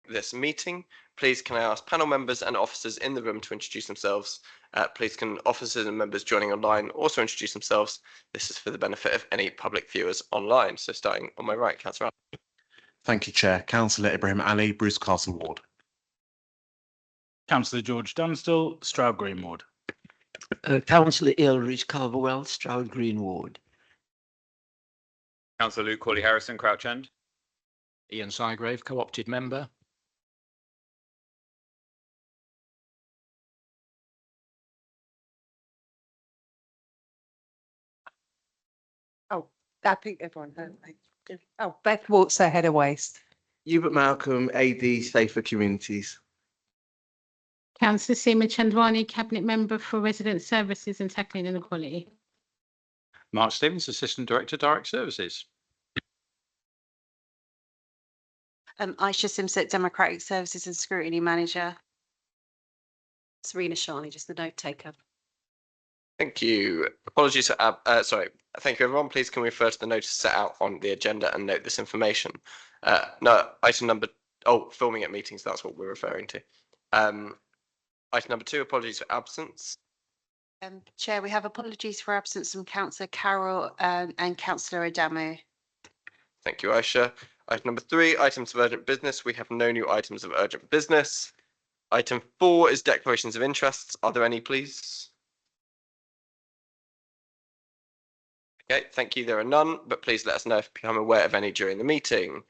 this meeting. Please can I ask panel members and officers in the room to introduce themselves. Please can officers and members joining online also introduce themselves. This is for the benefit of any public viewers online. So starting on my right, Councillor. Thank you, Chair. Councillor Ibrahim Ali, Bruce Castle Ward. Councillor George Dunstall, Stroud Green Ward. Councillor Aylridge Calverwell, Stroud Green Ward. Councillor Luke Corley Harrison, Crouch End. Ian Sygrave, co-opted member. Oh, I think everyone heard me. Oh, Beth Waltzer, Head of Waste. Hubert Malcolm, AD Safer Communities. Councillor Seema Chandwani, Cabinet Member for Resident Services and Tackling Inequality. Mark Stevens, Assistant Director, Direct Services. Aisha Simset, Democratic Services and Scrutiny Manager. Serena Sharley, just the note taker. Thank you. Apologies. Thank you, everyone. Please can we refer to the notice set out on the agenda and note this information. No, item number. Oh, filming at meetings. That's what we're referring to. Item number 2. Apologies for absence. Chair, we have apologies for absence from Councillor Carroll and Councillor Adamu. Thank you, Aisha. Item number 3, items of urgent business. We have no new items of urgent business. Item 4 is declarations of interests. Are there any, please? Okay, thank you. There are none, but please let us know if you become aware of any during the meeting.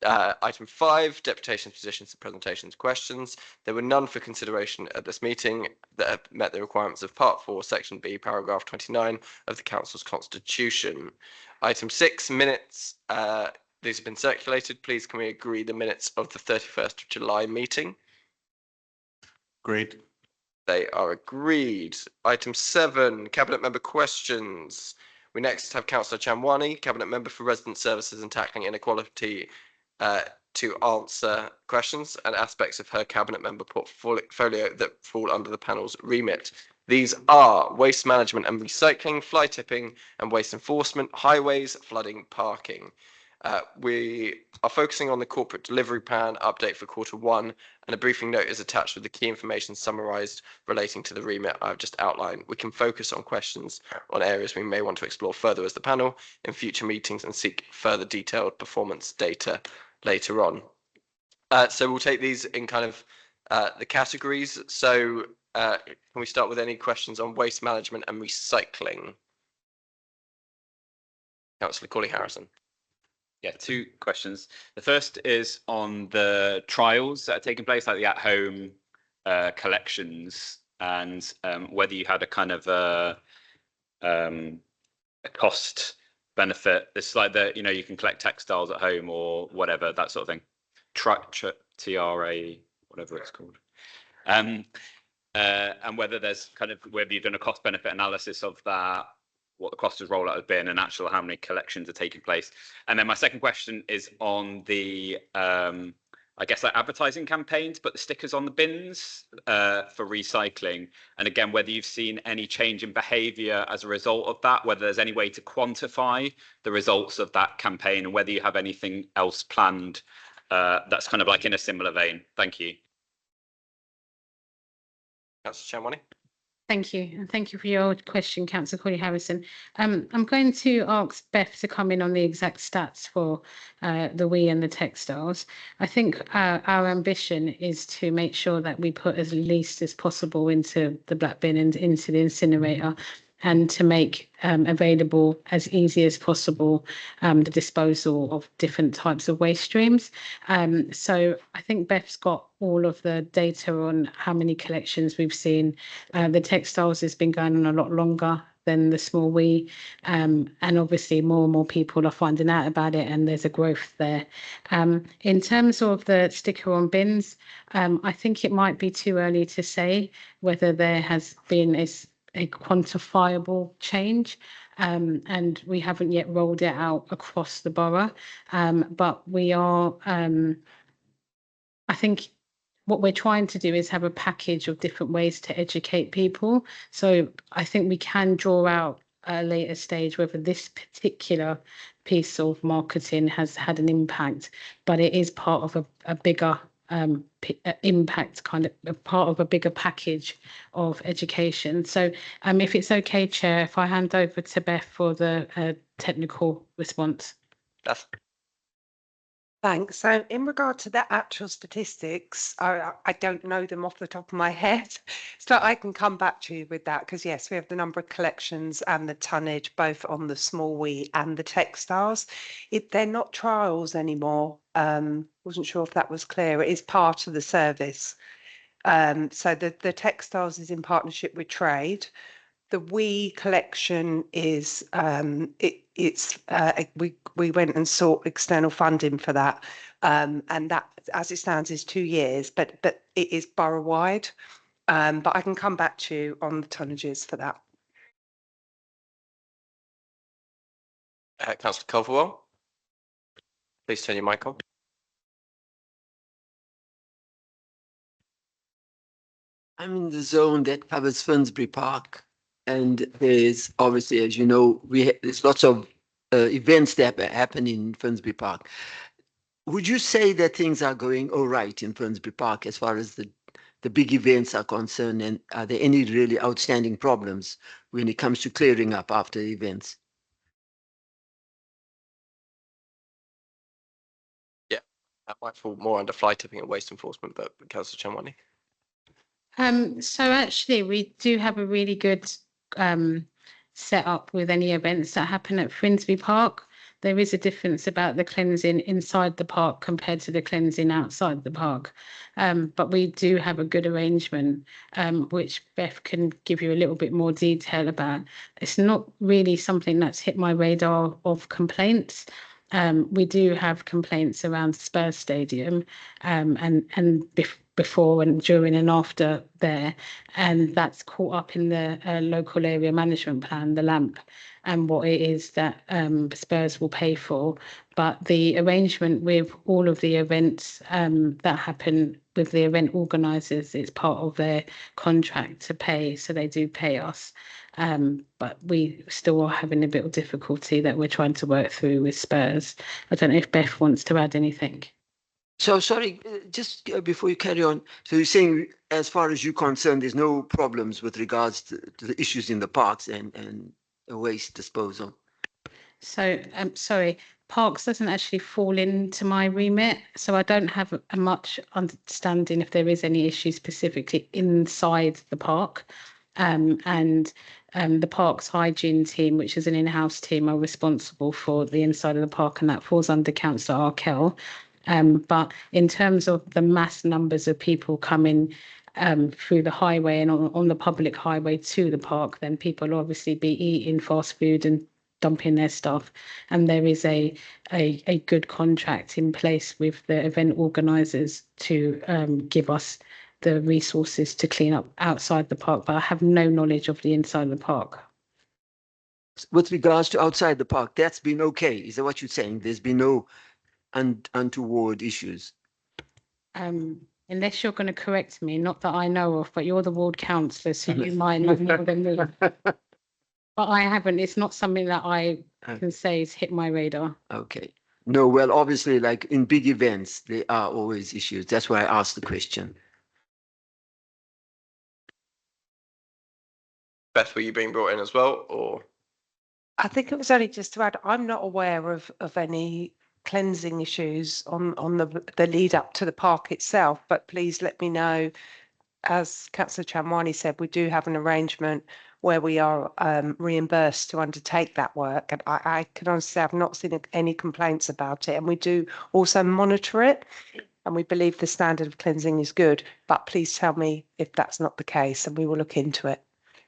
Item 5, deputations, positions and presentations, questions. There were none for consideration at this meeting that have met the requirements of Part 4, Section B, Paragraph 29 of the Council's Constitution. Item 6, minutes. These have been circulated. Please can we agree the minutes of the 31st of July meeting? Agreed. They are agreed. Item 7, Cabinet Member questions. We next have Councillor Chamwani, Cabinet Member for Resident Services and Tackling Inequality, to answer questions and aspects of her Cabinet Member portfolio that fall under the panel's remit. These are waste management and recycling, fly tipping and waste enforcement, highways, flooding, parking. We are focusing on the corporate delivery plan update for Q1, and a briefing note is attached with the key information summarised relating to the remit I've just outlined. We can focus on questions on areas we may want to explore further as the panel in future meetings and seek further detailed performance data later on. So we'll take these in kind of the categories. So can we start with any questions on waste management and recycling? Councillor Corley Harrison. Yeah, 2 questions. The first is on the trials that are taking place, like the at-home collections, and whether you had a kind of a cost benefit. It's like you know, you can collect textiles at home or whatever, that sort of thing. TRA, whatever it's called. And whether there's kind of, whether you've done a cost benefit analysis of that, what the cost of rollout has been, and actual how many collections are taking place. And then my second question is on the I guess like advertising campaigns, but the stickers on the bins for recycling. And again, whether you've seen any change in behaviour as a result of that, whether there's any way to quantify the results of that campaign, and whether you have anything else planned that's kind of like in a similar vein. Thank you. Councillor Chamwani. Thank you, and thank you for your question, Councillor Corley Harrison. I'm going to ask Beth to come in on the exact stats for the WEEE and the textiles. I think our ambition is to make sure that we put as least as possible into the black bin and into the incinerator, and to make available as easy as possible the disposal of different types of waste streams. So I think Beth's got all of the data on how many collections we've seen. The textiles has been going on a lot longer than the small WEEE, and obviously more and more people are finding out about it, and there's a growth there. In terms of the sticker on bins, I think it might be too early to say whether there has been a quantifiable change, and we haven't yet rolled it out across the borough, but we are, I think what we're trying to do is have a package of different ways to educate people. So I think we can draw out at a later stage whether this particular piece of marketing has had an impact, but it is part of a bigger impact, kind of a part of a bigger package of education. So if it's okay, Chair, if I hand over to Beth for the technical response. Beth? Thanks. So in regard to the actual statistics, I don't know them off the top of my head. So I can come back to you with that because yes, we have the number of collections and the tonnage both on the small wee and the textiles. They're not trials anymore. Wasn't sure if that was clear. It is part of the service. So the textiles is in partnership with trade. The we collection is we went and sought external funding for that, and that as it stands is 2 years, but it is borough wide. But I can come back to you on the tonnages for that. Councillor Culverwell? Please turn your mic on. I'm in the zone that covers Finsbury Park, and there's obviously, as you know, there's lots of events that happen in Finsbury Park. Would you say that things are going all right in Finsbury Park as far as the big events are concerned, and are there any really outstanding problems when it comes to clearing up after events? Yeah, that might fall more under fly tipping and waste enforcement, but Councillor Chamwani. So actually, we do have a really good set up with any events that happen at Finsbury Park. There is a difference about the cleansing inside the park compared to the cleansing outside the park. But we do have a good arrangement, which Beth can give you a little bit more detail about. It's not really something that's hit my radar of complaints. We do have complaints around Spurs Stadium, and before and during and after there, and that's caught up in the local area management plan, the LAMP, and what it is that Spurs will pay for. But the arrangement with all of the events that happen with the event organisers, it's part of their contract to pay, so they do pay us. But we still are having a bit of difficulty that we're trying to work through with Spurs. I don't know if Beth wants to add anything. So sorry, just before you carry on, so you're saying as far as you're concerned, there's no problems with regards to the issues in the parks and waste disposal? So, sorry, parks doesn't actually fall into my remit, so I don't have a much understanding if there is any issue specifically inside the park. The parks hygiene team, which is an in-house team, are responsible for the inside of the park, and that falls under Councillor Arkell. But in terms of the mass numbers of people coming through the highway and on the public highway to the park, then people will obviously be eating fast food and dumping their stuff. And there is a good contract in place with the event organisers to give us the resources to clean up outside the park, but I have no knowledge of the inside of the park. With regards to outside the park, that's been okay. Is that what you're saying? There's been no untoward issues? Unless you're going to correct me, not that I know of, but you're the ward councillor, so you might know more than me. But I haven't. It's not something that I can say has hit my radar. Okay. No, well, obviously, like in big events, there are always issues. That's why I asked the question. Beth, were you being brought in as well, or? I think it was only just to add, I'm not aware of any cleansing issues on the lead up to the park itself, but please let me know. As Councillor Chamwani said, we do have an arrangement where we are reimbursed to undertake that work. And I can honestly say I've not seen any complaints about it. And we do also monitor it. And we believe the standard of cleansing is good. But please tell me if that's not the case and we will look into it.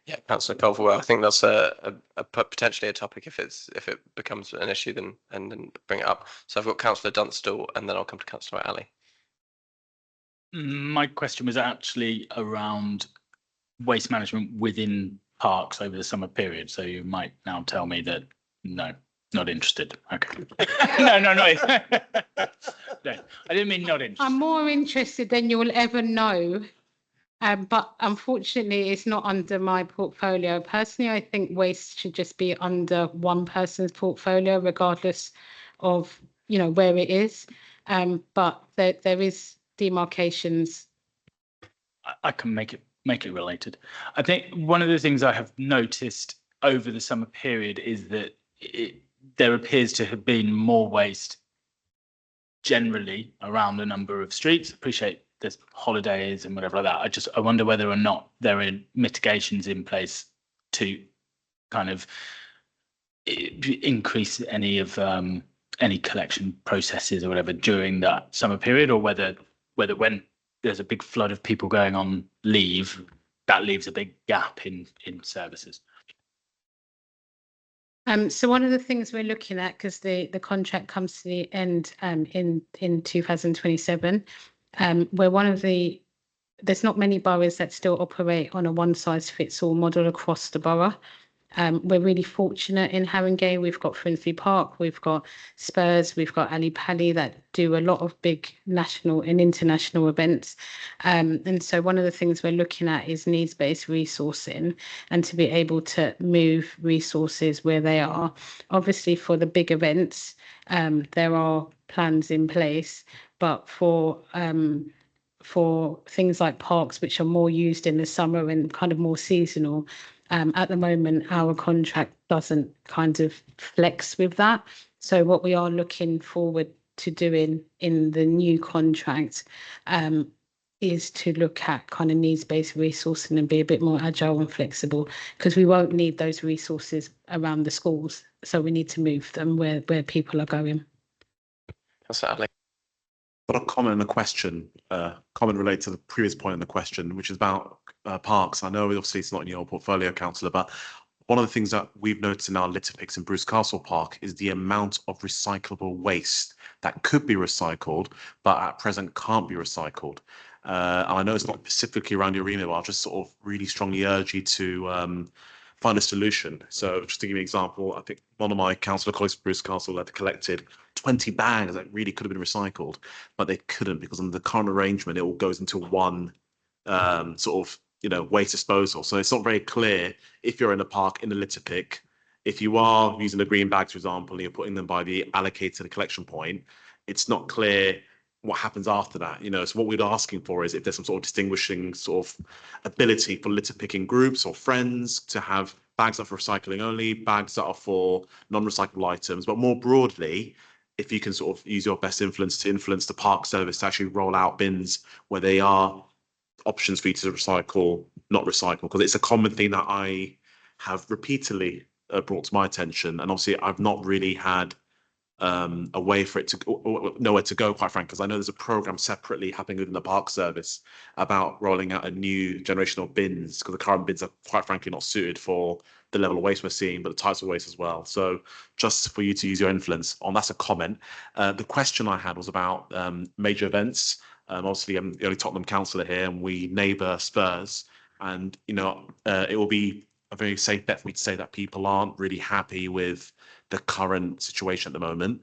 Yeah, Councillor Culverwell, I think that's a potentially a topic. If it becomes an issue, then bring it up. So I've got Councillor Dunstall, and then I'll come to Councillor Ali. My question was actually around waste management within parks over the summer period. So you might now tell me that no, not interested. Okay. No. No, I didn't mean not interested. I'm more interested than you'll ever know. But unfortunately, it's not under my portfolio. Personally, I think waste should just be under one person's portfolio, regardless of where it is. But there is demarcations. I can make it related. I think one of the things I have noticed over the summer period is that there appears to have been more waste generally around a number of streets. Appreciate there's holidays and whatever like that. I wonder whether or not there are mitigations in place to kind of increase any of any collection processes or whatever during that summer period, or whether when there's a big flood of people going on leave, that leaves a big gap in services. So one of the things we're looking at, because the contract comes to the end in 2027, we're one of there's not many boroughs that still operate on a one-size-fits-all model across the borough. We're really fortunate in Haringey. We've got Finsbury Park, we've got Spurs, we've got Ali Pali that do a lot of big national and international events. And so one of the things we're looking at is needs-based resourcing and to be able to move resources where they are. Obviously, for the big events, there are plans in place, but for things like parks, which are more used in the summer and kind of more seasonal, at the moment, our contract doesn't kind of flex with that. So what we are looking forward to doing in the new contract is to look at kind of needs-based resourcing and be a bit more agile and flexible, because we won't need those resources around the schools. So we need to move them where people are going. Councillor Ali. Got a comment and a question, comment related to the previous point in the question, which is about parks. I know obviously it's not in your portfolio, councillor, but one of the things that we've noticed in our litter picks in Bruce Castle Park is the amount of recyclable waste that could be recycled, but at present can't be recycled. I know it's not specifically around your remit, but I'll just sort of really strongly urge you to find a solution. So just to give you an example, I think one of my councillor colleagues at Bruce Castle had collected 20 bags that really could have been recycled, but they couldn't because under the current arrangement, it all goes into one sort of, waste disposal. So it's not very clear if you're in a park in a litter pick, if you are using the green bags, for example, and you're putting them by the allocated collection point, it's not clear what happens after that. So what we're asking for is if there's some sort of distinguishing sort of ability for litter picking groups or friends to have bags that are for recycling only, bags that are for non-recyclable items, but more broadly, if you can sort of use your best influence to influence the park service to actually roll out bins where they are options for you to recycle, not recycle, because it's a common thing that I have repeatedly brought to my attention, and obviously I've not really had a way for it to nowhere to go, quite frankly, because I know there's a program separately happening within the park service about rolling out a new generation of bins, because the current bins are quite frankly not suited for the level of waste we're seeing, but the types of waste as well. So just for you to use your influence on, that's a comment. The question I had was about major events. Obviously, I'm the only Tottenham councillor here, and we neighbour Spurs, and it will be a very safe bet for me to say that people aren't really happy with the current situation at the moment.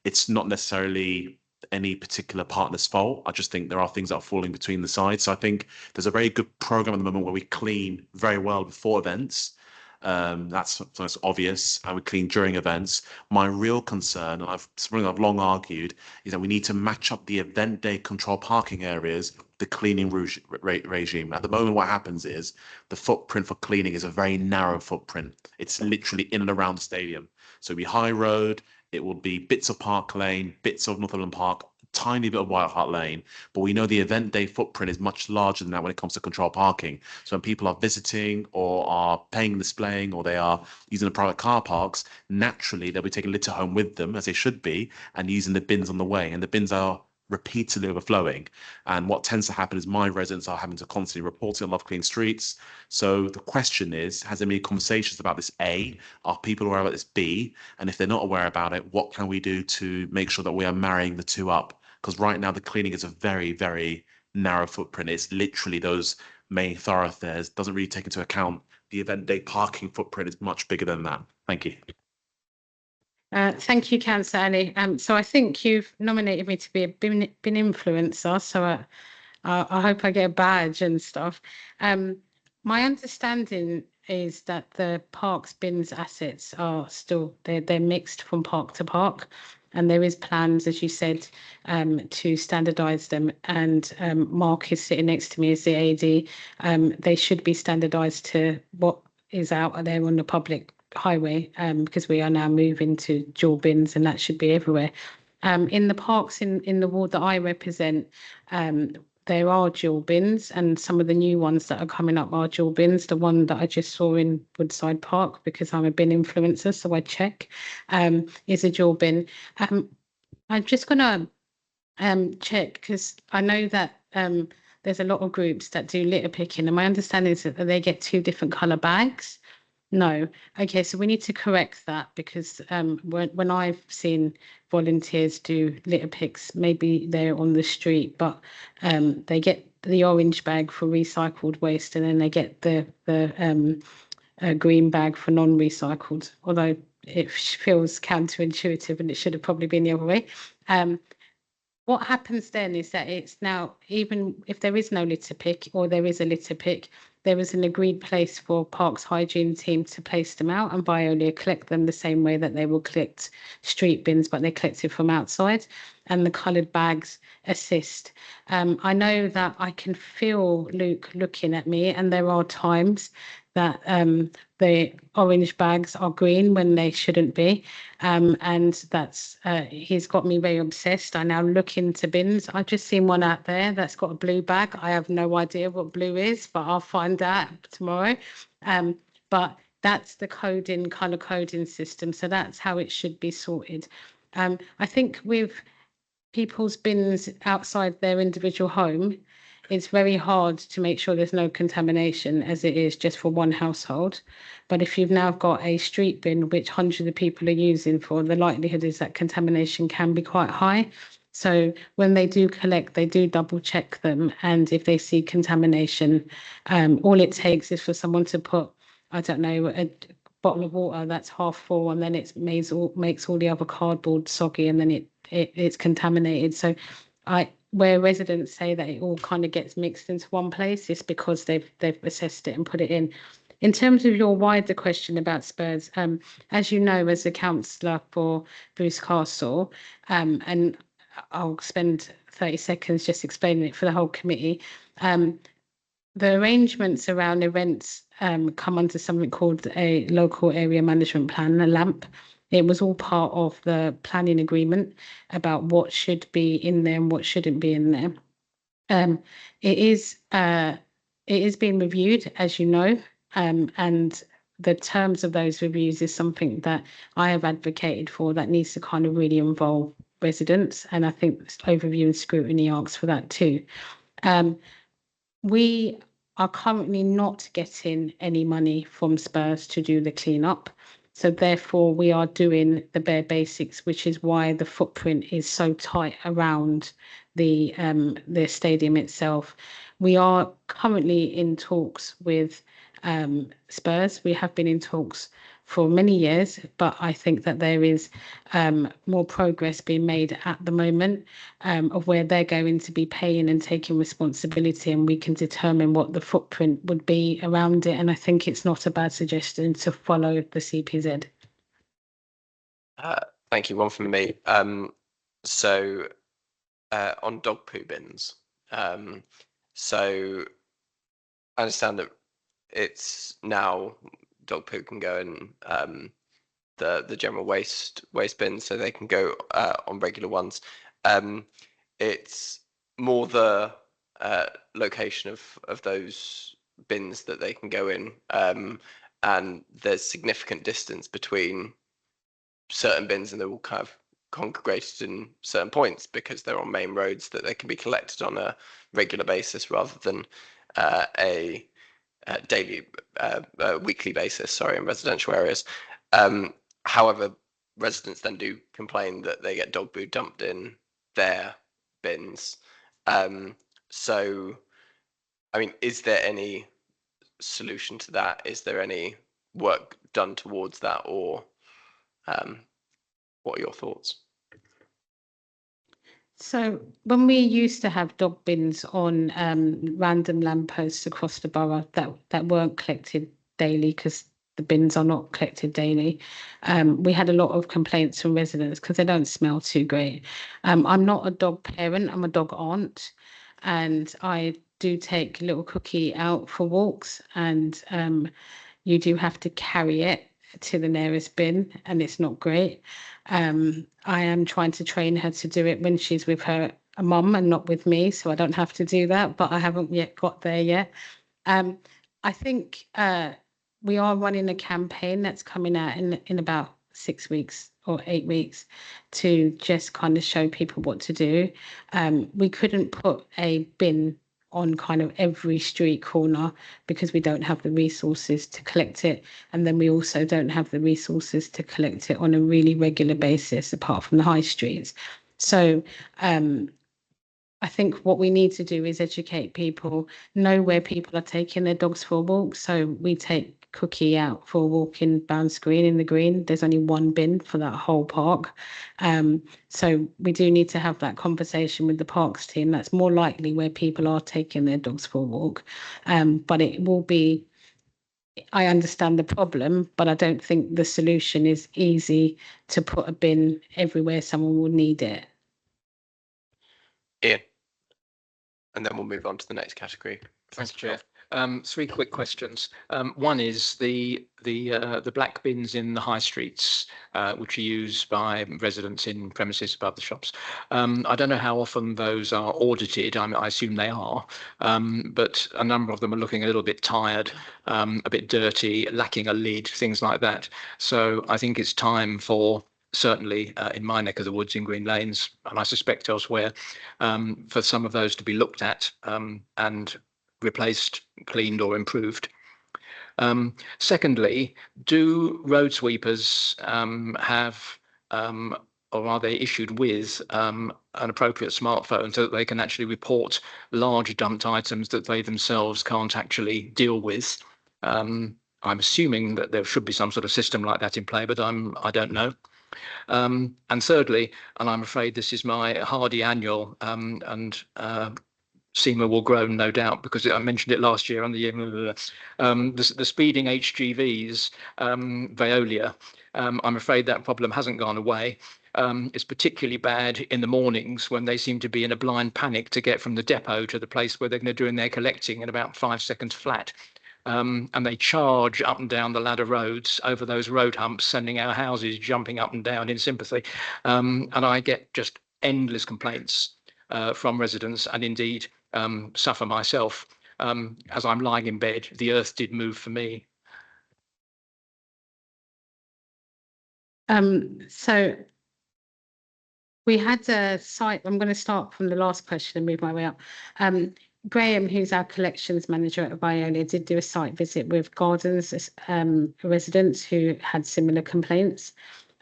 It's not necessarily any particular partner's fault. I just think there are things that are falling between the sides. So I think there's a very good program at the moment where we clean very well before events. That's obvious, and we clean during events. My real concern, and something I've long argued, is that we need to match up the event day control parking areas, the cleaning regime. At the moment, what happens is the footprint for cleaning is a very narrow footprint. It's literally in and around the stadium. So it'll be High Road, it will be bits of Park Lane, bits of Northumberland Park, tiny bit of White Hart Lane, but we know the event day footprint is much larger than that when it comes to control parking. So when people are visiting or are paying and displaying, or they are using the private car parks, naturally they'll be taking litter home with them, as they should be, and using the bins on the way, and the bins are repeatedly overflowing. And what tends to happen is my residents are having to constantly report it on Love Clean Streets. So the question is, has there been conversations about this? A, are people aware about this? B, and if they're not aware about it, what can we do to make sure that we are marrying the two up? Because right now the cleaning is a very, very narrow footprint. It's literally those main thoroughfares, doesn't really take into account the event day parking footprint is much bigger than that. Thank you. Thank you, Councillor Ali. So I think you've nominated me to be a bin influencer, so I hope I get a badge and stuff. My understanding is that the parks bins assets are still they're mixed from park to park. and there is plans, as you said, to standardise them. And Mark is sitting next to me as the AD. They should be standardised to what is out there on the public highway, because we are now moving to dual bins, and that should be everywhere. In the parks in the ward that I represent, there are dual bins, and some of the new ones that are coming up are dual bins. The one that I just saw in Woodside Park, because I'm a bin influencer, so I check, is a dual bin. I'm just gonna check, because I know that there's a lot of groups that do litter picking, and my understanding is that they get 2 different colour bags. No. Okay, so we need to correct that, because when I've seen volunteers do litter picks, maybe they're on the street, but they get the orange bag for recycled waste, and then they get the green bag for non-recycled, although it feels counterintuitive and it should have probably been the other way. What happens then is that it's now, even if there is no litter pick, or there is a litter pick, there is an agreed place for Parks hygiene team to place them out, and Veolia collect them the same way that they will collect street bins, but they're collected from outside, and the coloured bags assist. I know that I can feel Luke looking at me, and there are times that the orange bags are green when they shouldn't be. And that's he's got me very obsessed. I now look into bins. I've just seen one out there that's got a blue bag. I have no idea what blue is, but I'll find out tomorrow. But that's the coding, colour coding system. So that's how it should be sorted. I think with people's bins outside their individual home, it's very hard to make sure there's no contamination, as it is just for one household. But if you've now got a street bin, which hundreds of people are using for, the likelihood is that contamination can be quite high. So when they do collect, they do double check them. And if they see contamination, all it takes is for someone to put, I don't know, a bottle of water that's half full, and then it makes all the other cardboard soggy, and then it's contaminated. So where residents say that it all kind of gets mixed into one place, it's because they've assessed it and put it in. In terms of your wider question about Spurs, as you know, as a councillor for Bruce Castle, and I'll spend 30 seconds just explaining it for the whole committee. The arrangements around events come under something called a local area management plan, a LAMP. It was all part of the planning agreement about what should be in there and what shouldn't be in there. It is being reviewed, as you know, and the terms of those reviews is something that I have advocated for, that needs to kind of really involve residents, and I think overview and scrutiny asks for that too. We are currently not getting any money from Spurs to do the cleanup. So therefore we are doing the bare basics, which is why the footprint is so tight around the stadium itself. We are currently in talks with Spurs. We have been in talks for many years, but I think that there is more progress being made at the moment of where they're going to be paying and taking responsibility, and we can determine what the footprint would be around it. And I think it's not a bad suggestion to follow the CPZ. Thank you. One from me. So on dog poo bins. So I understand that it's now dog poo can go in the general waste bin, so they can go on regular ones. It's more the location of those bins that they can go in, and there's significant distance between certain bins, and they're all kind of congregated in certain points because they're on main roads that they can be collected on a regular basis rather than a daily, weekly basis, sorry, in residential areas. However, residents then do complain that they get dog poo dumped in their bins. So, I mean, is there any solution to that? Is there any work done towards that, or what are your thoughts? So when we used to have dog bins on random lampposts across the borough that weren't collected daily, because the bins are not collected daily. We had a lot of complaints from residents because they don't smell too great. I'm not a dog parent, I'm a dog aunt, and I do take little Cookie out for walks, and you do have to carry it to the nearest bin, and it's not great. I am trying to train her to do it when she's with her mum and not with me, so I don't have to do that, but I haven't yet got there yet. I think we are running a campaign that's coming out in about 6 weeks or 8 weeks to just kind of show people what to do. We couldn't put a bin on kind of every street corner because we don't have the resources to collect it. And then we also don't have the resources to collect it on a really regular basis, apart from the high streets. So I think what we need to do is educate people, know where people are taking their dogs for a walk. So we take Cookie out for a walk in Bounds Green in the green. There's only one bin for that whole park. So we do need to have that conversation with the parks team. That's more likely where people are taking their dogs for a walk. But it will be, I understand the problem, but I don't think the solution is easy to put a bin everywhere someone will need it. Ian. And then we'll move on to the next category. Thanks, Chair. 3 quick questions. One is the black bins in the high streets, which are used by residents in premises above the shops. I don't know how often those are audited. I assume they are, but a number of them are looking a little bit tired, a bit dirty, lacking a lid, things like that. So I think it's time for, certainly in my neck of the woods in Green Lanes, and I suspect elsewhere, for some of those to be looked at and replaced, cleaned or improved. Secondly, do road sweepers have or are they issued with an appropriate smartphone so that they can actually report large dumped items that they themselves can't actually deal with? I'm assuming that there should be some sort of system like that in play, but I don't know. And thirdly, and I'm afraid this is my hardy annual, and SEMA will grow, no doubt, because I mentioned it last year on the the speeding HGVs, Veolia. I'm afraid that problem hasn't gone away. It's particularly bad in the mornings when they seem to be in a blind panic to get from the depot to the place where they're going to do their collecting in about 5 seconds flat. And they charge up and down the ladder roads over those road humps, sending our houses jumping up and down in sympathy. And I get just endless complaints from residents, and indeed suffer myself. As I'm lying in bed, the earth did move for me. So we had a site, I'm going to start from the last question and move my way up. Graham, who's our collections manager at Veolia, did do a site visit with Gardens residents who had similar complaints.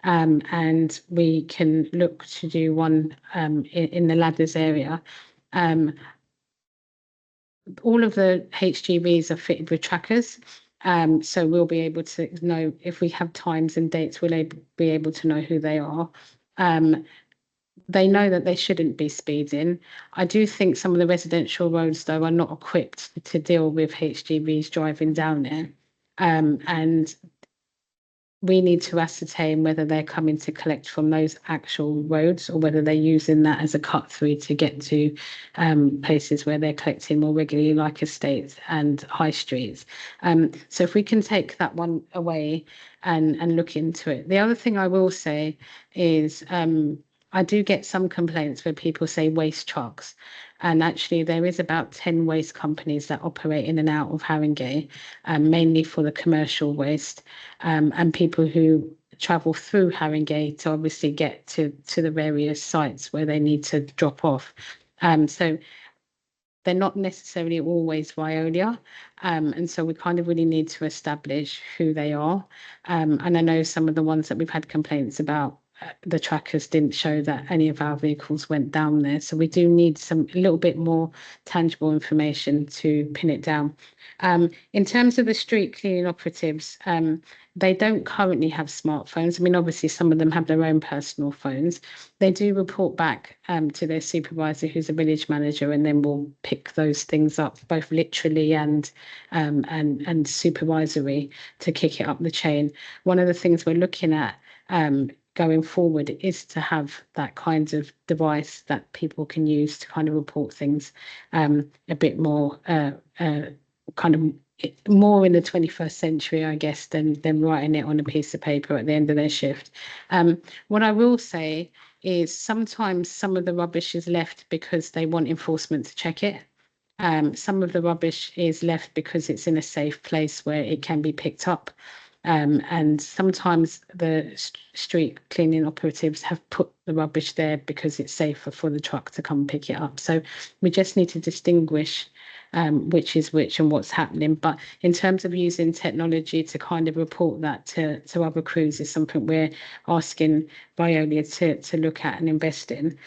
And we can look to do one in the Ladders area. All of the HGVs are fitted with trackers. So we'll be able to know if we have times and dates, we'll be able to know who they are. They know that they shouldn't be speeding. I do think some of the residential roads, though, are not equipped to deal with HGVs driving down there. And we need to ascertain whether they're coming to collect from those actual roads or whether they're using that as a cut through to get to places where they're collecting more regularly, like estates and high streets. So if we can take that one away and look into it. The other thing I will say is I do get some complaints where people say waste trucks. And actually, there is about 10 waste companies that operate in and out of Haringey, mainly for the commercial waste, and people who travel through Haringey to obviously get to the various sites where they need to drop off. So they're not necessarily always Veolia. And so we kind of really need to establish who they are. And I know some of the ones that we've had complaints about the trackers didn't show that any of our vehicles went down there. So we do need a little bit more tangible information to pin it down. In terms of the street cleaning operatives, they don't currently have smartphones. I mean, obviously, some of them have their own personal phones. They do report back to their supervisor, who's a village manager, and then we'll pick those things up, both literally and supervisory, to kick it up the chain. One of the things we're looking at going forward is to have that kind of device that people can use to kind of report things a bit more kind of more in the 21st century, I guess, than writing it on a piece of paper at the end of their shift. What I will say is sometimes some of the rubbish is left because they want enforcement to check it. Some of the rubbish is left because it's in a safe place where it can be picked up. And sometimes the street cleaning operatives have put the rubbish there because it's safer for the truck to come pick it up. So we just need to distinguish which is which and what's happening. But in terms of using technology to kind of report that to other crews is something we're asking Veolia to look at and invest in.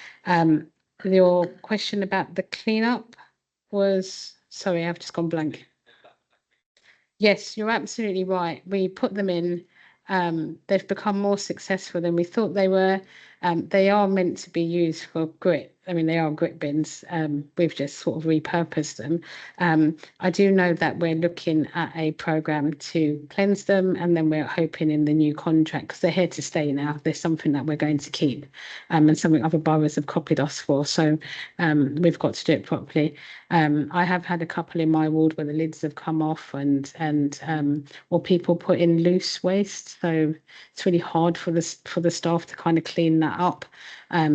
Your question about the cleanup was, sorry, I've just gone blank. Yes, you're absolutely right. We put them in. They've become more successful than we thought they were. They are meant to be used for grit. I mean, they are grit bins. We've just sort of repurposed them. I do know that we're looking at a programme to cleanse them, and then we're hoping in the new contract, because they're here to stay now, there's something that we're going to keep, and something other boroughs have copied us for. So we've got to do it properly. I have had a couple in my ward where the lids have come off, or people put in loose waste. So it's really hard for the staff to kind of clean that up.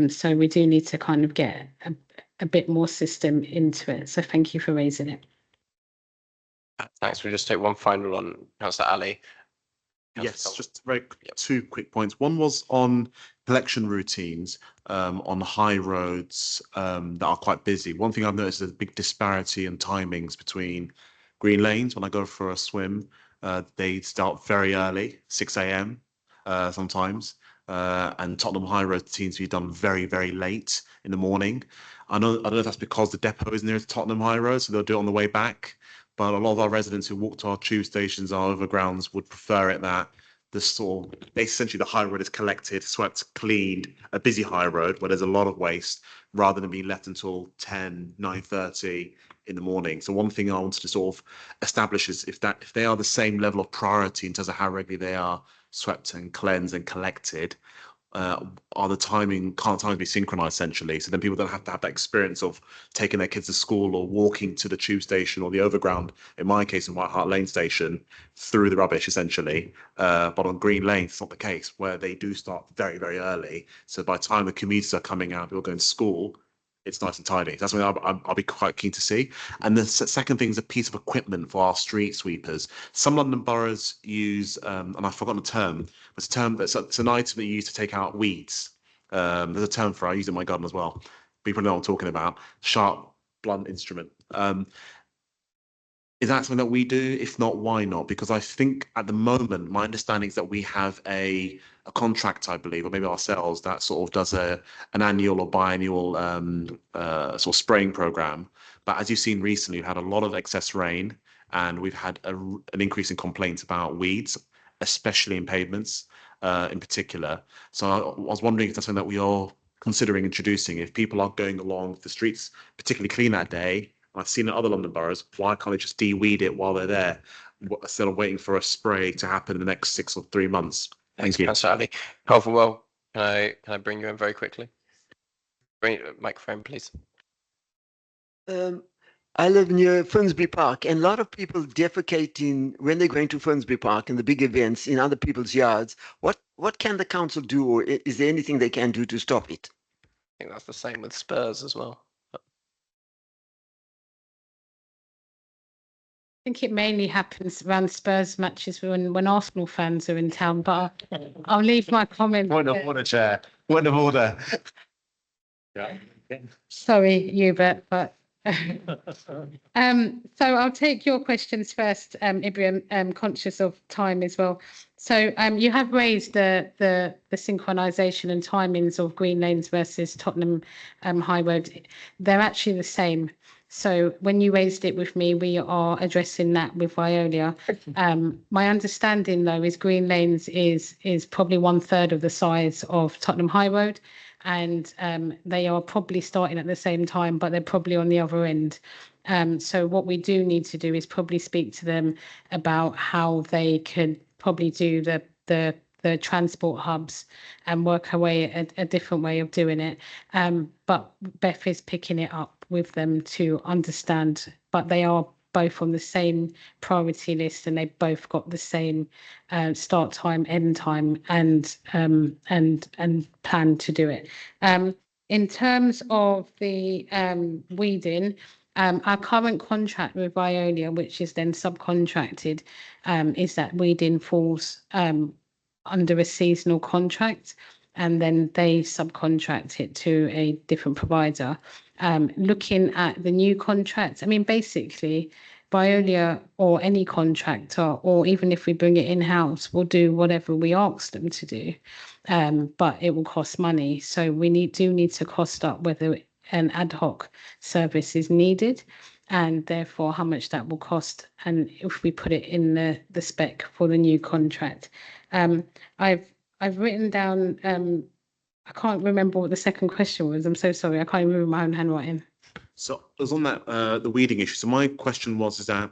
So we do need to kind of get a bit more system into it. So thank you for raising it. Thanks. We'll just take one final one, Councillor Ali. Yes, just very two quick points. One was on collection routines on high roads that are quite busy. One thing I've noticed is a big disparity in timings between green lanes. When I go for a swim, they start very early, 6 a.m. Sometimes. And Tottenham High Road seems to be done very, very late in the morning. I don't know if that's because the depot is near to Tottenham High Road, so they'll do it on the way back. But a lot of our residents who walk to our tube stations, our overgrounds, would prefer it that essentially the high road is collected, swept, cleaned, a busy high road where there's a lot of waste, rather than being left until 10, 9:30 in the morning. So one thing I wanted to sort of establish is if they are the same level of priority in terms of how regularly they are swept and cleansed and collected, can't timing be synchronized essentially, so then people don't have to have that experience of taking their kids to school or walking to the tube station or the overground, in my case in White Hart Lane station, through the rubbish essentially. But on Green Lane it's not the case, where they do start very, very early, so by the time the commuters are coming out, people going to school, it's nice and tidy. That's something I'll be quite keen to see. And the second thing is a piece of equipment for our street sweepers. Some London boroughs use, and I've forgotten the term, but it's an item that you use to take out weeds. There's a term for it. I use it in my garden as well. People know what I'm talking about. Sharp, blunt instrument. Is that something that we do? If not, why not? Because I think at the moment, my understanding is that we have a contract, I believe, or maybe ourselves, that sort of does an annual or biannual sort of spraying program. But as you've seen recently, we've had a lot of excess rain, and we've had an increase in complaints about weeds, especially in pavements in particular. So I was wondering if that's something that we are considering introducing. If people are going along the streets particularly clean that day, I've seen in other London boroughs, why can't they just de-weed it while they're there, instead of waiting for a spray to happen in the next 6 or 3 months? Thank you. Councillor Ali. Well, can I bring you in very quickly? Bring microphone, please. I live near Finsbury Park, and a lot of people defecating when they're going to Finsbury Park and the big events in other people's yards. What can the council do, or is there anything they can do to stop it? I think that's the same with Spurs as well. I think it mainly happens around Spurs matches when Arsenal fans are in town, but I'll leave my comment. Point of order, Chair. Point of order. Yeah. Sorry, Hubert, but So I'll take your questions first, Ibrahim, conscious of time as well. So you have raised the synchronisation and timings of Green Lanes versus Tottenham High Road. They're actually the same. So when you raised it with me, we are addressing that with Veolia. My understanding though is Green Lanes is probably 1/3 of the size of Tottenham High Road, and they are probably starting at the same time, but they're probably on the other end. So what we do need to do is probably speak to them about how they could probably do the transport hubs and work away at a different way of doing it. But Beth is picking it up with them to understand, but they are both on the same priority list and they both got the same start time, end time, and plan to do it. In terms of the weeding, our current contract with Veolia, which is then subcontracted, is that weeding falls under a seasonal contract, and then they subcontract it to a different provider. Looking at the new contract, I mean, basically, Veolia or any contractor, or even if we bring it in-house, will do whatever we ask them to do, but it will cost money. So we do need to cost up whether an ad hoc service is needed, and therefore how much that will cost, and if we put it in the spec for the new contract. I've written down, I can't remember what the second question was. I'm so sorry. I can't remember my own handwriting. So it was on that the weeding issue. So my question was, is that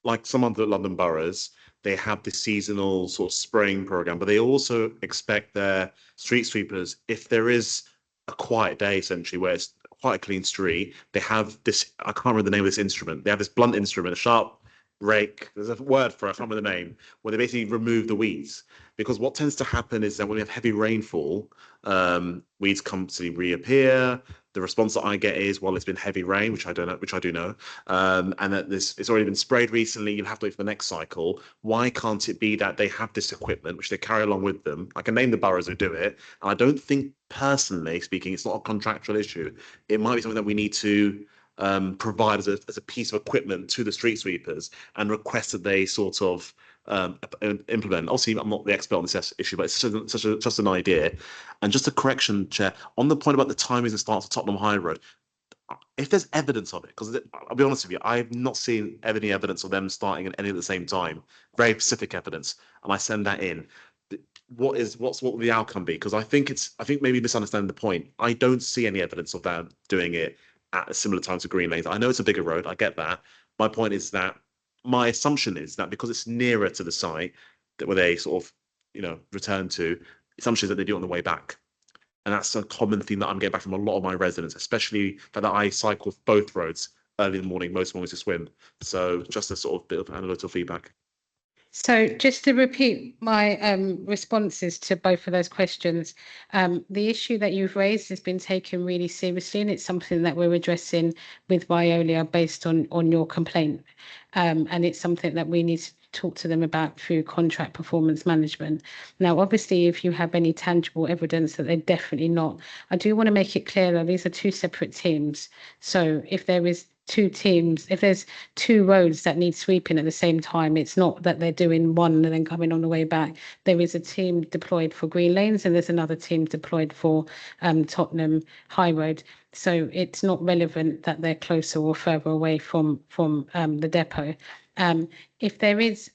like some other London boroughs, they have this seasonal sort of spraying program, but they also expect their street sweepers, if there is a quiet day essentially where it's quite a clean street, they have this, I can't remember the name of this instrument. They have this blunt instrument, a sharp rake. There's a word for it, I can't remember the name, where they basically remove the weeds. Because what tends to happen is that when we have heavy rainfall, weeds constantly reappear. The response that I get is, well, it's been heavy rain, which I don't know, which I do know, and that it's already been sprayed recently. You'll have to wait for the next cycle. Why can't it be that they have this equipment which they carry along with them? I can name the boroughs who do it, and I don't think, personally speaking, it's not a contractual issue. It might be something that we need to provide as a piece of equipment to the street sweepers and request that they sort of implement. Obviously, I'm not the expert on this issue, but it's just an idea. And just a correction, Chair, on the point about the timings and starts of Tottenham High Road, if there's evidence of it, because I'll be honest with you, I've not seen any evidence of them starting at any at the same time, very specific evidence, and I send that in. What will the outcome be? Because I think maybe misunderstanding the point. I don't see any evidence of them doing it at a similar time to Green Lanes. I know it's a bigger road, I get that. My point is that my assumption is that because it's nearer to the site that where they sort of, return to, the assumption is that they do it on the way back. And that's a common theme that I'm getting back from a lot of my residents, especially that I cycle both roads early in the morning, most mornings to swim. So just a sort of bit of analytical feedback. So just to repeat my responses to both of those questions, the issue that you've raised has been taken really seriously, and it's something that we're addressing with Veolia based on your complaint. And it's something that we need to talk to them about through contract performance management. Now, obviously, if you have any tangible evidence that they're definitely not, I do want to make it clear that these are two separate teams. So if there is two teams, if there's two roads that need sweeping at the same time, it's not that they're doing one and then coming on the way back. There is a team deployed for Green Lanes and there's another team deployed for Tottenham High Road. So it's not relevant that they're closer or further away from the depot. If there is,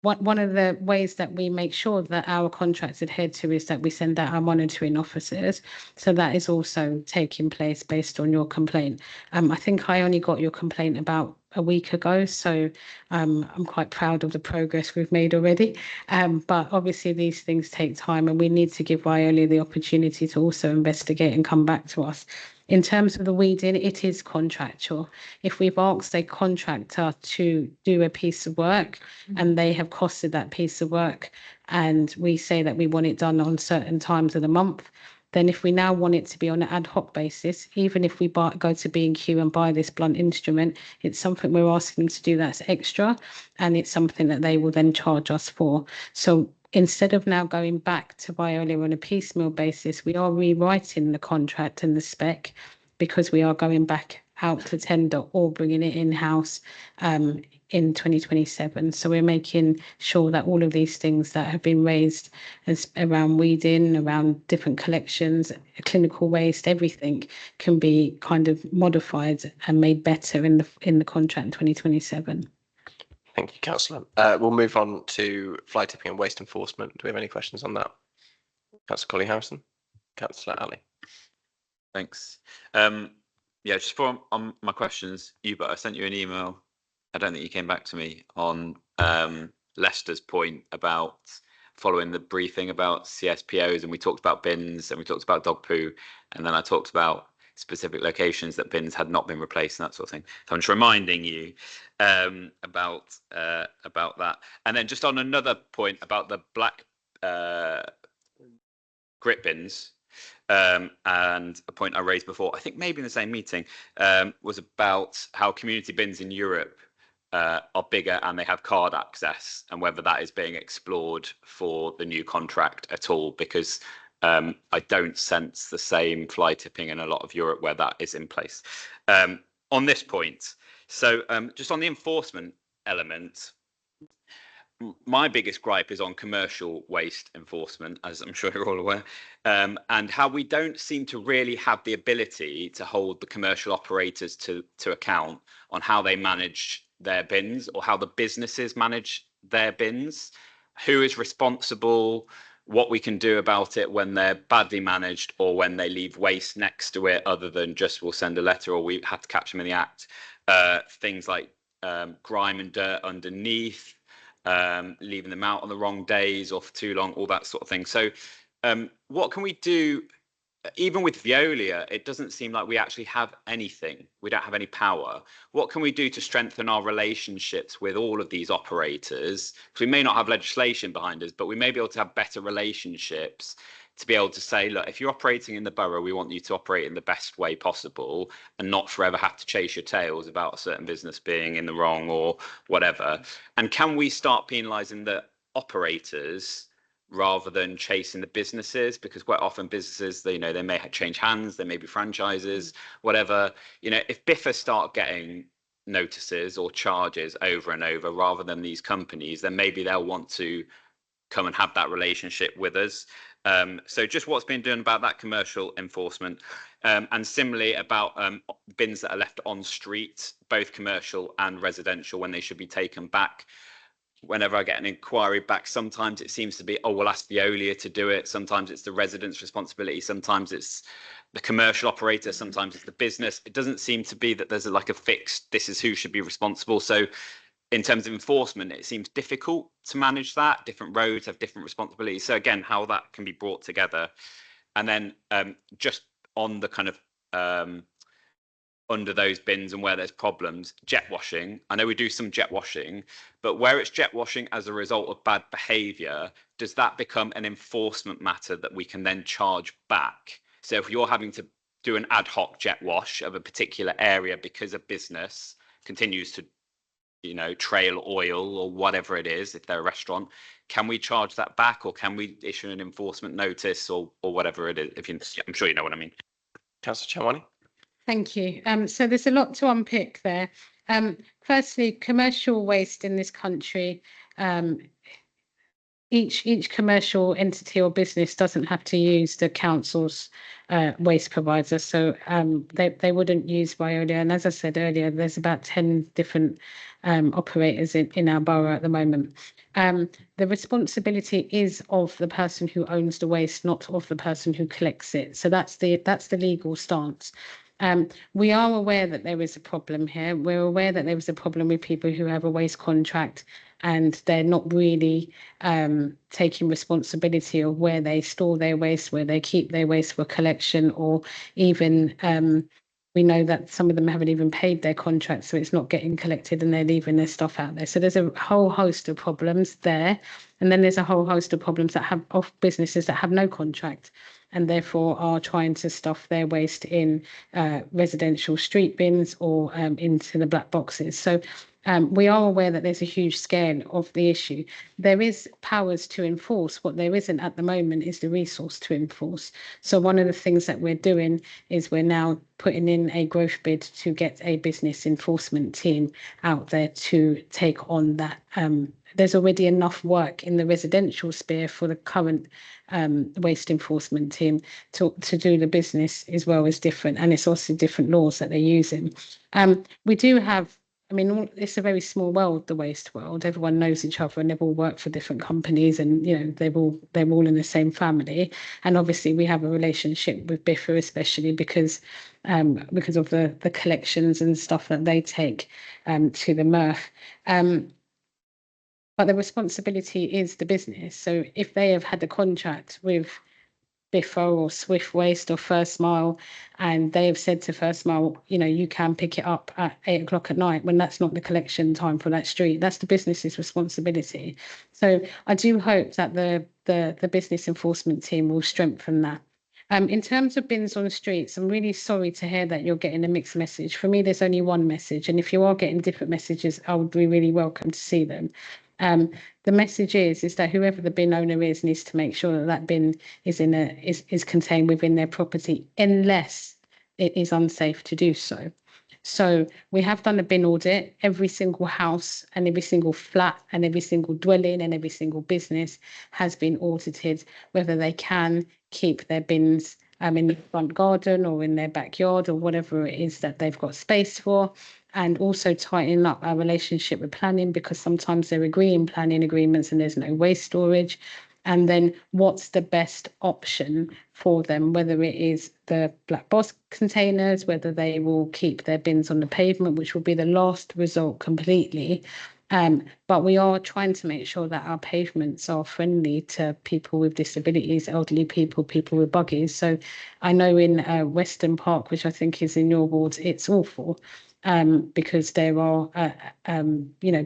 one of the ways that we make sure that our contracts adhere to is that we send out our monitoring officers. So that is also taking place based on your complaint. I think I only got your complaint about a week ago, so I'm quite proud of the progress we've made already. But obviously these things take time and we need to give Veolia the opportunity to also investigate and come back to us. In terms of the weeding, it is contractual. If we've asked a contractor to do a piece of work and they have costed that piece of work and we say that we want it done on certain times of the month, then if we now want it to be on an ad hoc basis, even if we go to B&Q and buy this blunt instrument, it's something we're asking them to do that's extra, and it's something that they will then charge us for. So instead of now going back to Veolia on a piecemeal basis, we are rewriting the contract and the spec because we are going back out to tender or bringing it in-house in 2027. So we're making sure that all of these things that have been raised as around weeding, around different collections, clinical waste, everything can be kind of modified and made better in the contract in 2027. Thank you, Councillor. We'll move on to fly tipping and waste enforcement. Do we have any questions on that? Councillor Colleen Harrison, Councillor Ali. Thanks. Yeah, just on my questions, but I sent you an email. I don't think you came back to me on Leicester's point about following the briefing about CSPOs, and we talked about bins and we talked about dog poo, and then I talked about specific locations that bins had not been replaced and that sort of thing. So I'm just reminding you about that. And then just on another point about the black grit bins, and a point I raised before, I think maybe in the same meeting, was about how community bins in Europe are bigger and they have card access, and whether that is being explored for the new contract at all, because I don't sense the same fly tipping in a lot of Europe where that is in place. On this point, so just on the enforcement element, my biggest gripe is on commercial waste enforcement, as I'm sure you're all aware, and how we don't seem to really have the ability to hold the commercial operators to account on how they manage their bins, or how the businesses manage their bins, who is responsible, what we can do about it when they're badly managed or when they leave waste next to it, other than just we'll send a letter or we have to catch them in the act. Things like grime and dirt underneath, leaving them out on the wrong days or for too long, all that sort of thing. So what can we do? Even with Veolia, it doesn't seem like we actually have anything. We don't have any power. What can we do to strengthen our relationships with all of these operators? Because we may not have legislation behind us, but we may be able to have better relationships to be able to say, look, if you're operating in the borough, we want you to operate in the best way possible and not forever have to chase your tails about a certain business being in the wrong or whatever. And can we start penalising the operators rather than chasing the businesses? Because quite often businesses, they may change hands, they may be franchises, whatever. If Biffa start getting notices or charges over and over rather than these companies, then maybe they'll want to come and have that relationship with us. So just what's been done about that commercial enforcement, and similarly about bins that are left on street, both commercial and residential, when they should be taken back. Whenever I get an inquiry back, sometimes it seems to be, oh, we'll ask Veolia to do it. Sometimes it's the resident's responsibility. Sometimes it's the commercial operator. Sometimes it's the business. It doesn't seem to be that there's like a fixed, this is who should be responsible. So in terms of enforcement, it seems difficult to manage that. Different roads have different responsibilities. So again, how that can be brought together. And then just on the kind of under those bins and where there's problems, jet washing. I know we do some jet washing, but where it's jet washing as a result of bad behaviour, does that become an enforcement matter that we can then charge back? So if you're having to do an ad hoc jet wash of a particular area because a business continues to, trail oil or whatever it is, if they're a restaurant, can we charge that back, or can we issue an enforcement notice or whatever it is? I'm sure you know what I mean. Councillor Chamwani. Thank you. So there's a lot to unpick there. Firstly, commercial waste in this country, each commercial entity or business doesn't have to use the council's waste provider, so they wouldn't use Veolia. And as I said earlier, there's about 10 different operators in our borough at the moment. The responsibility is of the person who owns the waste, not of the person who collects it. So that's the legal stance. We are aware that there is a problem here. We're aware that there is a problem with people who have a waste contract and they're not really taking responsibility of where they store their waste, where they keep their waste for collection, or even we know that some of them haven't even paid their contract, so it's not getting collected and they're leaving their stuff out there. So there's a whole host of problems there. And then there's a whole host of problems that have of businesses that have no contract and therefore are trying to stuff their waste in residential street bins or into the black boxes. So We are aware that there's a huge scale of the issue. There is powers to enforce. What there isn't at the moment is the resource to enforce. So one of the things that we're doing is we're now putting in a growth bid to get a business enforcement team out there to take on that. There's already enough work in the residential sphere for the current waste enforcement team to do the business as well as different, and it's also different laws that they're using. We do have, I mean, it's a very small world, the waste world. Everyone knows each other and they've all worked for different companies, and you know they're all in the same family. And obviously, we have a relationship with Biffa, especially because of the collections and stuff that they take to the MRF. But the responsibility is the business. So if they have had a contract with Biffa or Swift Waste or First Mile, and they have said to First Mile, you know, you can pick it up at 8 o'clock at night when that's not the collection time for that street. That's the business's responsibility. So I do hope that the business enforcement team will strengthen that. In terms of bins on the streets, I'm really sorry to hear that you're getting a mixed message. For me, there's only one message, and if you are getting different messages, I would be really welcome to see them. The message is that whoever the bin owner is needs to make sure that that bin is contained within their property, unless it is unsafe to do so. So we have done a bin audit. Every single house and every single flat and every single dwelling and every single business has been audited, whether they can keep their bins in the front garden or in their backyard or whatever it is that they've got space for. And also tightening up our relationship with planning, because sometimes they're agreeing planning agreements and there's no waste storage. And then what's the best option for them, whether it is the black box containers, whether they will keep their bins on the pavement, which will be the last result completely. But we are trying to make sure that our pavements are friendly to people with disabilities, elderly people, people with buggies. So I know in Western Park, which I think is in your wards, it's awful. Because there are,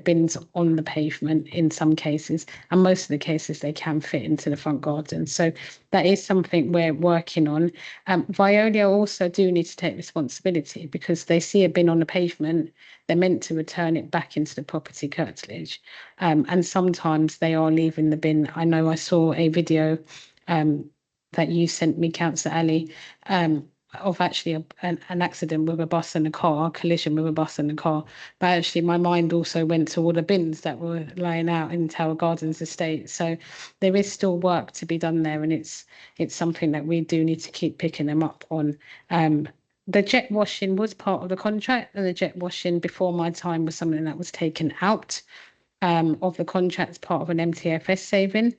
bins on the pavement in some cases, and most of the cases they can fit into the front garden. So that is something we're working on. Veolia also do need to take responsibility, because they see a bin on the pavement, they're meant to return it back into the property curtilage. And sometimes they are leaving the bin. I know I saw a video that you sent me, Councillor Ali, of actually an accident with a bus and a car, a collision with a bus and a car. But actually my mind also went to all the bins that were lying out in Tower Gardens estate. So there is still work to be done there, and it's something that we do need to keep picking them up on. The jet washing was part of the contract, and the jet washing before my time was something that was taken out of the contract as part of an MTFS saving.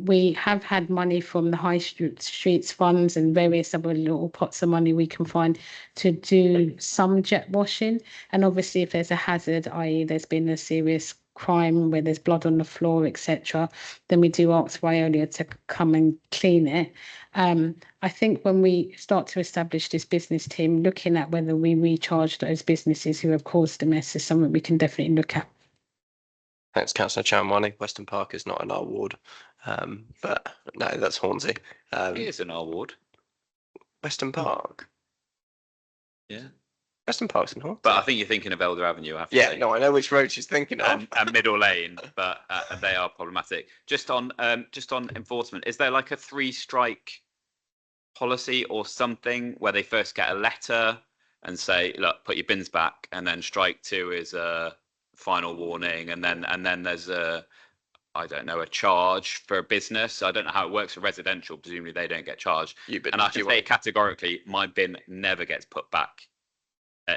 We have had money from the High Streets funds and various other little pots of money we can find to do some jet washing. And obviously, if there's a hazard, i.e., there's been a serious crime where there's blood on the floor, etc., then we do ask Veolia to come and clean it. I think when we start to establish this business team, looking at whether we recharge those businesses who have caused the mess is something we can definitely look at. Thanks, Councillor Chamwani. Western Park is not in our ward, but no, that's Hornsey. It is in our ward. Western Park. Yeah. Western Park's in Hornsey. But I think you're thinking of Elder Avenue. I have to Yeah, say. no, I know which road she's thinking of. And Middle Lane, but they are problematic. Just on enforcement, is there like a 3-strike policy or something where they first get a letter and say, look, put your bins back, and then strike 2 is a final warning, and then there's a charge for a business. I don't know how it works for residential. Presumably they don't get charged. And I can say categorically, my bin never gets put back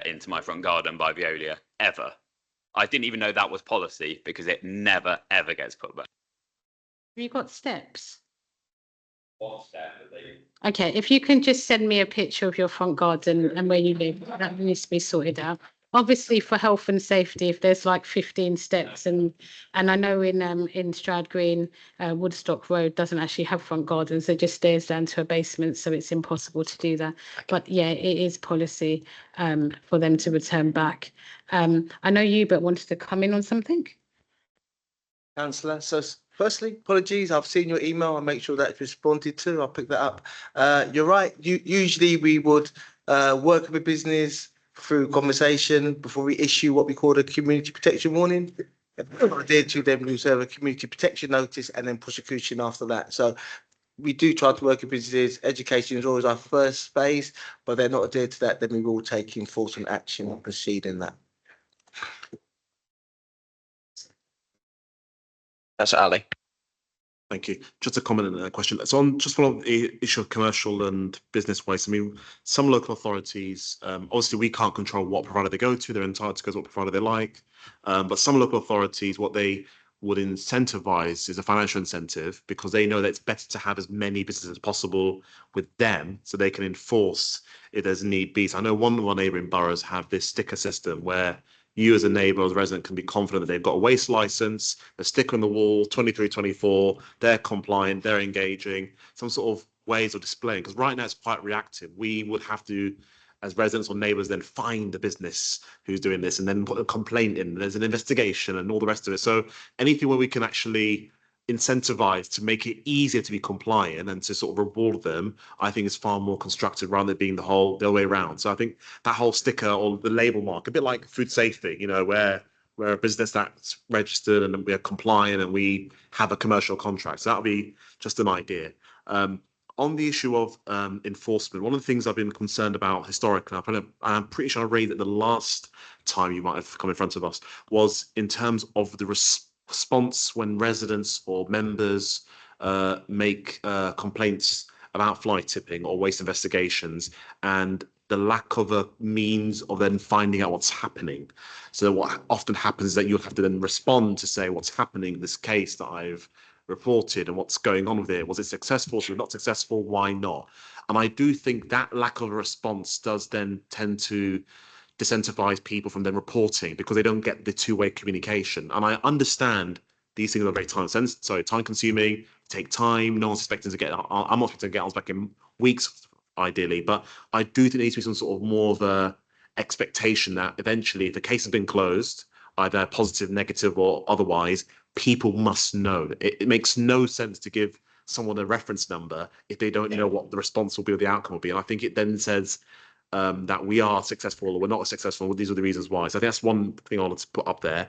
into my front garden by Veolia, ever. I didn't even know that was policy, because it never, ever gets put back. Have you got steps? What step are they? Okay, if you can just send me a picture of your front garden and where you live, that needs to be sorted out. Obviously, for health and safety, if there's like 15 steps, and I know in Stroud Green, Woodstock Road doesn't actually have front gardens; it just stairs down to a basement, so it's impossible to do that. Okay. But yeah, it is policy for them to return back. I know you, but wanted to come in on something. Councillor, so firstly, apologies. I've seen your email. I'll make sure that it's responded to. I'll pick that up. You're right. Usually we would work with a business through conversation before we issue what we call a community protection warning. I did to them we serve a community protection notice and then prosecution after that. So we do try to work with businesses. Education is always our first phase, but they're not adhered to that, then we will take enforcement action and proceed in that. That's Ali. Thank you. Just a comment and a question. So on just follow the issue of commercial and business waste. I mean, some local authorities, obviously we can't control what provider they go to. They're entitled to go to what provider they like. But some local authorities, what they would incentivize is a financial incentive because they know that it's better to have as many businesses as possible with them so they can enforce if there's a need be. So I know one of our neighbouring boroughs have this sticker system where you as a neighbour, as a resident, can be confident that they've got a waste license, a sticker on the wall, 2324, they're compliant, they're engaging, some sort of ways of displaying. Because right now it's quite reactive. We would have to, as residents or neighbours, then find the business who's doing this and then put a complaint in. There's an investigation and all the rest of it. So anything where we can actually incentivize to make it easier to be compliant and to sort of reward them, I think is far more constructive rather than being the other way around. So I think that whole sticker or the label mark, a bit like food safety, you know, where we're a business that's registered and we're compliant and we have a commercial contract. So that would be just an idea. On the issue of enforcement, one of the things I've been concerned about historically, I'm pretty sure I raised it the last time you might have come in front of us, was in terms of the response when residents or members make complaints about fly tipping or waste investigations and the lack of a means of then finding out what's happening. So what often happens is that you have to then respond to say what's happening in this case that I've reported and what's going on with it. Was it successful? Was it not successful? Why not? And I do think that lack of a response does then tend to disincentivize people from then reporting because they don't get the two-way communication. And I understand these things are very time consuming, take time. No one's expecting to get, I'm not expecting to get answers back in weeks, ideally, but I do think there needs to be some sort of more of a expectation that eventually if the case has been closed, either positive, negative, or otherwise, people must know. It makes no sense to give someone a reference number if they don't know what the response will be or the outcome will be. And I think it then says that we are successful or we're not successful. These are the reasons why. So I think that's one thing I wanted to put up there.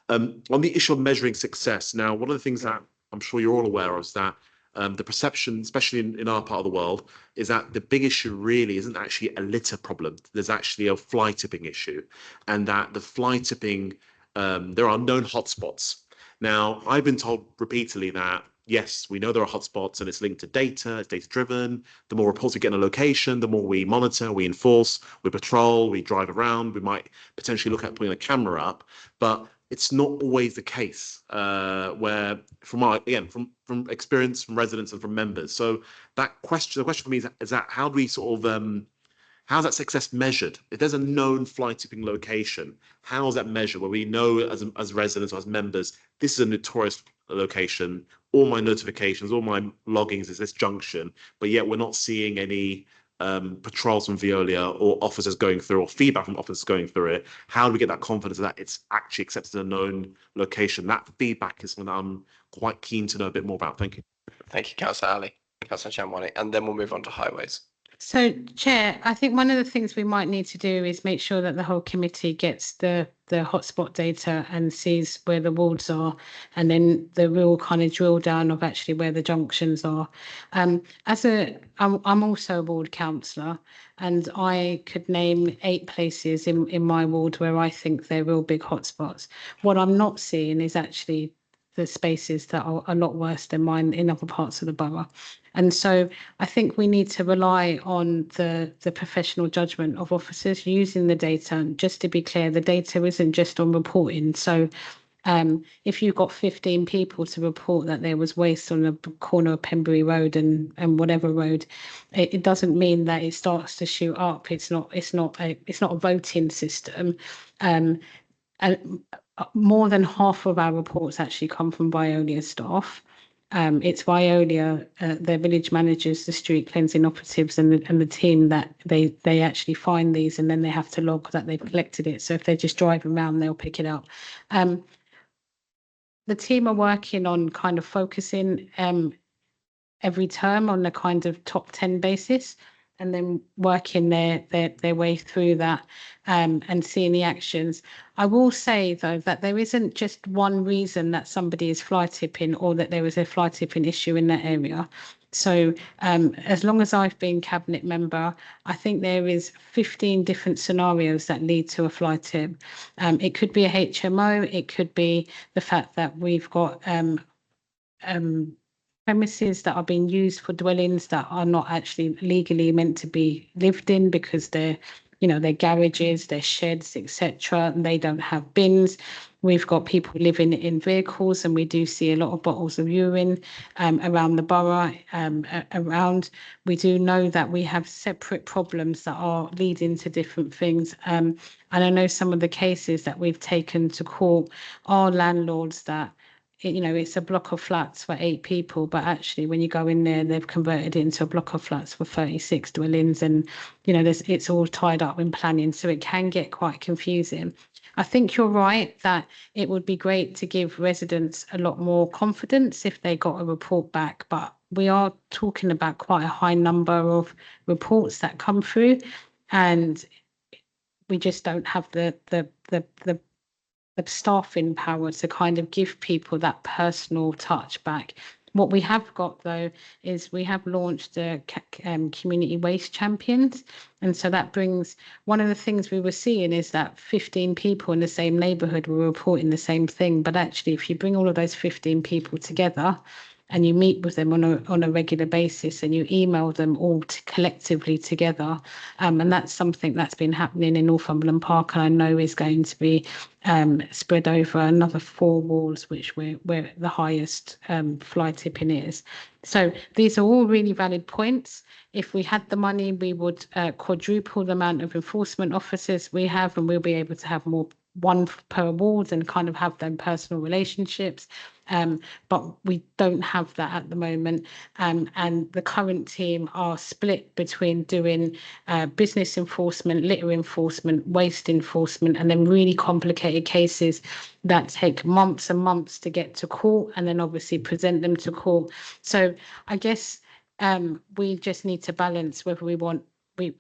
On the issue of measuring success, now, one of the things that I'm sure you're all aware of is that the perception, especially in our part of the world, is that the big issue really isn't actually a litter problem. There's actually a fly tipping issue, and that the fly tipping, there are known hotspots. Now, I've been told repeatedly that, yes, we know there are hotspots and it's linked to data, it's data driven. The more reports we get in a location, the more we monitor, we enforce, we patrol, we drive around, we might potentially look at putting a camera up, but it's not always the case where from experience, from residents and from members. So the question for me is that how do we sort of, how's that success measured? If there's a known fly tipping location, how is that measured? Where we know as residents or as members, this is a notorious location. All my notifications, all my loggings is this junction, but yet we're not seeing any patrols from Veolia or officers going through or feedback from officers going through it. How do we get that confidence that it's actually accepted as a known location? That feedback is something that I'm quite keen to know a bit more about. Thank you. Thank you, Councillor Ali. Councillor Chamwani, and then we'll move on to highways. So, Chair, I think one of the things we might need to do is make sure that the whole committee gets the hotspot data and sees where the wards are, and then the real kind of drill down of actually where the junctions are. I'm also a ward councillor, and I could name 8 places in my ward where I think they're real big hotspots. What I'm not seeing is actually the spaces that are a lot worse than mine in other parts of the borough. And so I think we need to rely on the professional judgment of officers using the data. And just to be clear, the data isn't just on reporting. So if you've got 15 people to report that there was waste on the corner of Pembury Road and whatever road, it doesn't mean that it starts to shoot up. It's not a voting system. And more than half of our reports actually come from Veolia staff. It's Veolia, their village managers, the street cleansing operatives, and the team that they actually find these, and then they have to log that they've collected it. So if they're just driving around, they'll pick it up. The team are working on kind of focusing every term on a kind of top 10 basis. and then working their way through that and seeing the actions. I will say though that there isn't just one reason that somebody is fly tipping or that there is a fly tipping issue in that area. So as long as I've been cabinet member, I think there is 15 different scenarios that lead to a fly tip. It could be a HMO, it could be the fact that we've got premises that are being used for dwellings that are not actually legally meant to be lived in because they're, they're garages, they're sheds, etc. And they don't have bins. We've got people living in vehicles, and we do see a lot of bottles of urine around the borough. Around, we do know that we have separate problems that are leading to different things. And I know some of the cases that we've taken to court are landlords that, it's a block of flats for 8 people, but actually when you go in there, they've converted it into a block of flats for 36 dwellings, and it's all tied up in planning, so it can get quite confusing. I think you're right that it would be great to give residents a lot more confidence if they got a report back, but we are talking about quite a high number of reports that come through, and we just don't have the staffing power to kind of give people that personal touch back. What we have got though is we have launched the community waste champions, and so that brings, one of the things we were seeing is that 15 people in the same neighbourhood were reporting the same thing, but actually if you bring all of those 15 people together and you meet with them on a regular basis and you email them all collectively together, and that's something that's been happening in Northumberland Park, and I know is going to be spread over another 4 wards, which where the highest fly tipping is. So these are all really valid points. If we had the money, we would quadruple the amount of enforcement officers we have, and we'll be able to have more, one per ward, and kind of have them personal relationships. But we don't have that at the moment. And the current team are split between doing business enforcement, litter enforcement, waste enforcement, and then really complicated cases that take months and months to get to court, and then obviously present them to court. So I guess we just need to balance whether we want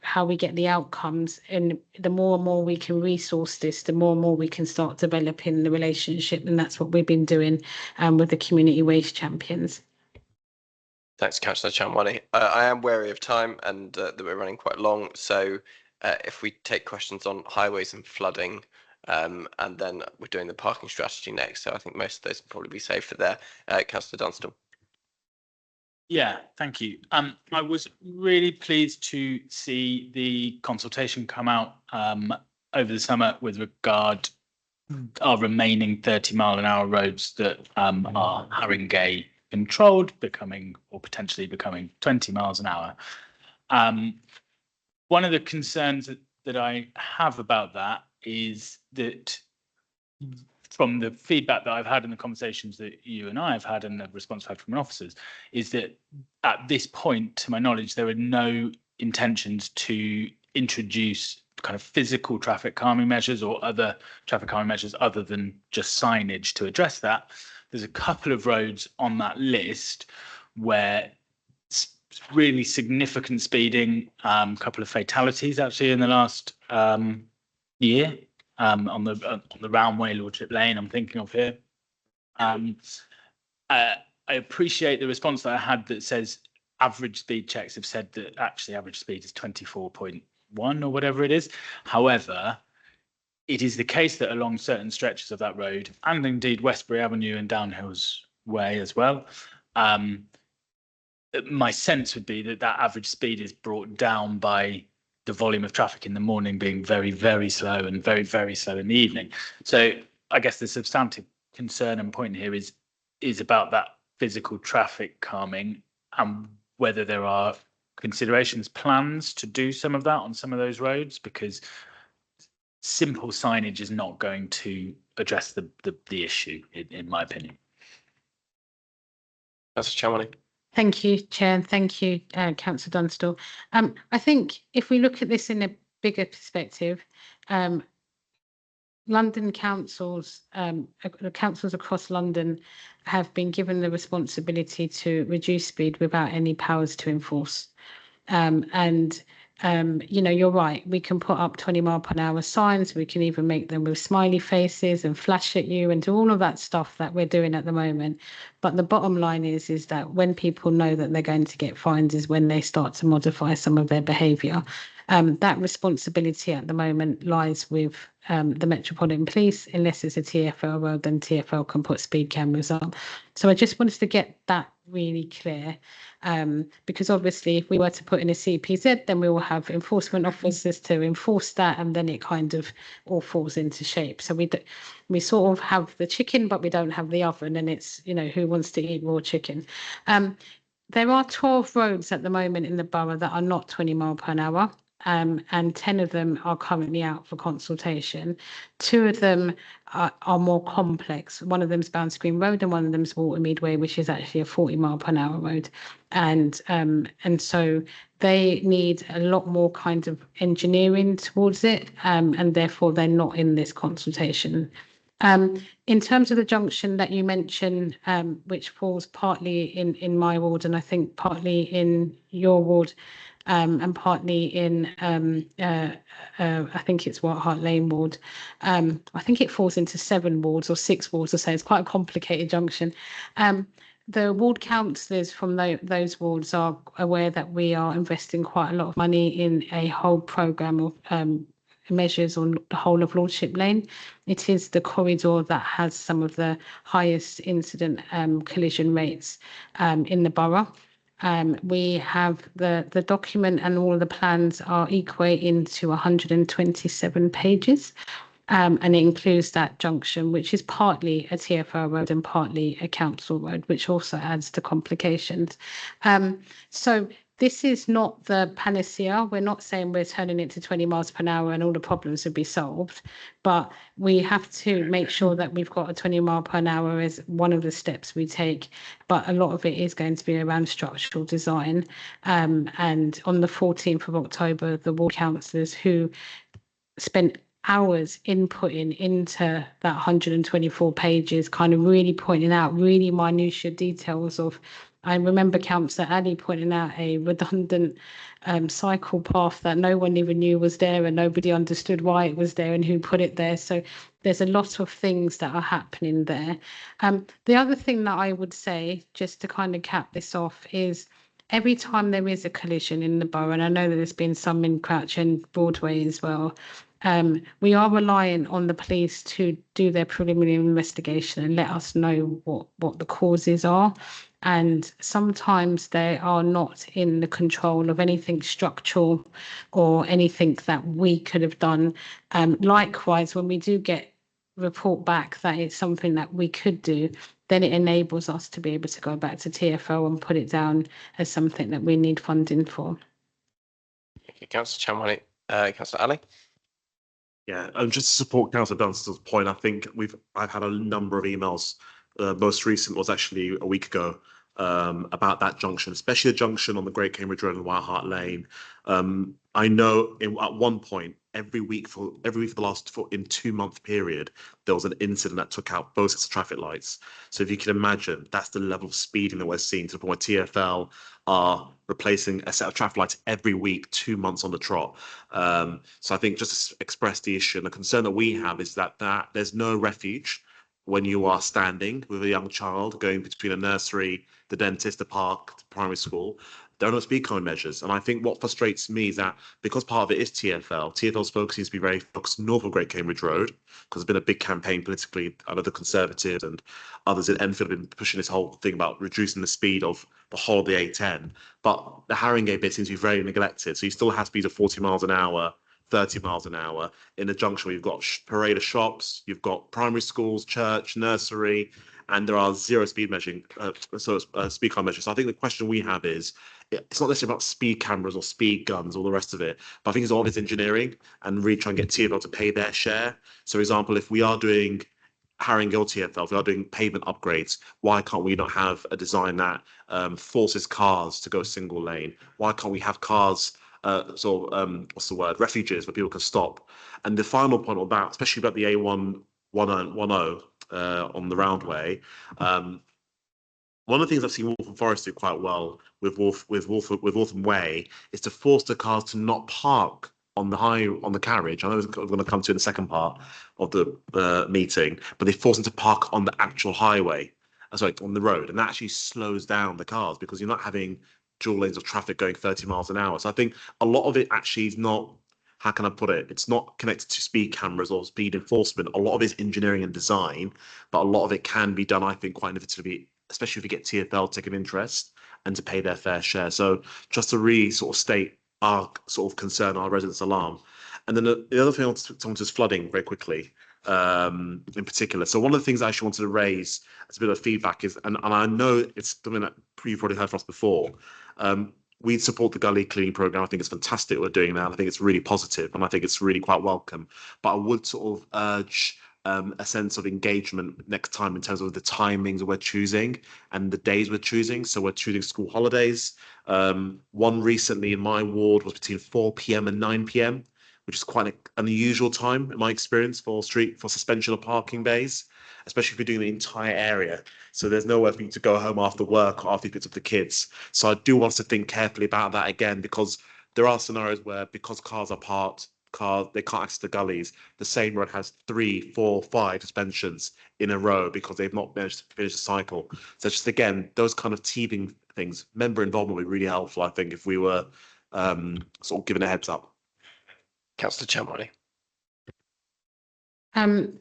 how we get the outcomes, and the more and more we can resource this, the more and more we can start developing the relationship, and that's what we've been doing with the community waste champions. Thanks, Councillor Chamwani. I am wary of time and that we're running quite long, so if we take questions on highways and flooding, and then we're doing the parking strategy next, so I think most of those will probably be safe for there. Councillor Dunstall. Yeah, thank you. I was really pleased to see the consultation come out over the summer with regard our remaining 30-mile-an-hour roads that are Haringey controlled, becoming or potentially becoming 20 miles an hour. One of the concerns that I have about that is that, from the feedback that I've had in the conversations that you and I have had and the response I've had from officers, is that at this point, to my knowledge, there are no intentions to introduce kind of physical traffic calming measures or other traffic calming measures other than just signage to address that. There's a couple of roads on that list where really significant speeding, a couple of fatalities actually in the last year. On the Roundway, Lordship Lane, I'm thinking of here. I appreciate the response that I had that says average speed checks have said that actually average speed is 24.1 or whatever it is. However, it is the case that along certain stretches of that road, and indeed Westbury Avenue and Downhills Way as well, my sense would be that average speed is brought down by the volume of traffic in the morning being very, very slow and very, very slow in the evening. So I guess the substantive concern and point here is about that physical traffic calming, and whether there are considerations, plans to do some of that on some of those roads, because simple signage is not going to address the issue, in my opinion. Councillor Chamwani. Thank you, Chair, and thank you, Councillor Dunstall. I think if we look at this in a bigger perspective, London councils, the councils across London have been given the responsibility to reduce speed without any powers to enforce. You're right. We can put up 20 mile per hour signs. We can even make them with smiley faces and flash at you and do all of that stuff that we're doing at the moment. But the bottom line is that when people know that they're going to get fines is when they start to modify some of their behaviour. That responsibility at the moment lies with the Metropolitan Police. Unless it's a TfL road, then TfL can put speed cameras up. So I just wanted to get that really clear, because obviously if we were to put in a CPZ, then we will have enforcement officers to enforce that, and then it kind of all falls into shape. So we sort of have the chicken, but we don't have the oven, and it's, who wants to eat raw chicken? There are 12 roads at the moment in the borough that are not 20 mile per hour. And 10 of them are currently out for consultation. 2 of them are more complex. One of them's Bounds Green Road and one of them's Watermead Way, which is actually a 40 mile per hour road. And so they need a lot more kind of engineering towards it, and therefore they're not in this consultation. In terms of the junction that you mentioned, which falls partly in my ward and I think partly in your ward, and partly in I think it's White Hart Lane ward. I think it falls into 7 wards or 6 wards or so. It's quite a complicated junction. The ward councillors from those wards are aware that we are investing quite a lot of money in a whole programme of measures on the whole of Lordship Lane. It is the corridor that has some of the highest incident collision rates in the borough. We have the document and all the plans are equating to 127 pages. And it includes that junction, which is partly a TfL road and partly a council road, which also adds to complications. So this is not the panacea. We're not saying we're turning it to 20 miles per hour and all the problems will be solved, but we have to make sure that we've got a 20 mile per hour as one of the steps we take. But a lot of it is going to be around structural design. And on the 14th of October, the ward councillors who spent hours inputting into that 124 pages, kind of really pointing out really minutiae details of, I remember Councillor Ali pointing out a redundant cycle path that no one even knew was there and nobody understood why it was there and who put it there. So there's a lot of things that are happening there. The other thing that I would say, just to kind of cap this off, is every time there is a collision in the borough, and I know that there's been some in Crouch End Broadway as well, we are reliant on the police to do their preliminary investigation and let us know what the causes are. And sometimes they are not in the control of anything structural or anything that we could have done. Likewise, when we do get report back that it's something that we could do, then it enables us to be able to go back to TfL and put it down as something that we need funding for. Thank you, Councillor Chamwani. Councillor Ali? Yeah, just to support Councillor Dunstan's point, I think I've had a number of emails. Most recent was actually a week ago, about that junction, especially the junction on the Great Cambridge Road and White Hart Lane. I know at one point every week for the last 2-month period, there was an incident that took out both sets of traffic lights. So if you can imagine, that's the level of speeding that we're seeing, to the point where TfL are replacing a set of traffic lights every week, 2 months on the trot. So I think just to express the issue, and the concern that we have is that there's no refuge when you are standing with a young child going between a nursery, the dentist, the park, the primary school. There are no speed cone measures. And I think what frustrates me is that because part of it is TfL's focus seems to be very focused north of Great Cambridge Road, because there's been a big campaign politically under the Conservatives and others in Enfield have been pushing this whole thing about reducing the speed of the whole of the A10. But the Haringey bit seems to be very neglected. So you still have speeds of 40 miles an hour, 30 miles an hour in the junction where you've got parade of shops, you've got primary schools, church, nursery, and there are zero speed measuring, speed car measures. So I think the question we have is, it's not necessarily about speed cameras or speed guns or the rest of it, but I think it's all this engineering and really try and get TfL to pay their share. So, for example, if we are doing Haringey or TfL, if we are doing pavement upgrades, why can't we not have a design that forces cars to go single lane? Why can't we have cars refuges where people can stop? And the final point about, especially about the A110 on the Roundway, one of the things I've seen Waltham Forest do quite well with Waltham Way is to force the cars to not park on the carriage. I know we're going to come to in the second part of the meeting, but they force them to park on the actual highway, sorry, on the road, and that actually slows down the cars because you're not having dual lanes of traffic going 30 miles an hour. So I think a lot of it actually is not, how can I put it? It's not connected to speed cameras or speed enforcement. A lot of it's engineering and design, but a lot of it can be done, I think, quite innovatively, especially if you get TfL take an interest and to pay their fair share. So just to really sort of state our sort of concern, our residents' alarm. And then the other thing I want to talk to is flooding very quickly, in particular. So one of the things I actually wanted to raise as a bit of feedback is, and I know it's something that you've probably heard from us before, we support the gully cleaning program. I think it's fantastic what we're doing now. I think it's really positive, and I think it's really quite welcome. But I would sort of urge a sense of engagement next time in terms of the timings we're choosing and the days we're choosing. So we're choosing school holidays. One recently in my ward was between 4 p.m. and 9 p.m., which is quite an unusual time in my experience for suspension of parking bays, especially if you're doing the entire area. So there's nowhere for you to go home after work or after you pick up the kids. So I do want us to think carefully about that again, because there are scenarios where, because cars are parked, they can't access the gullies. The same road has 3, 4, 5 suspensions in a row because they've not managed to finish the cycle. So just again, those kind of teething things, member involvement would be really helpful, I think, if we were sort of given a heads up. Councillor Chamwani.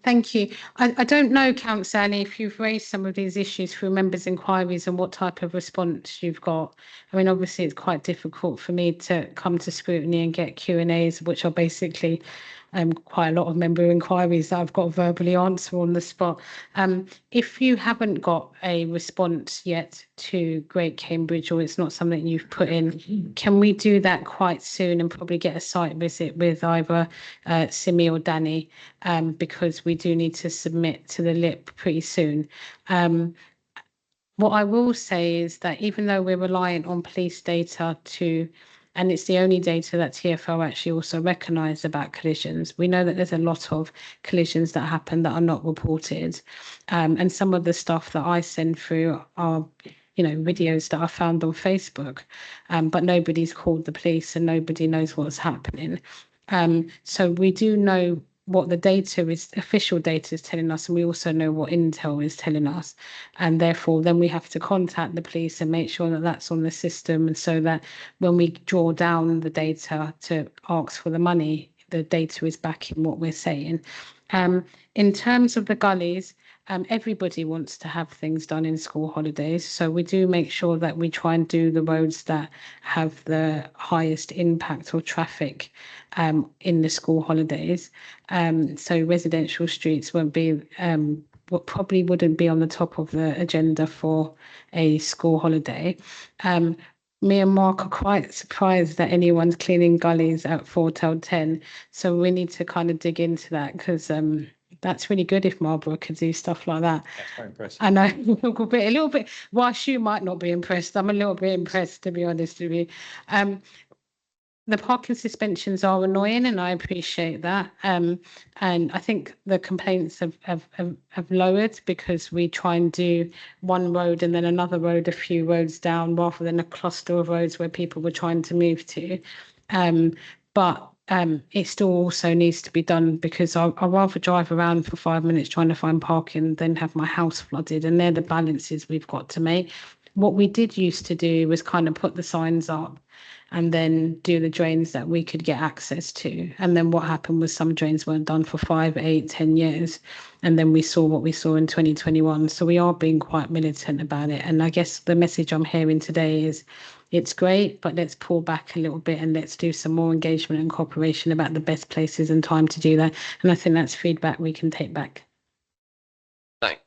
Thank you. I don't know, Councillor Annie, if you've raised some of these issues through members' inquiries and what type of response you've got. I mean, obviously, it's quite difficult for me to come to scrutiny and get Q&As, which are basically quite a lot of member inquiries that I've got to verbally answer on the spot. If you haven't got a response yet to Great Cambridge, or it's not something you've put in, can we do that quite soon and probably get a site visit with either Simi or Danny, because we do need to submit to the LIP pretty soon. What I will say is that even though we're reliant on police data and it's the only data that TfL actually also recognise about collisions, we know that there's a lot of collisions that happen that are not reported. And some of the stuff that I send through are, videos that I found on Facebook, but nobody's called the police and nobody knows what's happening. So we do know what the data is, official data is telling us, and we also know what intel is telling us, and therefore then we have to contact the police and make sure that that's on the system, and so that when we draw down the data to ask for the money, the data is backing what we're saying. In terms of the gullies, everybody wants to have things done in school holidays, so we do make sure that we try and do the roads that have the highest impact or traffic in the school holidays. So residential streets won't be what probably wouldn't be on the top of the agenda for a school holiday. Me and Mark are quite surprised that anyone's cleaning gullies at 4 till 10. So we need to kind of dig into that, because that's really good if Marlborough could do stuff like that. That's very impressive. I know, a little bit, whilst you might not be impressed, I'm a little bit impressed, to be honest with you. The parking suspensions are annoying, and I appreciate that. And I think the complaints have lowered because we try and do one road and then another road a few roads down, rather than a cluster of roads where people were trying to move to. But it still also needs to be done, because I'd rather drive around for 5 minutes trying to find parking than have my house flooded. And they're the balances we've got to make. What we did used to do was kind of put the signs up and then do the drains that we could get access to. And then what happened was some drains weren't done for 5, 8, 10 years. And then we saw what we saw in 2021. So we are being quite militant about it. And I guess the message I'm hearing today is, it's great, but let's pull back a little bit and let's do some more engagement and cooperation about the best places and time to do that. And I think that's feedback we can take back. Thanks.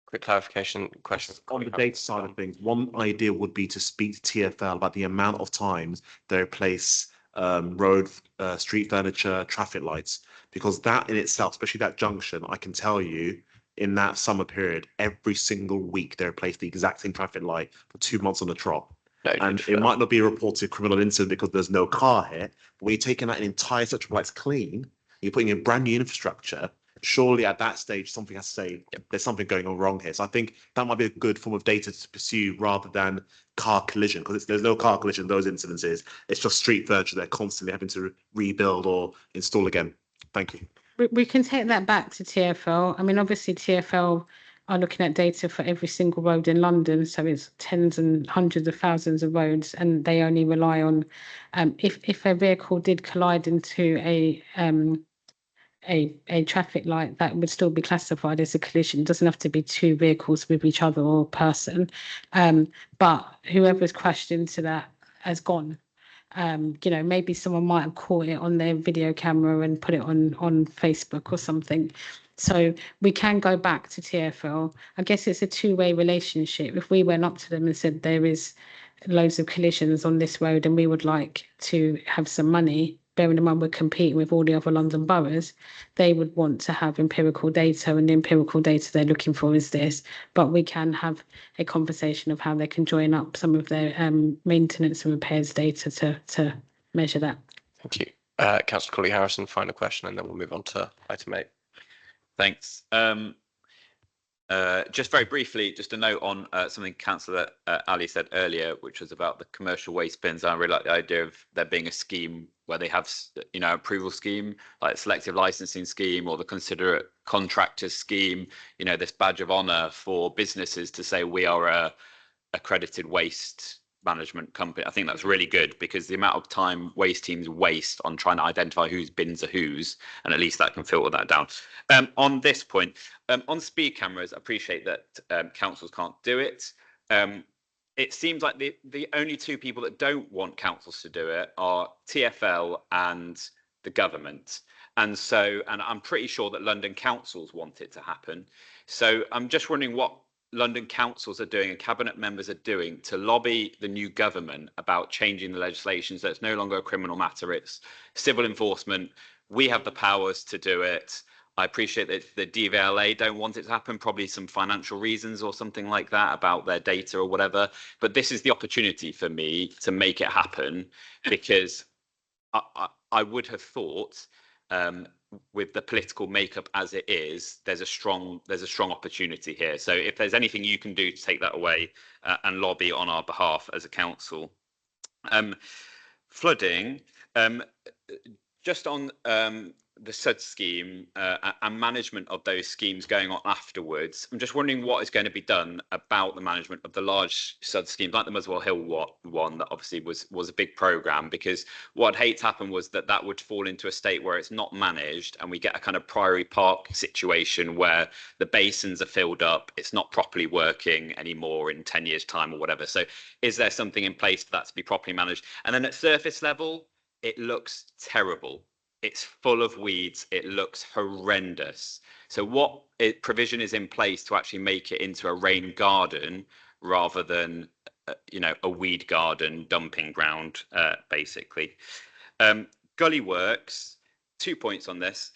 Quick clarification questions. On the data side of things, one idea would be to speak to TfL about the amount of times they replace road, street furniture, traffic lights, because that in itself, especially that junction, I can tell you, in that summer period, every single week they replace the exact same traffic light for 2 months on the trot. And it might not be a reported criminal incident because there's no car here, but when you're taking out an entire section of lights clean, you're putting in brand new infrastructure, surely at that stage, something has to say there's something going on wrong here. So I think that might be a good form of data to pursue rather than car collision, because there's no car collision in those incidences. It's just street furniture they're constantly having to rebuild or install again. Thank you. We can take that back to TfL. I mean, obviously TfL are looking at data for every single road in London, so it's tens and hundreds of thousands of roads, and they only rely on if a vehicle did collide into a traffic light, that would still be classified as a collision. It doesn't have to be two vehicles with each other or a person, but whoever's crashed into that has gone. You know, maybe someone might have caught it on their video camera and put it on Facebook or something. So we can go back to TfL. I guess it's a two-way relationship. If we went up to them and said there is loads of collisions on this road and we would like to have some money, bearing in mind we're competing with all the other London boroughs, they would want to have empirical data, and the empirical data they're looking for is this. But we can have a conversation of how they can join up some of their maintenance and repairs data to measure that. Thank you. Councillor Colley Harrison, final question, and then we'll move on to item 8. Thanks. Just very briefly, just a note on something Councillor Ali said earlier, which was about the commercial waste bins. I really like the idea of there being a scheme where they have, you know, approval scheme, like selective licensing scheme, or the considerate contractors scheme, you know, this badge of honour for businesses to say we are a accredited waste management company. I think that's really good, because the amount of time waste teams waste on trying to identify whose bins are whose, and at least that can filter that down. On this point, on speed cameras, I appreciate that councils can't do it. It seems like the only two people that don't want councils to do it are TfL and the government. And I'm pretty sure that London councils want it to happen. So I'm just wondering what London councils are doing and cabinet members are doing to lobby the new government about changing the legislation so it's no longer a criminal matter, it's civil enforcement. We have the powers to do it. I appreciate that the DVLA don't want it to happen, probably some financial reasons or something like that about their data or whatever. But this is the opportunity for me to make it happen, because I would have thought with the political makeup as it is, there's a strong opportunity here. So if there's anything you can do to take that away and lobby on our behalf as a council. Flooding, just on the SUD scheme and management of those schemes going on afterwards, I'm just wondering what is going to be done about the management of the large SUD schemes, like the Muswell Hill one that obviously was a big programme, because what I'd hate to happen was that would fall into a state where it's not managed and we get a kind of Priory Park situation where the basins are filled up, it's not properly working anymore in 10 years' time or whatever. So is there something in place for that to be properly managed? And then at surface level, it looks terrible. It's full of weeds. It looks horrendous. So what provision is in place to actually make it into a rain garden rather than, you know, a weed garden dumping ground, basically? Gully works, 2 points on this.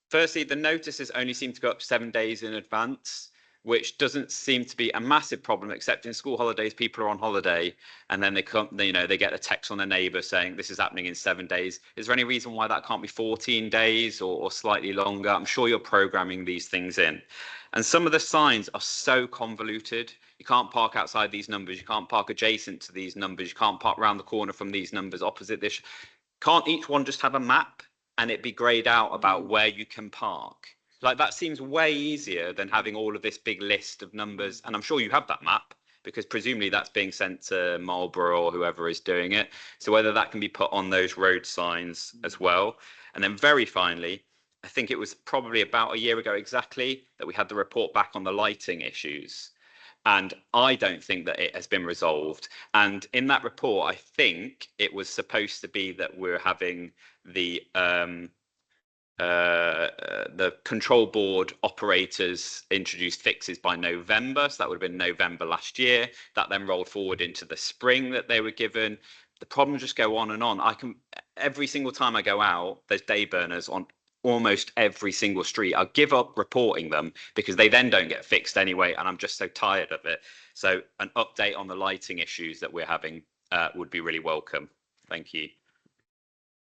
Firstly, the notices only seem to go up 7 days in advance, which doesn't seem to be a massive problem, except in school holidays, people are on holiday and then they come, you know, they get a text on their neighbour saying this is happening in 7 days. Is there any reason why that can't be 14 days or slightly longer? I'm sure you're programming these things in. And some of the signs are so convoluted. You can't park outside these numbers. You can't park adjacent to these numbers. You can't park around the corner from these numbers opposite this. Can't each one just have a map and it be grayed out about where you can park? Like, that seems way easier than having all of this big list of numbers. And I'm sure you have that map, because presumably that's being sent to Marlborough or whoever is doing it. So whether that can be put on those road signs as well. And then very finally, I think it was probably about a year ago exactly that we had the report back on the lighting issues. And I don't think that it has been resolved. And in that report, I think it was supposed to be that we're having the control board operators introduced fixes by November. So that would have been November last year. That then rolled forward into the spring that they were given. The problems just go on and on. Every single time I go out, there's day burners on almost every single street. I give up reporting them because they then don't get fixed anyway. And I'm just so tired of it. So an update on the lighting issues that we're having would be really welcome. Thank you.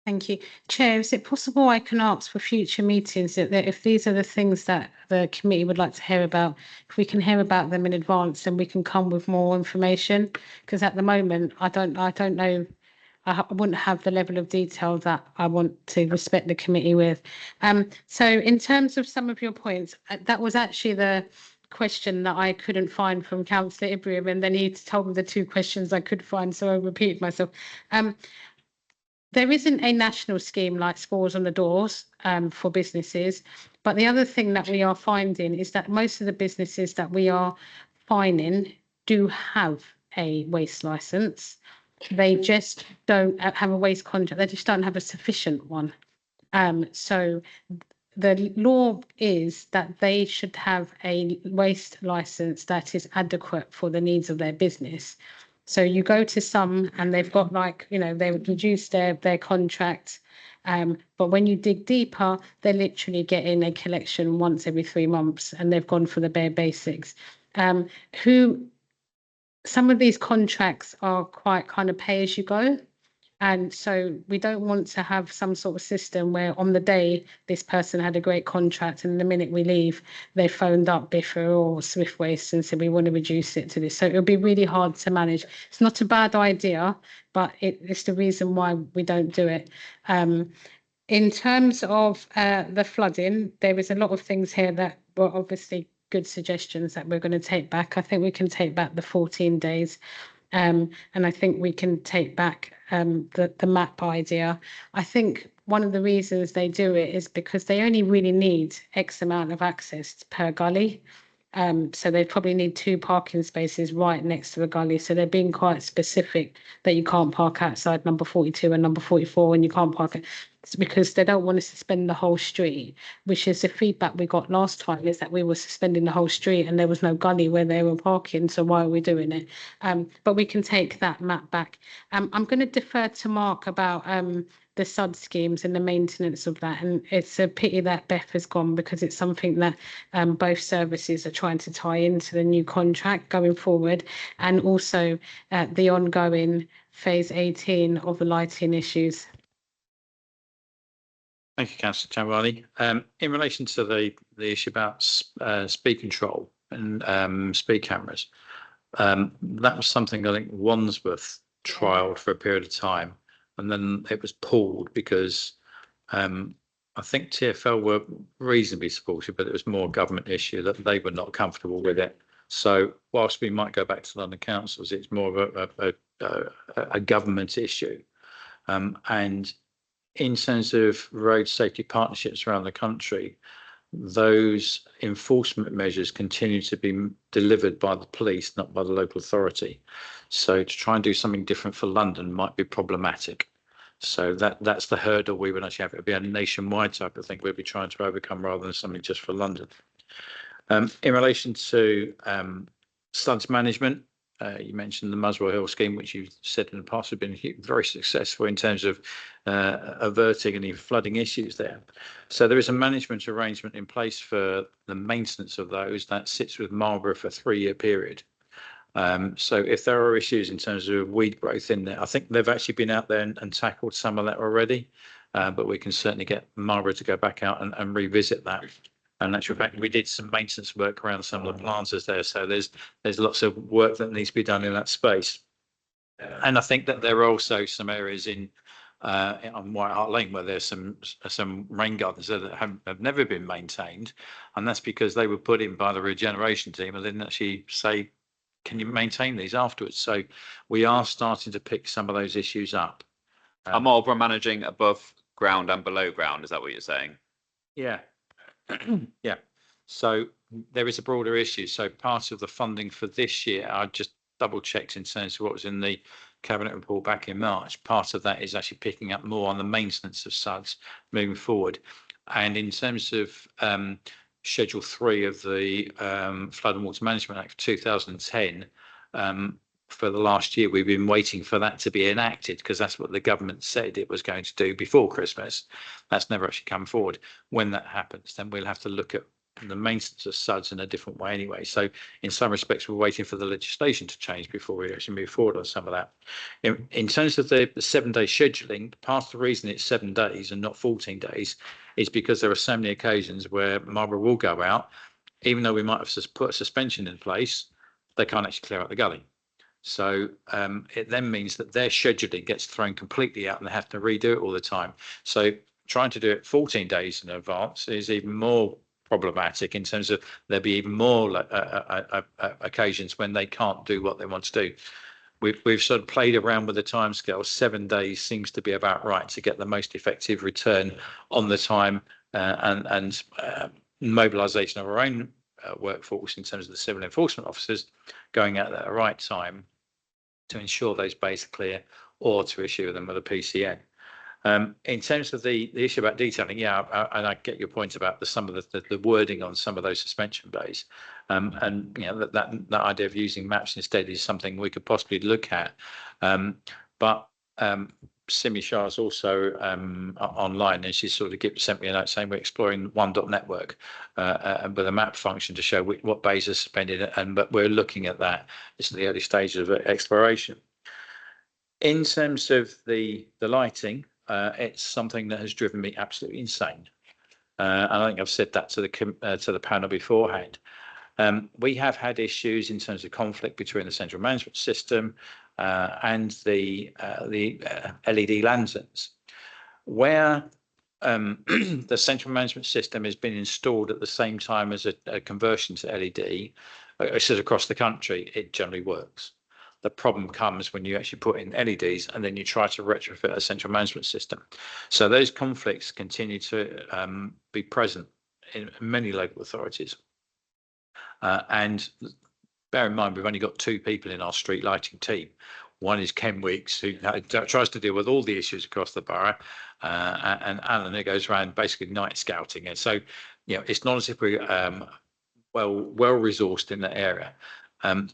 Thank you. Chair, is it possible I can ask for future meetings that if these are the things that the committee would like to hear about, if we can hear about them in advance, then we can come with more information? Because at the moment, I don't know, I wouldn't have the level of detail that I want to respect the committee with. So in terms of some of your points, that was actually the question that I couldn't find from Councillor Ibrahim, and then he told me the two questions I could find, so I repeated myself. There isn't a national scheme like Scores on the Doors for businesses, but the other thing that we are finding is that most of the businesses that we are fining do have a waste licence. They just don't have a waste contract. They just don't have a sufficient one. So the law is that they should have a waste licence that is adequate for the needs of their business. So you go to some and they've got they would reduce their contract. But when you dig deeper, they're literally getting a collection once every 3 months and they've gone for the bare basics. Some of these contracts are quite kind of pay as you go. And so we don't want to have some sort of system where on the day this person had a great contract and the minute we leave, they phoned up Biffa or Swift Waste and said, we want to reduce it to this. So it'll be really hard to manage. It's not a bad idea, but it's the reason why we don't do it. In terms of the flooding, there is a lot of things here that were obviously good suggestions that we're going to take back. I think we can take back the 14 days. And I think we can take back the map idea. I think one of the reasons they do it is because they only really need X amount of access per gully. So they probably need 2 parking spaces right next to the gully. So they're being quite specific that you can't park outside number 42 and number 44 and you can't park it. It's because they don't want to suspend the whole street, which is the feedback we got last time, is that we were suspending the whole street and there was no gully where they were parking. So why are we doing it? But we can take that map back. I'm going to defer to Mark about the SUD schemes and the maintenance of that. And it's a pity that Beth has gone because it's something that both services are trying to tie into the new contract going forward, and also the ongoing phase 18 of the lighting issues. Thank you, Councillor Chamberlain. In relation to the issue about speed control and speed cameras, that was something I think Wandsworth trialled for a period of time, and then it was pulled because I think TfL were reasonably supportive, but it was more a government issue that they were not comfortable with it. So whilst we might go back to London councils, it's more of a government issue. And in terms of road safety partnerships around the country, those enforcement measures continue to be delivered by the police, not by the local authority. So to try and do something different for London might be problematic. So that's the hurdle we would actually have. It would be a nationwide type of thing we'd be trying to overcome rather than something just for London. In relation to SUDS management, you mentioned the Muswell Hill scheme, which you've said in the past have been very successful in terms of averting any flooding issues there. So there is a management arrangement in place for the maintenance of those that sits with Marlborough for a 3-year period. So if there are issues in terms of weed growth in there, I think they've actually been out there and tackled some of that already, but we can certainly get Marlborough to go back out and revisit that. And actual fact, we did some maintenance work around some of the planters there. So there's lots of work that needs to be done in that space. And I think that there are also some areas on White Hart Lane where there's some rain gardens that have never been maintained. And that's because they were put in by the regeneration team and didn't actually say, can you maintain these afterwards? So we are starting to pick some of those issues up. Are Marlborough managing above ground and below ground? Is that what you're saying? Yeah. Yeah. So there is a broader issue. So part of the funding for this year, I just double checked in terms of what was in the cabinet report back in March. Part of that is actually picking up more on the maintenance of SUDS moving forward. And in terms of Schedule 3 of the Flood and Water Management Act of 2010, for the last year, we've been waiting for that to be enacted because that's what the government said it was going to do before Christmas. That's never actually come forward. When that happens, then we'll have to look at the maintenance of SUDs in a different way anyway. So in some respects, we're waiting for the legislation to change before we actually move forward on some of that. In terms of the 7-day scheduling, part of the reason it's 7 days and not 14 days is because there are so many occasions where Marlborough will go out, even though we might have put a suspension in place, they can't actually clear out the gully. So it then means that their scheduling gets thrown completely out and they have to redo it all the time. So trying to do it 14 days in advance is even more problematic in terms of there'll be even more occasions when they can't do what they want to do. We've sort of played around with the timescale. 7 days seems to be about right to get the most effective return on the time and mobilisation of our own workforce in terms of the civil enforcement officers going out at the right time to ensure those bays are clear or to issue them with a PCN. In terms of the issue about detailing, yeah, and I get your point about some of the wording on some of those suspension bays, and you know that idea of using maps instead is something we could possibly look at. But Simi Shah is also online, and she sort of sent me a note saying we're exploring one.network with a map function to show what bays are suspended, but we're looking at that. It's in the early stages of exploration. In terms of the lighting, it's something that has driven me absolutely insane. And I think I've said that to the panel beforehand. We have had issues in terms of conflict between the central management system and the LED lanterns, where the central management system has been installed at the same time as a conversion to LED. This is across the country, it generally works. The problem comes when you actually put in LEDs and then you try to retrofit a central management system. So those conflicts continue to be present in many local authorities. And bear in mind, we've only got 2 people in our street lighting team. One is Ken Weeks, who tries to deal with all the issues across the borough, and Alan, who goes around basically night scouting. And so, you know, it's not as if we're well resourced in that area.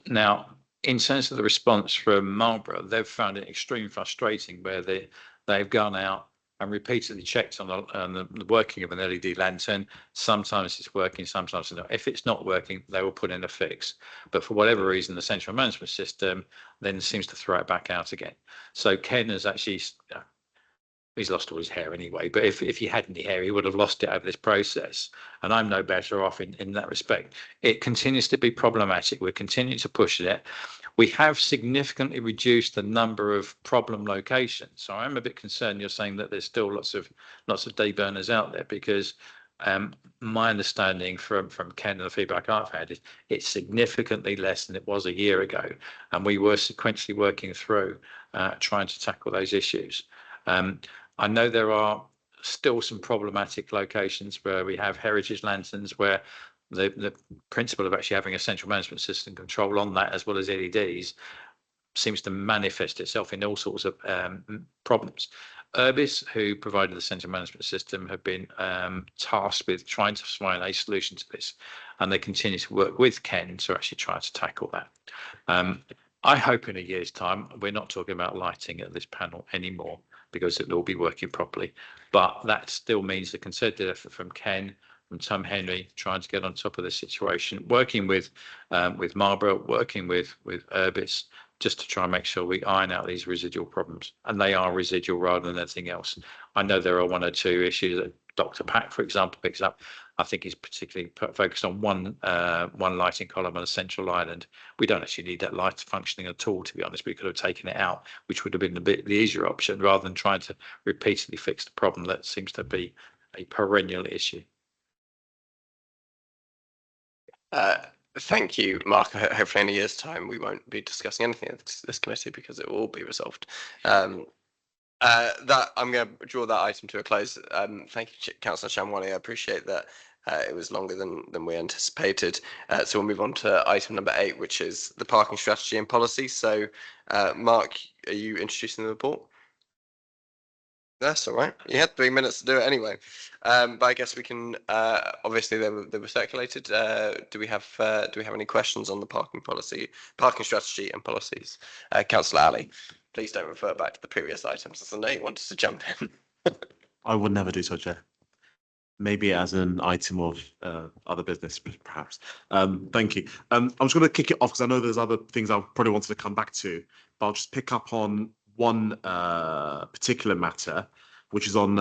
Now, in terms of the response from Marlborough, they've found it extremely frustrating where they've gone out and repeatedly checked on the working of an LED lantern. Sometimes it's working, sometimes it's not. If it's not working, they will put in a fix. But for whatever reason, the central management system then seems to throw it back out again. So Ken has actually, he's lost all his hair anyway, but if he had any hair, he would have lost it over this process. And I'm no better off in that respect. It continues to be problematic. We're continuing to push it. We have significantly reduced the number of problem locations. So I'm a bit concerned you're saying that there's still lots of day burners out there, because my understanding from Ken and the feedback I've had is it's significantly less than it was a year ago. And we were sequentially working through trying to tackle those issues. I know there are still some problematic locations where we have heritage lanterns where the principle of actually having a central management system control on that as well as LEDs seems to manifest itself in all sorts of problems. Urbis, who provided the central management system, have been tasked with trying to find a solution to this, and they continue to work with Ken to actually try to tackle that. I hope in a year's time we're not talking about lighting at this panel anymore, because it'll all be working properly. But that still means a concerted effort from Ken, from Tom Henry, trying to get on top of the situation, working with Marlborough, working with Urbis, just to try and make sure we iron out these residual problems. And they are residual rather than anything else. I know there are 1 or 2 issues that Dr. Pack, for example, picks up. I think he's particularly focused on one lighting column on a central island. We don't actually need that light functioning at all, to be honest. We could have taken it out, which would have been the easier option, rather than trying to repeatedly fix the problem that seems to be a perennial issue. Thank you, Mark. Hopefully in a year's time we won't be discussing anything at this committee because it will all be resolved. That I'm going to draw that item to a close. Thank you, Councillor Shamwani. I appreciate that it was longer than we anticipated. So we'll move on to item number 8, which is the parking strategy and policy. So, Mark, are you introducing the report? That's all right. You had 3 minutes to do it anyway. But I guess we can. Obviously, they were circulated. Do we have any questions on the parking strategy and policies? Councillor Ali, please don't refer back to the previous items, as I know you wanted to jump in. I would never do so, Chair. maybe as an item of other business, perhaps. Thank you. I'm just going to kick it off because I know there's other things I probably wanted to come back to, but I'll just pick up on one particular matter, which is on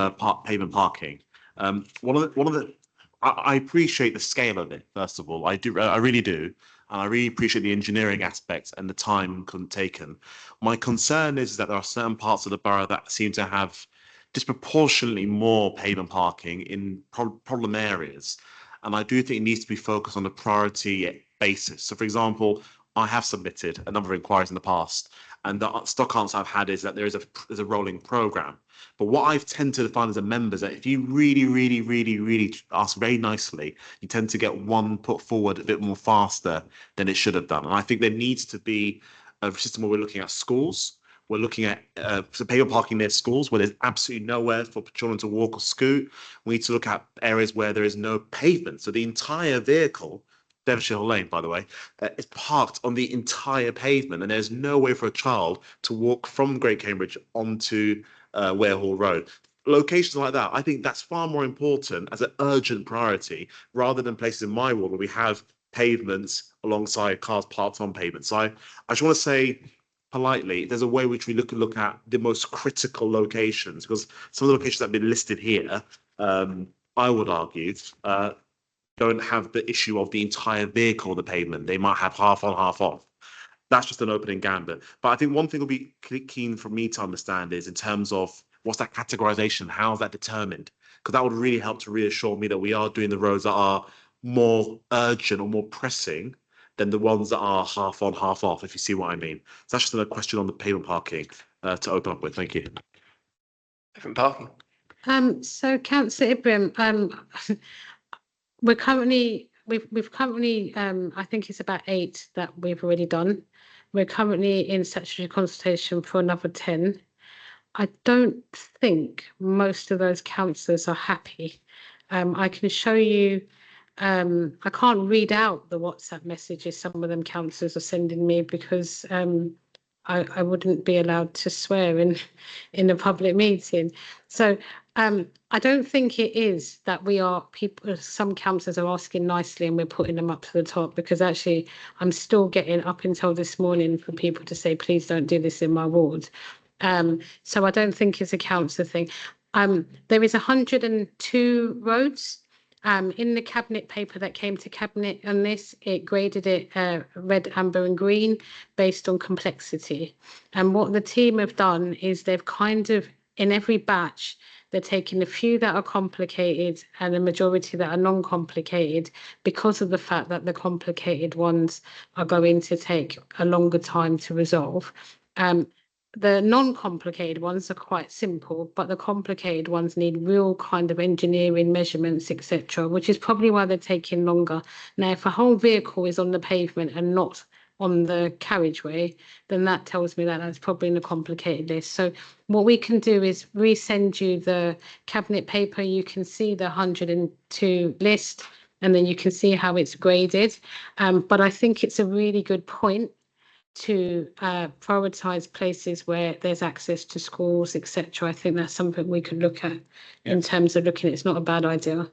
pavement parking. One of the I appreciate the scale of it. First of all, I really do, and I really appreciate the engineering aspects and the time taken. My concern is that there are certain parts of the borough that seem to have disproportionately more pavement parking in problem areas. And I do think it needs to be focused on a priority basis. So, for example, I have submitted a number of inquiries in the past, and the stock answer I've had is that there's a rolling program. But what I've tended to find as a member is that if you really ask very nicely, you tend to get one put forward a bit more faster than it should have done. And I think there needs to be a system where we're looking at schools. We're looking at pavement parking near schools where there's absolutely nowhere for children to walk or scoot. We need to look at areas where there is no pavement. So the entire vehicle, Devonshire Lane, by the way, is parked on the entire pavement, and there's no way for a child to walk from Great Cambridge onto Ware Hall Road. Locations like that, I think that's far more important as an urgent priority rather than places in my ward where we have pavements alongside cars parked on pavements. So I just want to say politely, there's a way which we look at the most critical locations, because some of the locations that have been listed here, I would argue, don't have the issue of the entire vehicle on the pavement. They might have half on, half off. That's just an opening gambit. But I think one thing will be keen for me to understand is in terms of what's that categorization? How's that determined? Because that would really help to reassure me that we are doing the roads that are more urgent or more pressing than the ones that are half on, half off, if you see what I mean. So that's just a question on the pavement parking to open up with. Thank you. Pavement parking. So Councillor Ibrahim, we've currently, I think it's about 8 that we've already done. We're currently in statutory consultation for another 10. I don't think most of those councillors are happy. I can show you, I can't read out the WhatsApp messages some of them councillors are sending me because I wouldn't be allowed to swear in a public meeting. So I don't think it is that we are people, some councillors are asking nicely and we're putting them up to the top, because actually I'm still getting up until this morning for people to say, please don't do this in my ward. So I don't think it's a councillor thing. There is 102 roads. In the cabinet paper that came to cabinet on this, it graded it red, amber and green based on complexity. And what the team have done is they've kind of, in every batch, they're taking a few that are complicated and a majority that are non-complicated, because of the fact that the complicated ones are going to take a longer time to resolve. The non-complicated ones are quite simple, but the complicated ones need real kind of engineering measurements, etc., which is probably why they're taking longer. Now, if a whole vehicle is on the pavement and not on the carriageway, then that tells me that that's probably in a complicated list. So what we can do is resend you the cabinet paper. You can see the 102 list, and then you can see how it's graded. But I think it's a really good point to prioritise places where there's access to schools, etc. I think that's something we could look at in terms of looking. It's not a bad idea.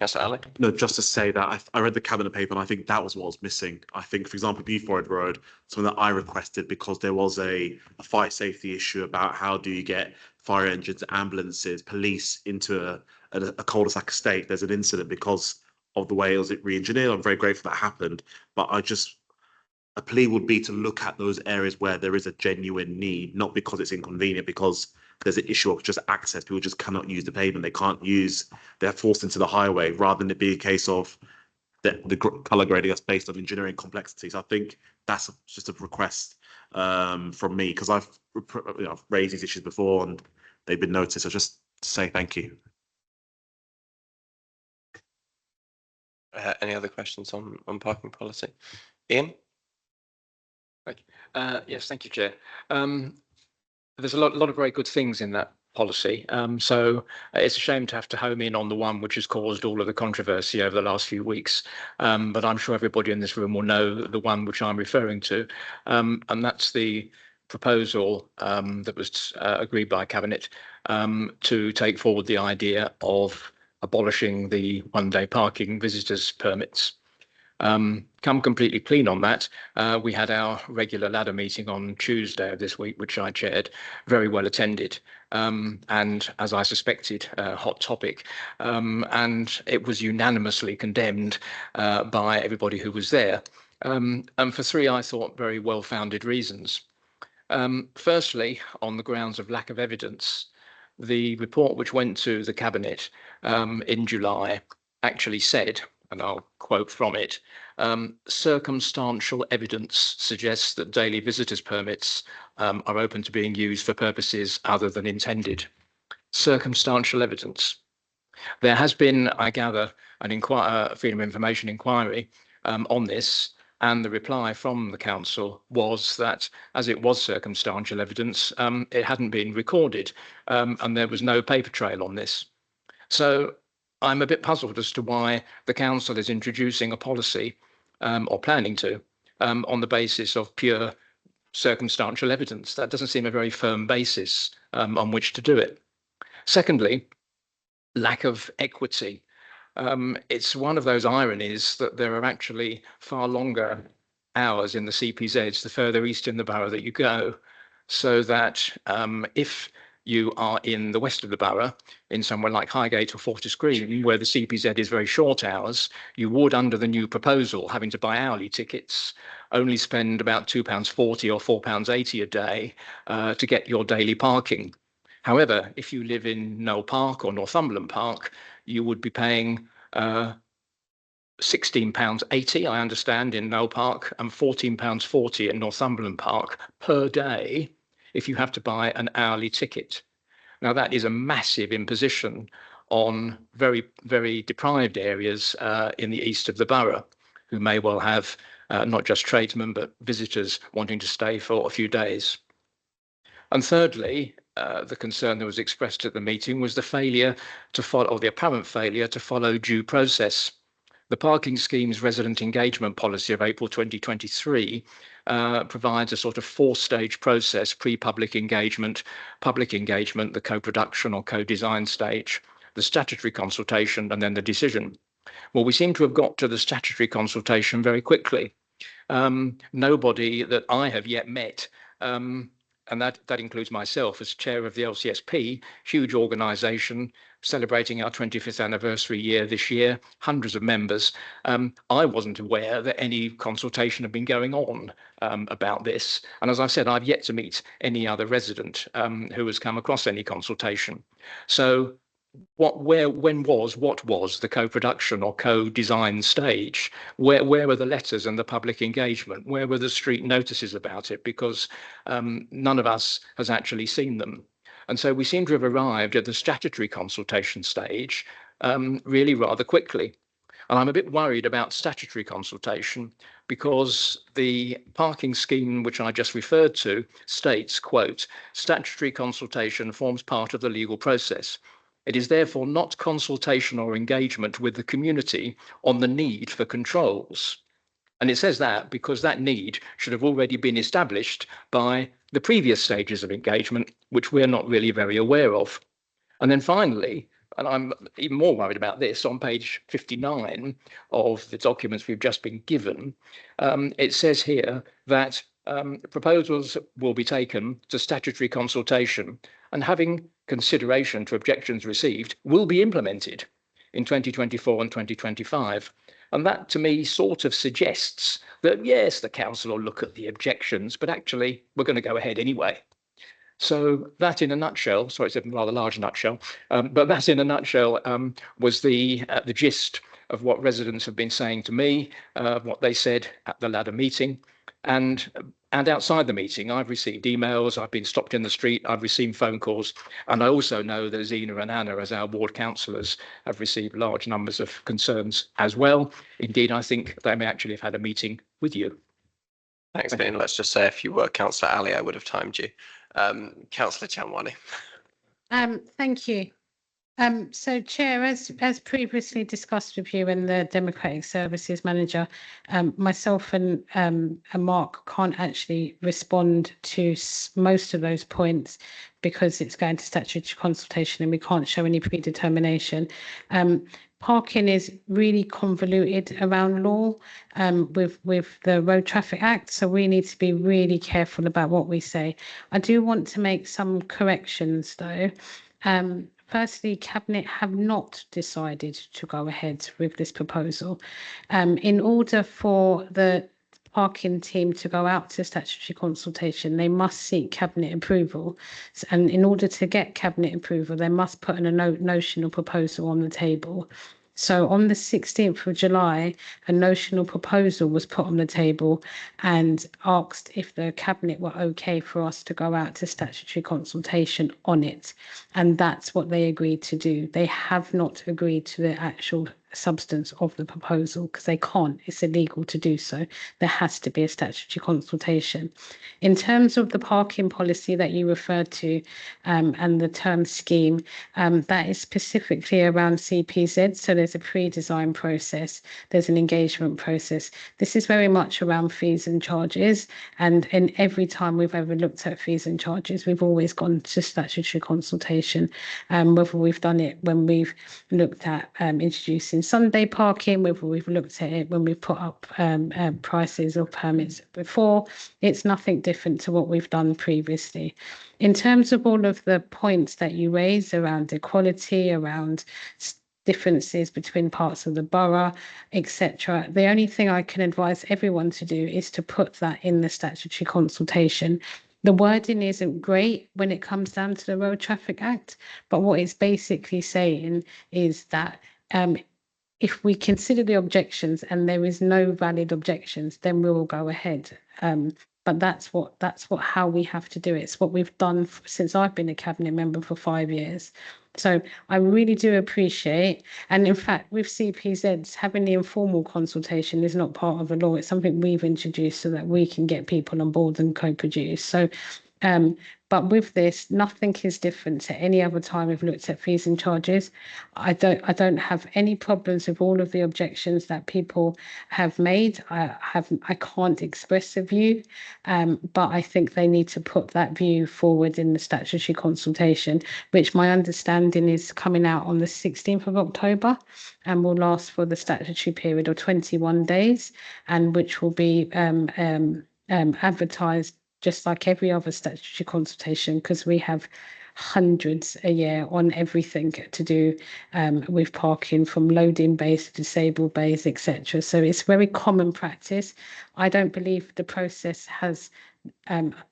Yes, Ali. No, just to say that I read the cabinet paper and I think that was what was missing. I think, for example, Beaufort Road, something that I requested because there was a fire safety issue about how do you get fire engines, ambulances, police into a cul-de-sac estate. There's an incident because of the way it was re-engineered. I'm very grateful that happened, but a plea would be to look at those areas where there is a genuine need, not because it's inconvenient, because there's an issue of just access. People just cannot use the pavement. They're forced into the highway, rather than it be a case of the colour grading us based on engineering complexities. I think that's just a request from me, because I've raised these issues before and they've been noticed. So just to say thank you. Any other questions on parking policy? Ian? Yes, thank you, Chair. There's a lot of very good things in that policy. So it's a shame to have to home in on the one which has caused all of the controversy over the last few weeks. But I'm sure everybody in this room will know the one which I'm referring to. And that's the proposal that was agreed by Cabinet to take forward the idea of abolishing the one-day parking visitors permits. Come completely clean on that. We had our regular ladder meeting on Tuesday of this week, which I chaired, very well attended. And as I suspected, a hot topic. And it was unanimously condemned by everybody who was there. And for three, I thought, very well-founded reasons. Firstly, on the grounds of lack of evidence, the report which went to the Cabinet in July actually said, and I'll quote from it, circumstantial evidence suggests that daily visitors permits are open to being used for purposes other than intended. Circumstantial evidence. There has been, I gather, an freedom of information inquiry on this, and the reply from the council was that as it was circumstantial evidence, it hadn't been recorded, and there was no paper trail on this. So I'm a bit puzzled as to why the council is introducing a policy or planning to on the basis of pure circumstantial evidence. That doesn't seem a very firm basis on which to do it. Secondly, lack of equity. It's one of those ironies that there are actually far longer hours in the CPZs the further east in the borough that you go, so that if you are in the west of the borough, in somewhere like Highgate or Fortis Green, where the CPZ is very short hours, you would, under the new proposal, having to buy hourly tickets, only spend about £2.40 or £4.80 a day to get your daily parking. However, if you live in Knoll Park or Northumberland Park, you would be paying £16.80, I understand, in Knoll Park, and £14.40 in Northumberland Park per day if you have to buy an hourly ticket. Now, that is a massive imposition on very, very deprived areas in the east of the borough, who may well have not just tradesmen, but visitors wanting to stay for a few days. And thirdly, the concern that was expressed at the meeting was the failure to follow, or the apparent failure to follow due process. The Parking Scheme's resident engagement policy of April 2023 provides a sort of four-stage process: pre-public engagement, public engagement, the co-production or co-design stage, the statutory consultation, and then the decision. Well, we seem to have got to the statutory consultation very quickly. Nobody that I have yet met, and that includes myself as chair of the LCSP, huge organisation celebrating our 25th anniversary year this year, hundreds of members. I wasn't aware that any consultation had been going on about this. And as I've said, I've yet to meet any other resident who has come across any consultation. So what was the co-production or co-design stage? Where were the letters and the public engagement? Where were the street notices about it? Because none of us has actually seen them. And so we seem to have arrived at the statutory consultation stage really rather quickly. And I'm a bit worried about statutory consultation because the parking scheme, which I just referred to, states, quote, "Statutory consultation forms part of the legal process. It is therefore not consultation or engagement with the community on the need for controls." And it says that because that need should have already been established by the previous stages of engagement, which we're not really very aware of. And then finally, and I'm even more worried about this, on page 59 of the documents we've just been given, it says here that proposals will be taken to statutory consultation and, having consideration to objections received, will be implemented in 2024 and 2025. And that to me sort of suggests that, yes, the council will look at the objections, but actually we're going to go ahead anyway. So that in a nutshell, sorry, it's a rather large nutshell, but that in a nutshell was the gist of what residents have been saying to me, what they said at the ladder meeting. And outside the meeting, I've received emails, I've been stopped in the street, I've received phone calls, and I also know that Zena and Anna, as our ward councillors, have received large numbers of concerns as well. Indeed, I think they may actually have had a meeting with you. Thanks, Ben. Let's just say if you were Councillor Ali, I would have timed you. Councillor Chamwani. Thank you. So Chair, as previously discussed with you and the Democratic Services Manager, myself and Mark can't actually respond to most of those points because it's going to statutory consultation and we can't show any predetermination. Parking is really convoluted around law with the Road Traffic Act, so we need to be really careful about what we say. I do want to make some corrections though. Firstly, Cabinet have not decided to go ahead with this proposal. In order for the parking team to go out to statutory consultation, they must seek Cabinet approval. And in order to get Cabinet approval, they must put in a notional proposal on the table. So on the 16th of July, a notional proposal was put on the table and asked if the Cabinet were okay for us to go out to statutory consultation on it. And that's what they agreed to do. They have not agreed to the actual substance of the proposal because they can't. It's illegal to do so. There has to be a statutory consultation. In terms of the parking policy that you referred to and the term scheme, that is specifically around CPZ. So there's a pre-design process, there's an engagement process. This is very much around fees and charges. And in every time we've ever looked at fees and charges, we've always gone to statutory consultation, whether we've done it when we've looked at introducing Sunday parking, whether we've looked at it when we've put up prices or permits before. It's nothing different to what we've done previously. In terms of all of the points that you raise around equality, around differences between parts of the borough, etc., the only thing I can advise everyone to do is to put that in the statutory consultation. The wording isn't great when it comes down to the Road Traffic Act, but what it's basically saying is that if we consider the objections and there is no valid objections, then we will go ahead. But that's how we have to do it. It's what we've done since I've been a cabinet member for 5 years. So I really do appreciate, and in fact, with CPZs, having the informal consultation is not part of the law. It's something we've introduced so that we can get people on board and co-produce. So, but with this, nothing is different to any other time we've looked at fees and charges. I don't have any problems with all of the objections that people have made. I can't express a view, but I think they need to put that view forward in the statutory consultation, which my understanding is coming out on the 16th of October and will last for the statutory period of 21 days, and which will be advertised just like every other statutory consultation, because we have hundreds a year on everything to do with parking, from loading bays to disabled bays, etc. So it's very common practice. I don't believe the process has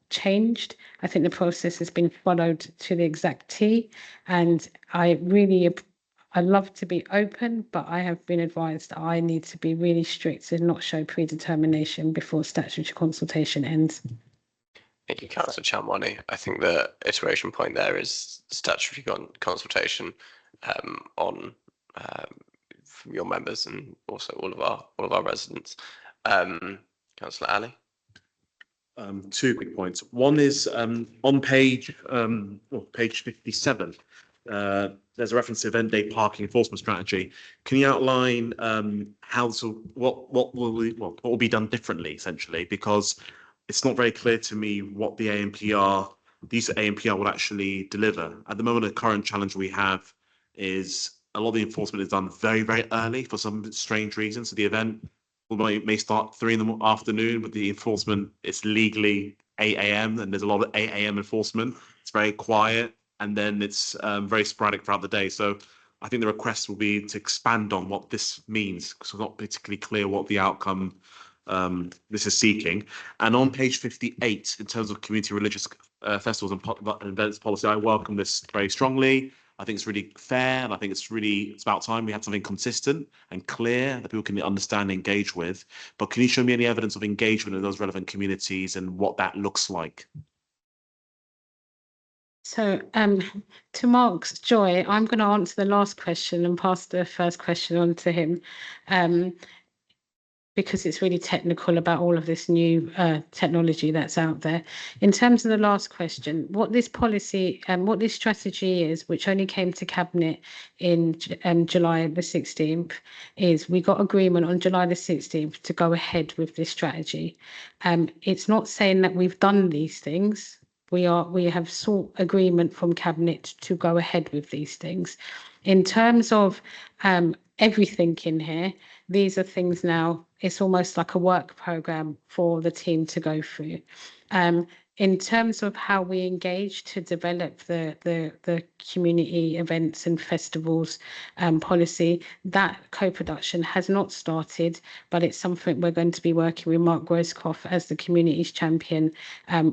changed. I think the process has been followed to the exact T, and I love to be open, but I have been advised that I need to be really strict and not show predetermination before statutory consultation ends. Thank you, Councillor Chamwani. I think the iteration point there is statutory consultation on from your members and also all of our residents. Councillor Ali. 2 quick points. One is on page 57. There's a reference to event-day parking enforcement strategy. Can you outline what will be done differently, essentially? Because it's not very clear to me what the ANPR will actually deliver. At the moment, the current challenge we have is a lot of the enforcement is done very, very early for some strange reason. So the event may start 3 in the afternoon, but the enforcement is legally 8 a.m. and there's a lot of 8 a.m. enforcement. It's very quiet, and then it's very sporadic throughout the day. So I think the request will be to expand on what this means, because it's not particularly clear what the outcome this is seeking. And on page 58, in terms of community religious festivals and events policy, I welcome this very strongly. I think it's really fair, and I think it's about time we had something consistent and clear that people can understand and engage with. But can you show me any evidence of engagement in those relevant communities and what that looks like? So to Mark's joy, I'm going to answer the last question and pass the first question on to him. because it's really technical about all of this new technology that's out there. In terms of the last question, what this policy and what this strategy is, which only came to Cabinet in July the 16th, is we got agreement on July the 16th to go ahead with this strategy. It's not saying that we've done these things. We have sought agreement from Cabinet to go ahead with these things. In terms of everything in here, these are things now, it's almost like a work program for the team to go through. In terms of how we engage to develop the community events and festivals policy, that co-production has not started, but it's something we're going to be working with Mark Groscroft as the community's champion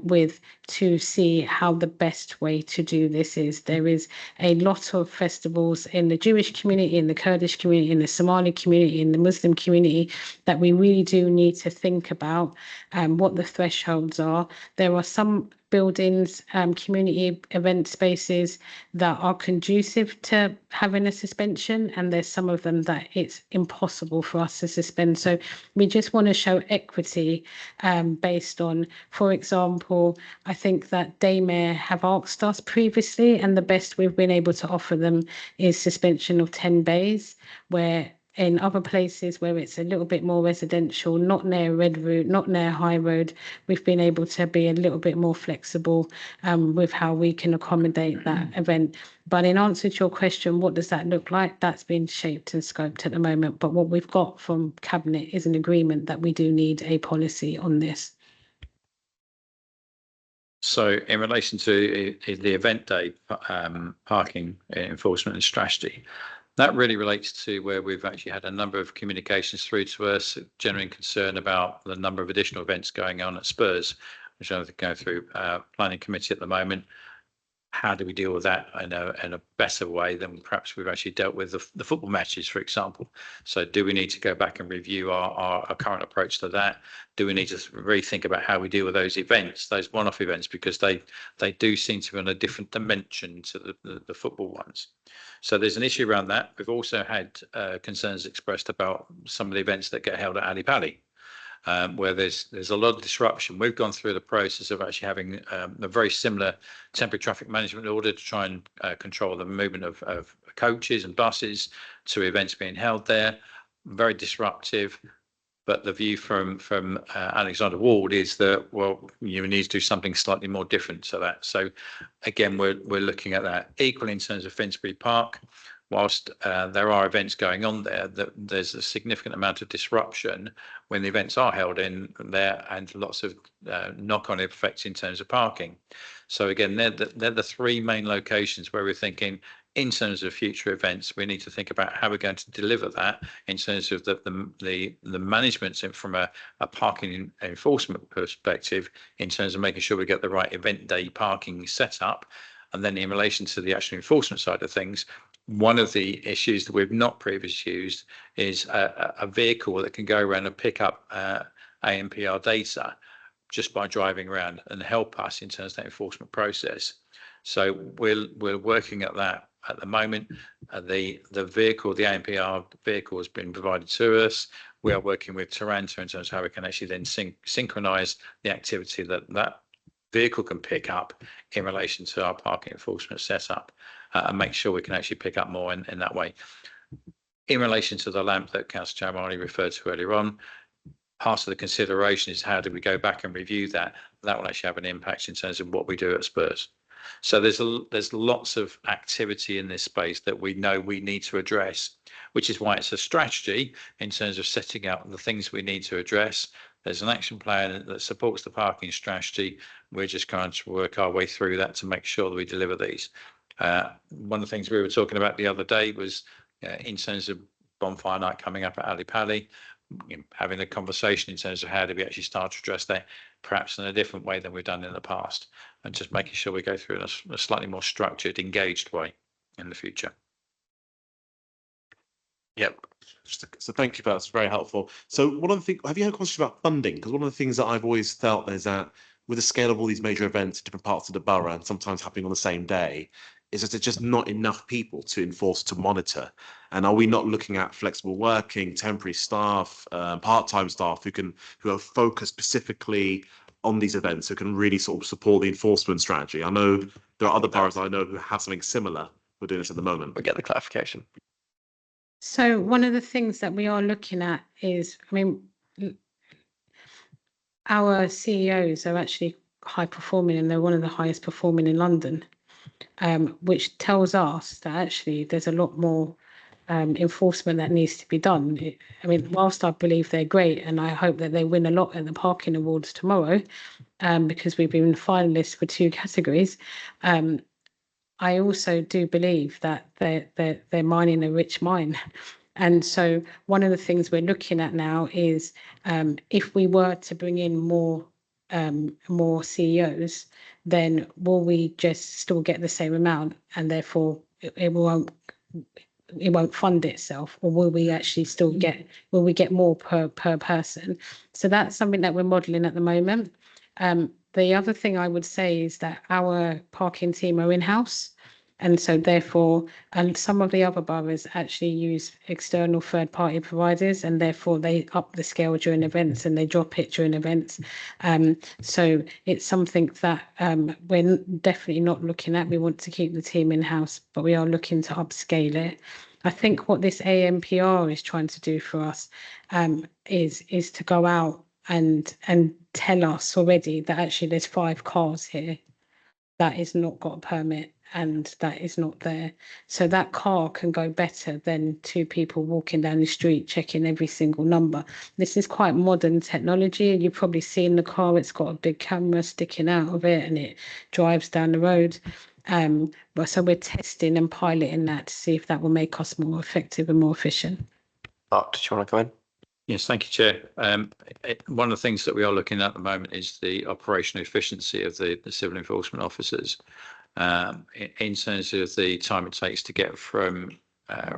with to see how the best way to do this is. There is a lot of festivals in the Jewish community, in the Kurdish community, in the Somali community, in the Muslim community that we really do need to think about what the thresholds are. There are some buildings, community event spaces that are conducive to having a suspension, and there's some of them that it's impossible for us to suspend. So we just want to show equity based on, for example, I think that Daymare have asked us previously, and the best we've been able to offer them is suspension of 10 bays, where in other places where it's a little bit more residential, not near Red Route, not near High Road, we've been able to be a little bit more flexible with how we can accommodate that event. But in answer to your question, what does that look like? That's been shaped and scoped at the moment. But what we've got from Cabinet is an agreement that we do need a policy on this. So in relation to the event day parking enforcement and strategy, that really relates to where we've actually had a number of communications through to us, generating concern about the number of additional events going on at Spurs, which I think go through planning committee at the moment. How do we deal with that in a better way than perhaps we've actually dealt with the football matches, for example? So do we need to go back and review our current approach to that? Do we need to rethink about how we deal with those events, those one-off events, because they do seem to be on a different dimension to the football ones? So there's an issue around that. We've also had concerns expressed about some of the events that get held at Ali Pali, where there's a lot of disruption. We've gone through the process of actually having a very similar temporary traffic management order to try and control the movement of coaches and buses to events being held there. Very disruptive. But the view from Alexander Ward is that, well, you need to do something slightly more different to that. So again, we're looking at that. Equally, in terms of Finsbury Park, whilst there are events going on there, there's a significant amount of disruption when the events are held in there, and lots of knock-on effects in terms of parking. So again, they're the three main locations where we're thinking, in terms of future events, we need to think about how we're going to deliver that in terms of the management from a parking enforcement perspective, in terms of making sure we get the right event day parking set up. And then in relation to the actual enforcement side of things, one of the issues that we've not previously used is a vehicle that can go around and pick up ANPR data just by driving around and help us in terms of that enforcement process. So we're working at that at the moment. The vehicle, the ANPR vehicle, has been provided to us. We are working with Taranto in terms of how we can actually then synchronize the activity that vehicle can pick up in relation to our parking enforcement setup, and make sure we can actually pick up more in that way. In relation to the lamp that Councillor Chamali referred to earlier on, part of the consideration is how do we go back and review that? That will actually have an impact in terms of what we do at Spurs. So there's lots of activity in this space that we know we need to address, which is why it's a strategy in terms of setting out the things we need to address. There's an action plan that supports the parking strategy. We're just trying to work our way through that to make sure that we deliver these. One of the things we were talking about the other day was in terms of bonfire night coming up at Ali Pali, having a conversation in terms of how do we actually start to address that, perhaps in a different way than we've done in the past, and just making sure we go through in a slightly more structured, engaged way in the future. Yep. So thank you for that. That's very helpful. So one of the things, have you had a question about funding? Because one of the things that I've always felt is that with the scale of all these major events in different parts of the borough and sometimes happening on the same day, is that there's just not enough people to enforce, to monitor. And are we not looking at flexible working, temporary staff, part-time staff who are focused specifically on these events, who can really sort of support the enforcement strategy? I know there are other boroughs I know who have something similar. We're doing this at the moment. We get the clarification. So one of the things that we are looking at is, I mean, our CEOs are actually high performing, and they're one of the highest performing in London, which tells us that actually there's a lot more enforcement that needs to be done. I mean, whilst I believe they're great, and I hope that they win a lot at the parking awards tomorrow, because we've been finalists for 2 categories. I also do believe that they're mining a rich mine. And so one of the things we're looking at now is, if we were to bring in more CEOs, then will we just still get the same amount, and therefore it won't fund itself, or will we actually still get more per person? So that's something that we're modeling at the moment. The other thing I would say is that our parking team are in-house. And so therefore, and some of the other boroughs actually use external third-party providers, and therefore they up the scale during events and they drop it during events. So it's something that we're definitely not looking at. We want to keep the team in-house, but we are looking to upscale it. I think what this AMPR is trying to do for us is to go out and tell us already that actually there's 5 cars here that is not got a permit and that is not there. So that car can go better than 2 people walking down the street checking every single number. This is quite modern technology, and you've probably seen the car. It's got a big camera sticking out of it and it drives down the road. But so we're testing and piloting that to see if that will make us more effective and more efficient. Mark, did you want to come in? Yes, thank you, Chair. One of the things that we are looking at the moment is the operational efficiency of the civil enforcement officers, in terms of the time it takes to get from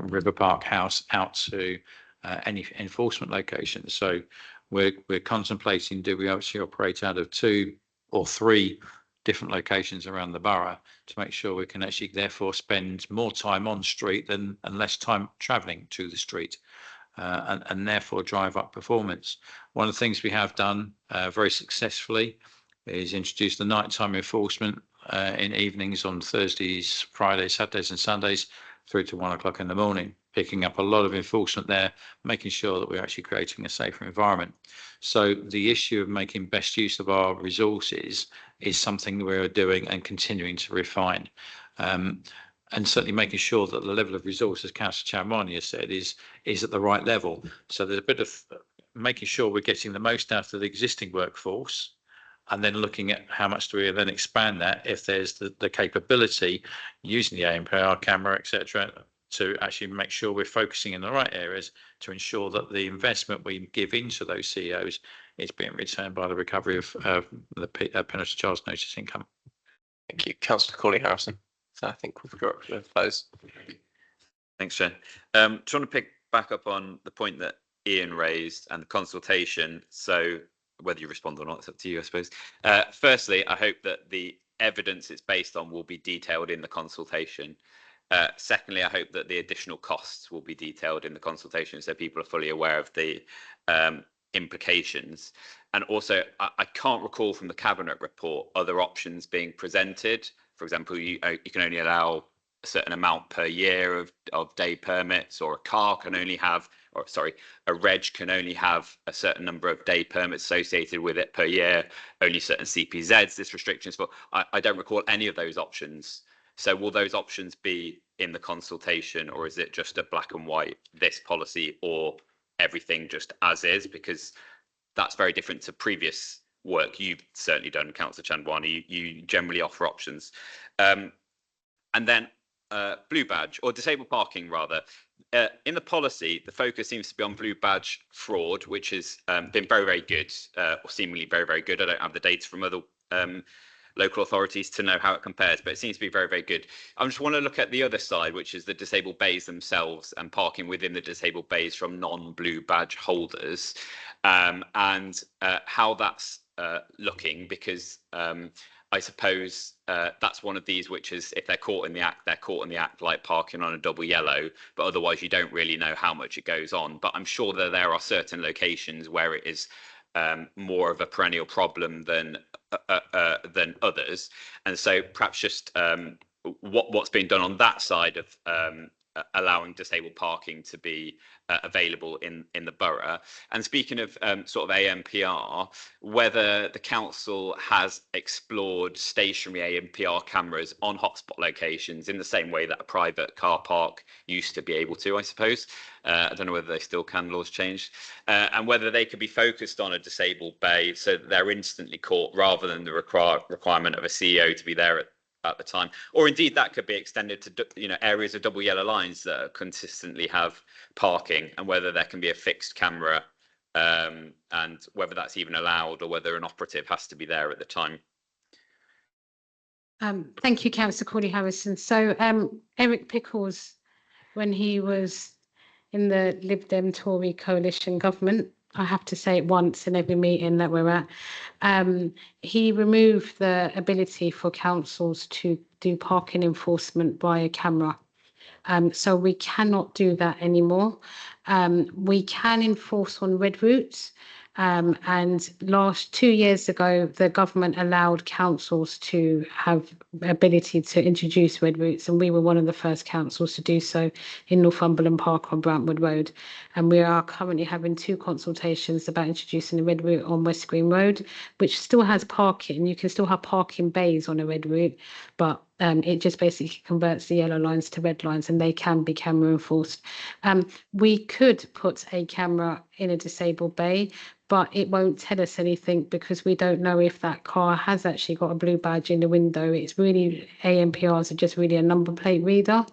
River Park House out to any enforcement location. So we're contemplating, do we actually operate out of 2 or 3 different locations around the borough to make sure we can actually therefore spend more time on street and less time travelling to the street. And therefore drive up performance. One of the things we have done very successfully is introduce the nighttime enforcement in evenings on Thursdays, Fridays, Saturdays and Sundays through to 1 o'clock in the morning, picking up a lot of enforcement there, making sure that we're actually creating a safer environment. So the issue of making best use of our resources is something that we're doing and continuing to refine. And certainly making sure that the level of resources Councillor Chamwani has said is at the right level. So there's a bit of making sure we're getting the most out of the existing workforce, and then looking at how much do we then expand that if there's the capability using the AMPR camera, etc., to actually make sure we're focusing in the right areas to ensure that the investment we give into those CEOs is being returned by the recovery of the penalty charge notice income. Thank you. Councillor Corley-Harrison. So I think we've got to close. Thanks, Chair. Trying to pick back up on the point that Ian raised and the consultation. So whether you respond or not, it's up to you, I suppose. Firstly, I hope that the evidence it's based on will be detailed in the consultation. Secondly, I hope that the additional costs will be detailed in the consultation so people are fully aware of the implications. And also, I can't recall from the Cabinet report other options being presented. For example, you can only allow a certain amount per year of day permits, or a car can only have, or sorry, a reg can only have a certain number of day permits associated with it per year, only certain CPZs, this restrictions. But I don't recall any of those options. So will those options be in the consultation, or is it just a black and white, this policy or everything just as is? Because that's very different to previous work you've certainly done, Councillor Chandwani. You generally offer options. And then blue badge, or disabled parking rather. In the policy, the focus seems to be on blue badge fraud, which has been very, very good, or seemingly very, very good. I don't have the data from other local authorities to know how it compares, but it seems to be very, very good. I just want to look at the other side, which is the disabled bays themselves and parking within the disabled bays from non-blue badge holders, and how that's looking, because I suppose that's one of these which is, if they're caught in the act, they're caught in the act, like parking on a double yellow, but otherwise you don't really know how much it goes on. But I'm sure that there are certain locations where it is more of a perennial problem than others. And so perhaps just what's being done on that side of allowing disabled parking to be available in the borough. And speaking of sort of AMPR, whether the council has explored stationary AMPR cameras on hotspot locations in the same way that a private car park used to be able to, I suppose. I don't know whether they still can, laws changed, and whether they could be focused on a disabled bay so that they're instantly caught rather than the requirement of a CEO to be there at the time, or indeed that could be extended to areas of double yellow lines that consistently have parking, and whether there can be a fixed camera, and whether that's even allowed, or whether an operative has to be there at the time. Thank you, Councillor Corley Harrison. So Eric Pickles, when he was in the Lib Dem Tory coalition government, I have to say it once in every meeting that we're at, he removed the ability for councils to do parking enforcement via camera. So we cannot do that anymore. We can enforce on red routes. And 2 years ago, the government allowed councils to have ability to introduce red routes, and we were one of the first councils to do so in Northumberland Park on Brantwood Road. And we are currently having 2 consultations about introducing a red route on West Green Road, which still has parking. You can still have parking bays on a red route, but it just basically converts the yellow lines to red lines, and they can be camera enforced. We could put a camera in a disabled bay, but it won't tell us anything because we don't know if that car has actually got a blue badge in the window. It's really, AMPRs are just really a number plate reader.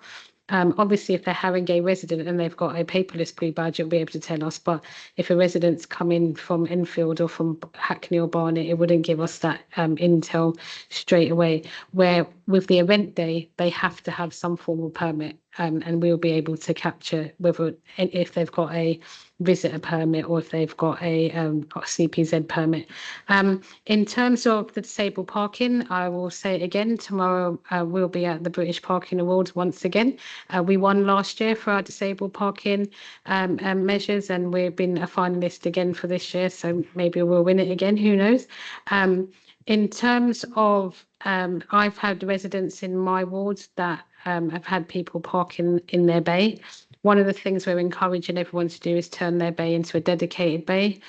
Obviously, if they're Haringey resident and they've got a paperless blue badge, it'll be able to tell us. But if a resident's coming from Enfield or from Hackney or Barnet, it wouldn't give us that intel straight away. Where with the event day, they have to have some form of permit, and we'll be able to capture whether if they've got a visitor permit or if they've got a CPZ permit. In terms of the disabled parking, I will say it again, tomorrow we'll be at the British Parking Awards once again. We won last year for our disabled parking measures, and we've been a finalist again for this year, so maybe we'll win it again, who knows. In terms of, I've had residents in my wards that have had people parking in their bay. One of the things we're encouraging everyone to do is turn their bay into a dedicated bay,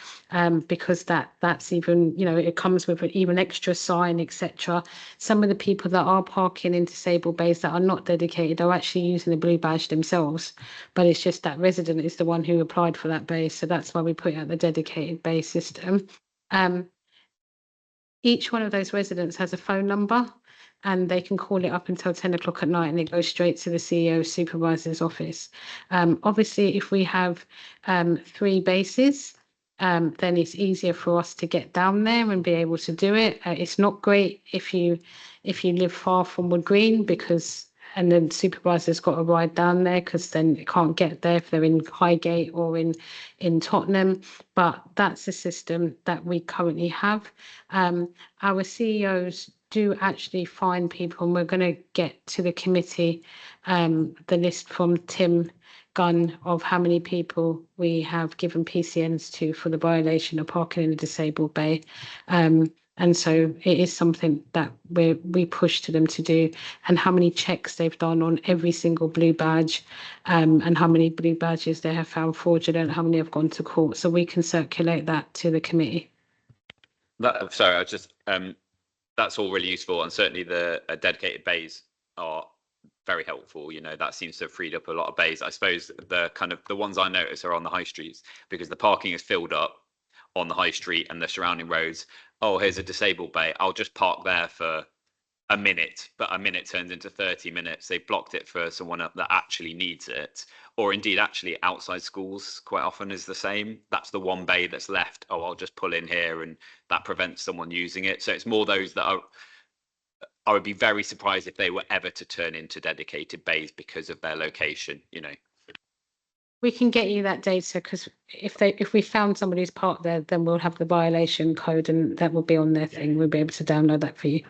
because that's even, it comes with an even extra sign, etc. Some of the people that are parking in disabled bays that are not dedicated are actually using the blue badge themselves, but it's just that resident is the one who applied for that bay, so that's why we put out the dedicated bay system. Each one of those residents has a phone number, and they can call it up until 10 o'clock at night, and it goes straight to the CEO supervisor's office. Obviously, if we have 3 bases, then it's easier for us to get down there and be able to do it. It's not great if you live far from Wood Green, and then supervisor's got to ride down there because then it can't get there if they're in Highgate or in Tottenham. But that's a system that we currently have. Our CEOs do actually find people, and we're going to get to the committee the list from Tim Gunn of how many people we have given PCNs to for the violation of parking in a disabled bay. And so it is something that we push to them to do, and how many checks they've done on every single blue badge, and how many blue badges they have found fraudulent, how many have gone to court. So we can circulate that to the committee. Sorry, I just that's all really useful, and certainly the dedicated bays are very helpful. That seems to have freed up a lot of bays. I suppose the ones I notice are on the high streets, because the parking is filled up on the high street and the surrounding roads. Oh, here's a disabled bay, I'll just park there for a minute, but a minute turns into 30 minutes. They've blocked it for someone that actually needs it, or indeed actually outside schools quite often is the same. That's the one bay that's left. Oh, I'll just pull in here, and that prevents someone using it. So it's more those that are, I would be very surprised if they were ever to turn into dedicated bays because of their location. We can get you that data, because if we found somebody who's parked there, then we'll have the violation code, and that will be on their thing. We'll be able to download that for you.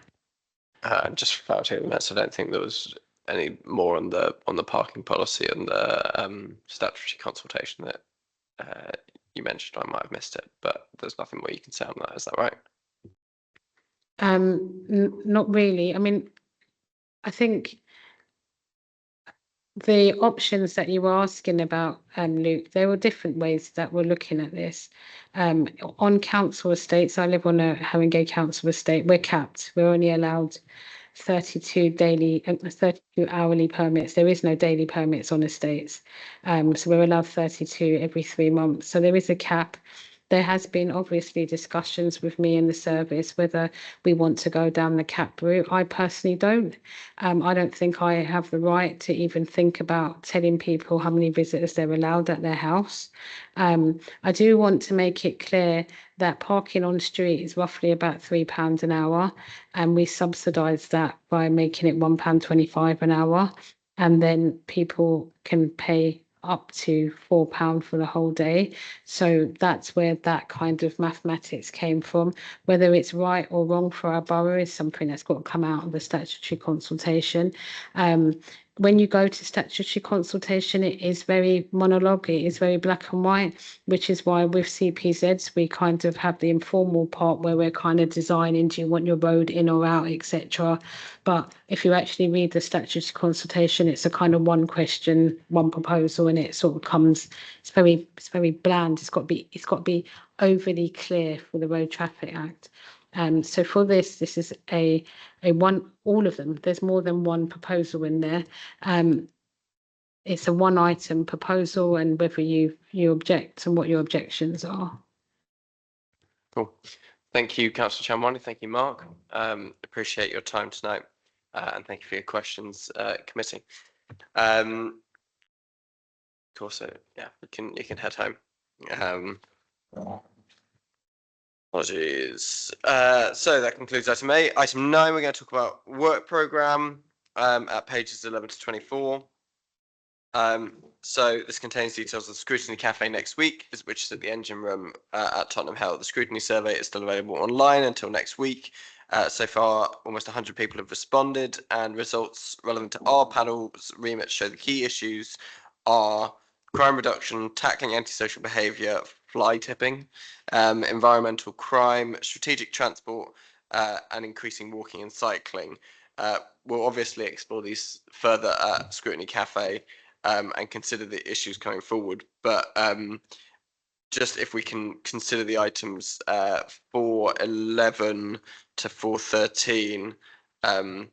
Just for clarity of the minutes, I don't think there was any more on the parking policy and the statutory consultation that you mentioned. I might have missed it, but there's nothing more you can say on that. Is that right? Not really. I mean, I think the options that you were asking about, Luke, there were different ways that we're looking at this. On council estates, I live on a Haringey council estate, we're capped. We're only allowed 32 hourly permits. There is no daily permits on estates. So we're allowed 32 every 3 months. So there is a cap. There has been obviously discussions with me and the service whether we want to go down the cap route. I personally don't. I don't think I have the right to even think about telling people how many visitors they're allowed at their house. I do want to make it clear that parking on street is roughly about £3 an hour, and we subsidise that by making it £1.25 an hour, and then people can pay up to £4 for the whole day. So that's where that kind of mathematics came from. Whether it's right or wrong for our borough is something that's got to come out of the statutory consultation. When you go to statutory consultation, it is very monologue, it is very black and white, which is why with CPZs, we kind of have the informal part where we're kind of designing, do you want your road in or out, etc. But if you actually read the statutory consultation, it's a kind of one question, one proposal, and it sort of comes, it's very bland. It's got to be overly clear for the Road Traffic Act. So for this is a one, all of them, there's more than one proposal in there. It's a one item proposal, and whether you object and what your objections are. Cool. Thank you, Councillor Chamwani. Thank you, Mark. Appreciate your time tonight, and thank you for your questions, committee. Of course, yeah, you can head home. Apologies. So that concludes item 8. Item 9, we're going to talk about work programme at pages 11 to 24. So this contains details of the Scrutiny Cafe next week, which is at the engine room at Tottenham Hale. The Scrutiny survey is still available online until next week. So far, almost 100 people have responded, and results relevant to our panel's remit show the key issues are crime reduction, tackling antisocial behaviour, fly tipping, environmental crime, strategic transport, and increasing walking and cycling. We'll obviously explore these further at Scrutiny Cafe and consider the issues going forward. But just if we can consider the items 4:11 to 4:13 and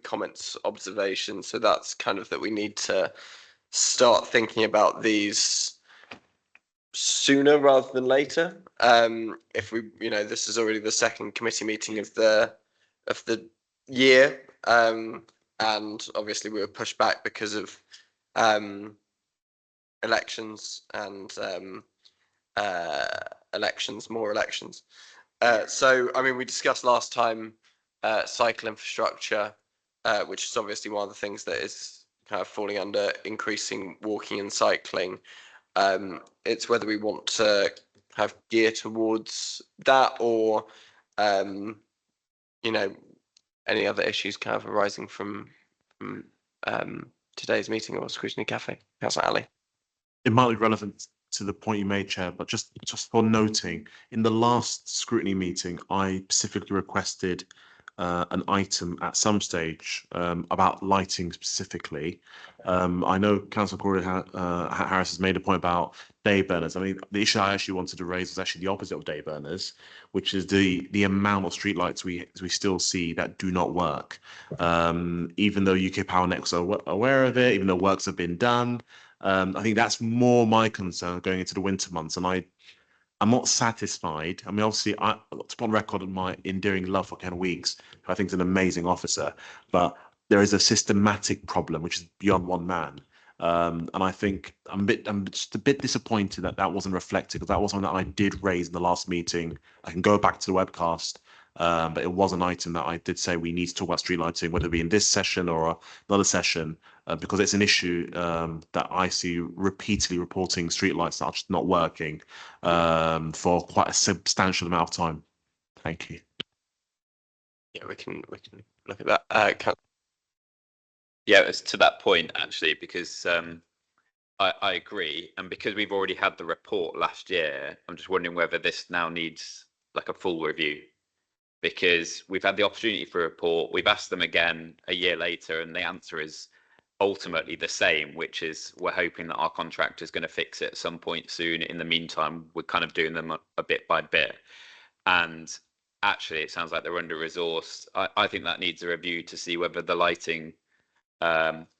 comments, observations. So that's kind of that we need to start thinking about these sooner rather than later. If we, this is already the second committee meeting of the year, and obviously we were pushed back because of elections and more elections. So, I mean, we discussed last time cycle infrastructure, which is obviously one of the things that is kind of falling under increasing walking and cycling. It's whether we want to have gear towards that or, any other issues kind of arising from today's meeting or Scrutiny Cafe. Councillor Ali. It might be relevant to the point you made, Chair, but just for noting, in the last scrutiny meeting, I specifically requested an item at some stage about lighting specifically. I know Councillor Corey Harris has made a point about day burners. I mean, the issue I actually wanted to raise was actually the opposite of day burners, which is the amount of streetlights we still see that do not work. Even though UK Power Networks are aware of it, even though works have been done. I think that's more my concern going into the winter months, and I'm not satisfied. I mean, obviously, I to put on record my endearing love for Ken Weeks, who I think is an amazing officer, but there is a systematic problem which is beyond one man. And I think I'm just a bit disappointed that that wasn't reflected, because that was something that I did raise in the last meeting. I can go back to the webcast, but it was an item that I did say we need to talk about street lighting, whether it be in this session or another session, because it's an issue that I see repeatedly reporting streetlights that are just not working for quite a substantial amount of time. Thank you. Yeah, we can look at that. Yeah, it's to that point actually, because I agree, and because we've already had the report last year, I'm just wondering whether this now needs like a full review, because we've had the opportunity for a report, we've asked them again a year later, and the answer is ultimately the same, which is we're hoping that our contractor is going to fix it at some point soon. In the meantime, we're kind of doing them a bit by bit, and actually it sounds like they're under resourced. I think that needs a review to see whether the lighting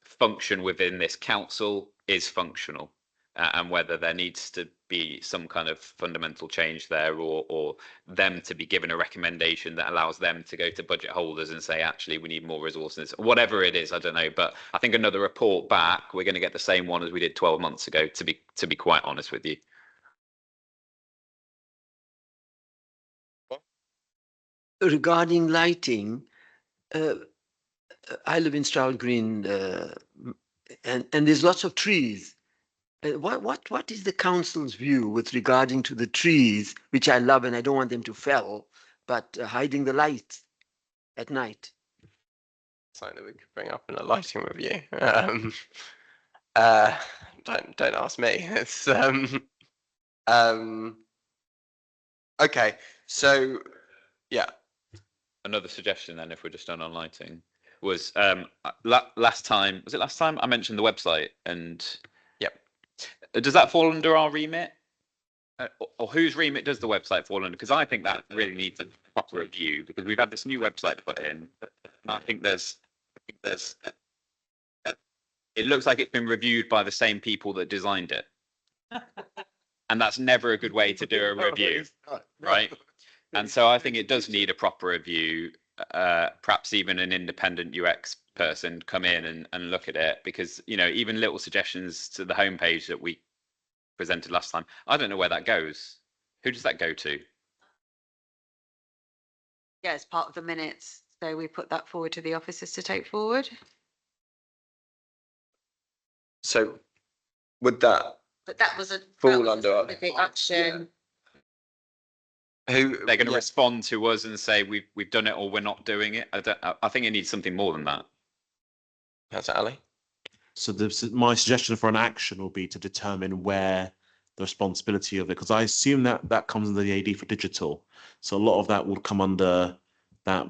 function within this council is functional, and whether there needs to be some kind of fundamental change there, or them to be given a recommendation that allows them to go to budget holders and say, actually, we need more resources, whatever it is. I don't know, but I think another report back, we're going to get the same one as we did 12 months ago, to be quite honest with you. Regarding lighting, I live in Stroud Green, and there's lots of trees. What is the council's view with regarding to the trees, which I love and I don't want them to fell, but hiding the lights at night? Something that we could bring up in a lighting review. Don't ask me. It's okay. So yeah. Another suggestion then, if we're just done on lighting, was last time I mentioned the website, and Yep. Does that fall under our remit? Or whose remit does the website fall under? Because I think that really needs a proper review, because we've had this new website put in. And I think it looks like it's been reviewed by the same people that designed it. And that's never a good way to do a review, right? And so I think it does need a proper review, perhaps even an independent UX person come in and look at it, because, you know, even little suggestions to the homepage that we presented last time, I don't know where that goes. Who does that go to? Yeah, it's part of the minutes. So we put that forward to the officers to take forward. So would that But that was a fall under specific action. who They're going to respond to us and say we've done it or we're not doing it. I think it needs something more than that. That's Ali. So my suggestion for an action will be to determine where the responsibility of it, because I assume that comes under the AD for digital. So a lot of that will come under that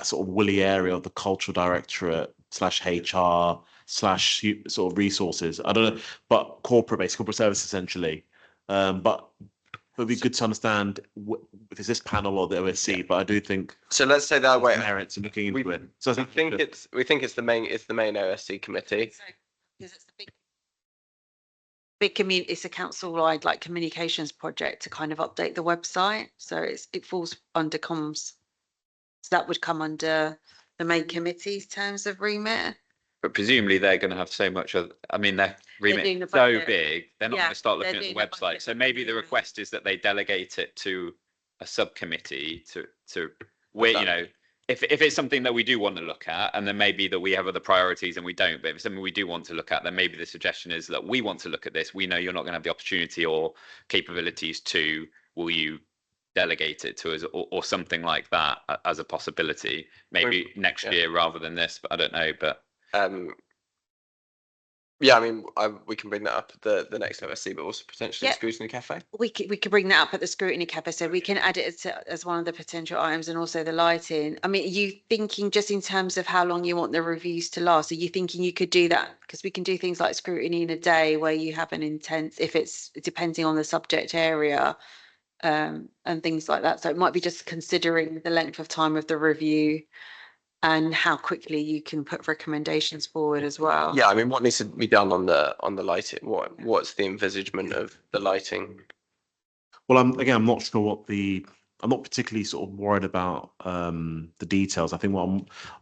sort of woolly area of the cultural directorate / HR / sort of resources. I don't know, but corporate services essentially. But it would be good to understand if it's this panel or the OSC. Yeah. But I do think so. Let's say that way. Merits in looking into it. So we think it's the main OSC committee. Because it's the big community. It's a council-wide like communications project to kind of update the website. So it falls under comms. So that would come under the main committee's terms of remit. But presumably they're going to have so much of, I mean, their remit doing the is so budget. big, they're not Yeah, going to start looking they're at the doing the website. budget So maybe the review. request is that they delegate it to a subcommittee to where, you know, if it's something that we do want to look at, and then maybe that we have other priorities and we don't, but if it's something we do want to look at, then maybe the suggestion is that we want to look at this. We know you're not going to have the opportunity or capabilities to, will you delegate it to us, or something like that as a possibility, maybe next year rather than this, but I don't know. But yeah, I mean, we can bring that up at the next OSC, but also potentially Scrutiny Cafe. We could bring that up at the Scrutiny Cafe, so we can add it as one of the potential items, and also the lighting. I mean, are you thinking just in terms of how long you want the reviews to last? Are you thinking you could do that? Because we can do things like scrutiny in a day where you have an intense, if it's depending on the subject area, and things like that. So it might be just considering the length of time of the review and how quickly you can put recommendations forward as well. Yeah, I mean, what needs to be done on the lighting? What's the envisagement of the lighting? Well, I'm not sure I'm not particularly sort of worried about the details. I think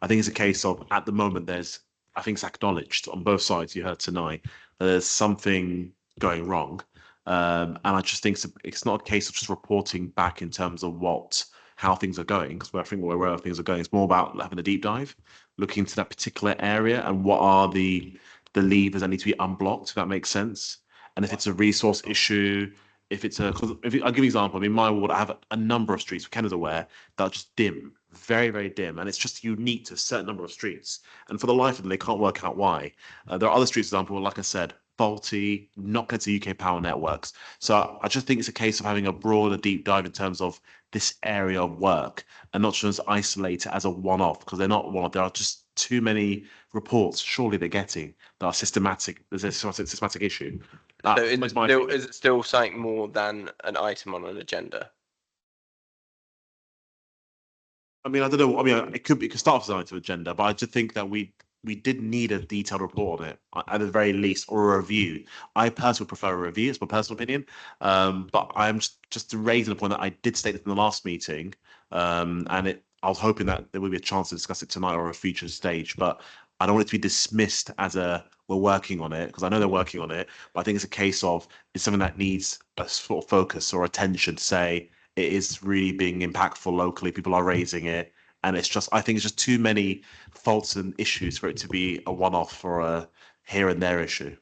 it's a case of, at the moment, I think it's acknowledged on both sides. You heard tonight that there's something going wrong, and I just think it's not a case of just reporting back in terms of how things are going, because I think we're aware of things are going. It's more about having a deep dive, looking into that particular area and what are the levers that need to be unblocked, if that makes sense. And if it's a resource issue, I'll give you an example. I mean, my ward, I have a number of streets, Ken is aware, that are just dim. very, very dim, and it's just unique to a certain number of streets. And for the life of them, they can't work out why. There are other streets, for example, like I said, faulty, not connected to UK power networks. So I just think it's a case of having a broader deep dive in terms of this area of work and not just isolate it as a one-off, because they're not one-off. There are just too many reports, surely they're getting, that are systematic. There's a systematic issue. So That's my opinion. is it still something more than an item on an agenda? I mean, I don't know. I mean, it could start as an item agenda, but I just think that we did need a detailed report on it, at the very least, or a review. I personally prefer a review. It's my personal opinion. But I'm just raising the point that I did state it in the last meeting, and I was hoping that there would be a chance to discuss it tonight or a future stage. But I don't want it to be dismissed as we're working on it, because I know they're working on it. But I think it's a case of it's something that needs a sort of focus or attention to say it is really being impactful locally. People are raising it. And it's just, I think it's just too many faults and issues for it to be a one-off or a here and there issue.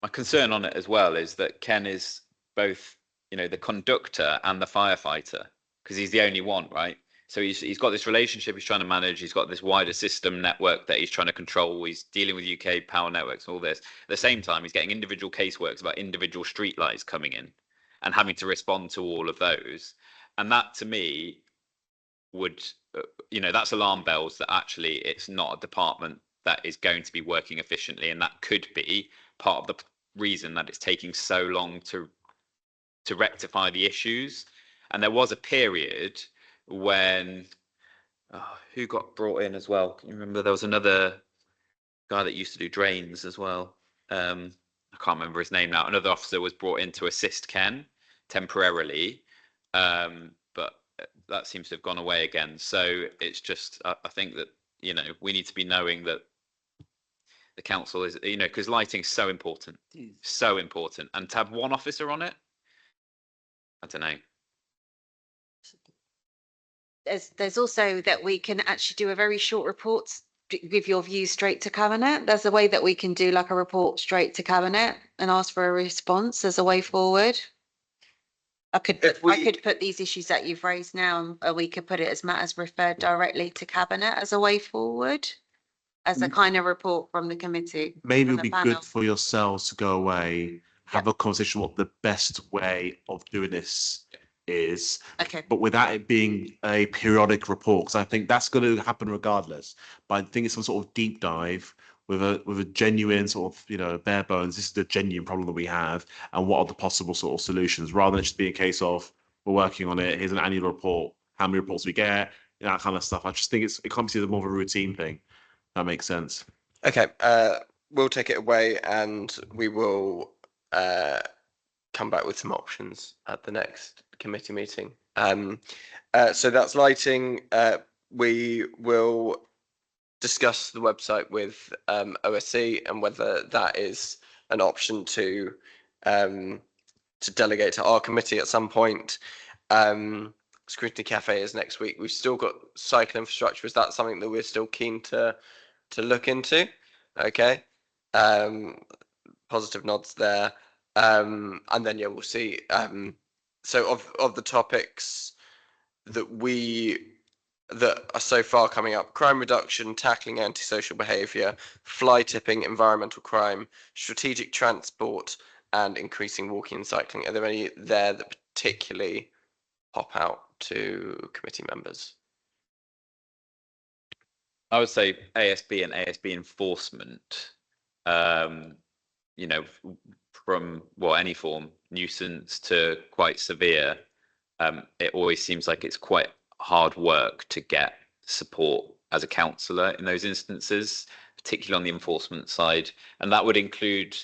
My concern on it as well is that Ken is both, the conductor and the firefighter, because he's the only one, right? So he's got this relationship he's trying to manage. He's got this wider system network that he's trying to control. He's dealing with UK power networks and all this. At the same time, he's getting individual caseworks about individual streetlights coming in and having to respond to all of those. And that, to me, would that's alarm bells that actually it's not a department that is going to be working efficiently, and that could be part of the reason that it's taking so long to rectify the issues. And there was a period when who got brought in as well? Can you remember? There was another guy that used to do drains as well. I can't remember his name now. Another officer was brought in to assist Ken temporarily, but that seems to have gone away again. So it's just, I think that, we need to be knowing that the council is, because lighting is so important, and to have one officer on it, I don't know. There's also that we can actually do a very short report, give your views straight to cabinet. There's a way that we can do like a report straight to cabinet and ask for a response as a way forward. I could put these issues that you've raised now, and we could put it as matters referred directly to cabinet as a way forward, as a kind of report from the committee. Maybe it from would the be panel. good for yourselves to go away, have a conversation what the best way of doing this is, Okay. but without it being a periodic report, because I think that's going to happen regardless. But I think it's some sort of deep dive with a genuine sort of, bare bones. This is the genuine problem that we have, and what are the possible sort of solutions, rather than just be a case of we're working on it. Here's an annual report. How many reports we get? That kind of stuff. I just think it can't be seen as more of a routine thing. That makes sense. Okay, we'll take it away and we will come back with some options at the next committee meeting. So that's lighting. We will discuss the website with OSC and whether that is an option to delegate to our committee at some point. Scrutiny Cafe is next week. We've still got cycle infrastructure. Is that something that we're still keen to look into? Okay. Positive nods there. And then we'll see. So of the topics that are so far coming up: crime reduction, tackling antisocial behaviour, fly tipping, environmental crime, strategic transport, and increasing walking and cycling. Are there any there that particularly pop out to committee members? I would say ASB and ASB enforcement, from any form, nuisance to quite severe. It always seems like it's quite hard work to get support as a councillor in those instances, particularly on the enforcement side. And that would include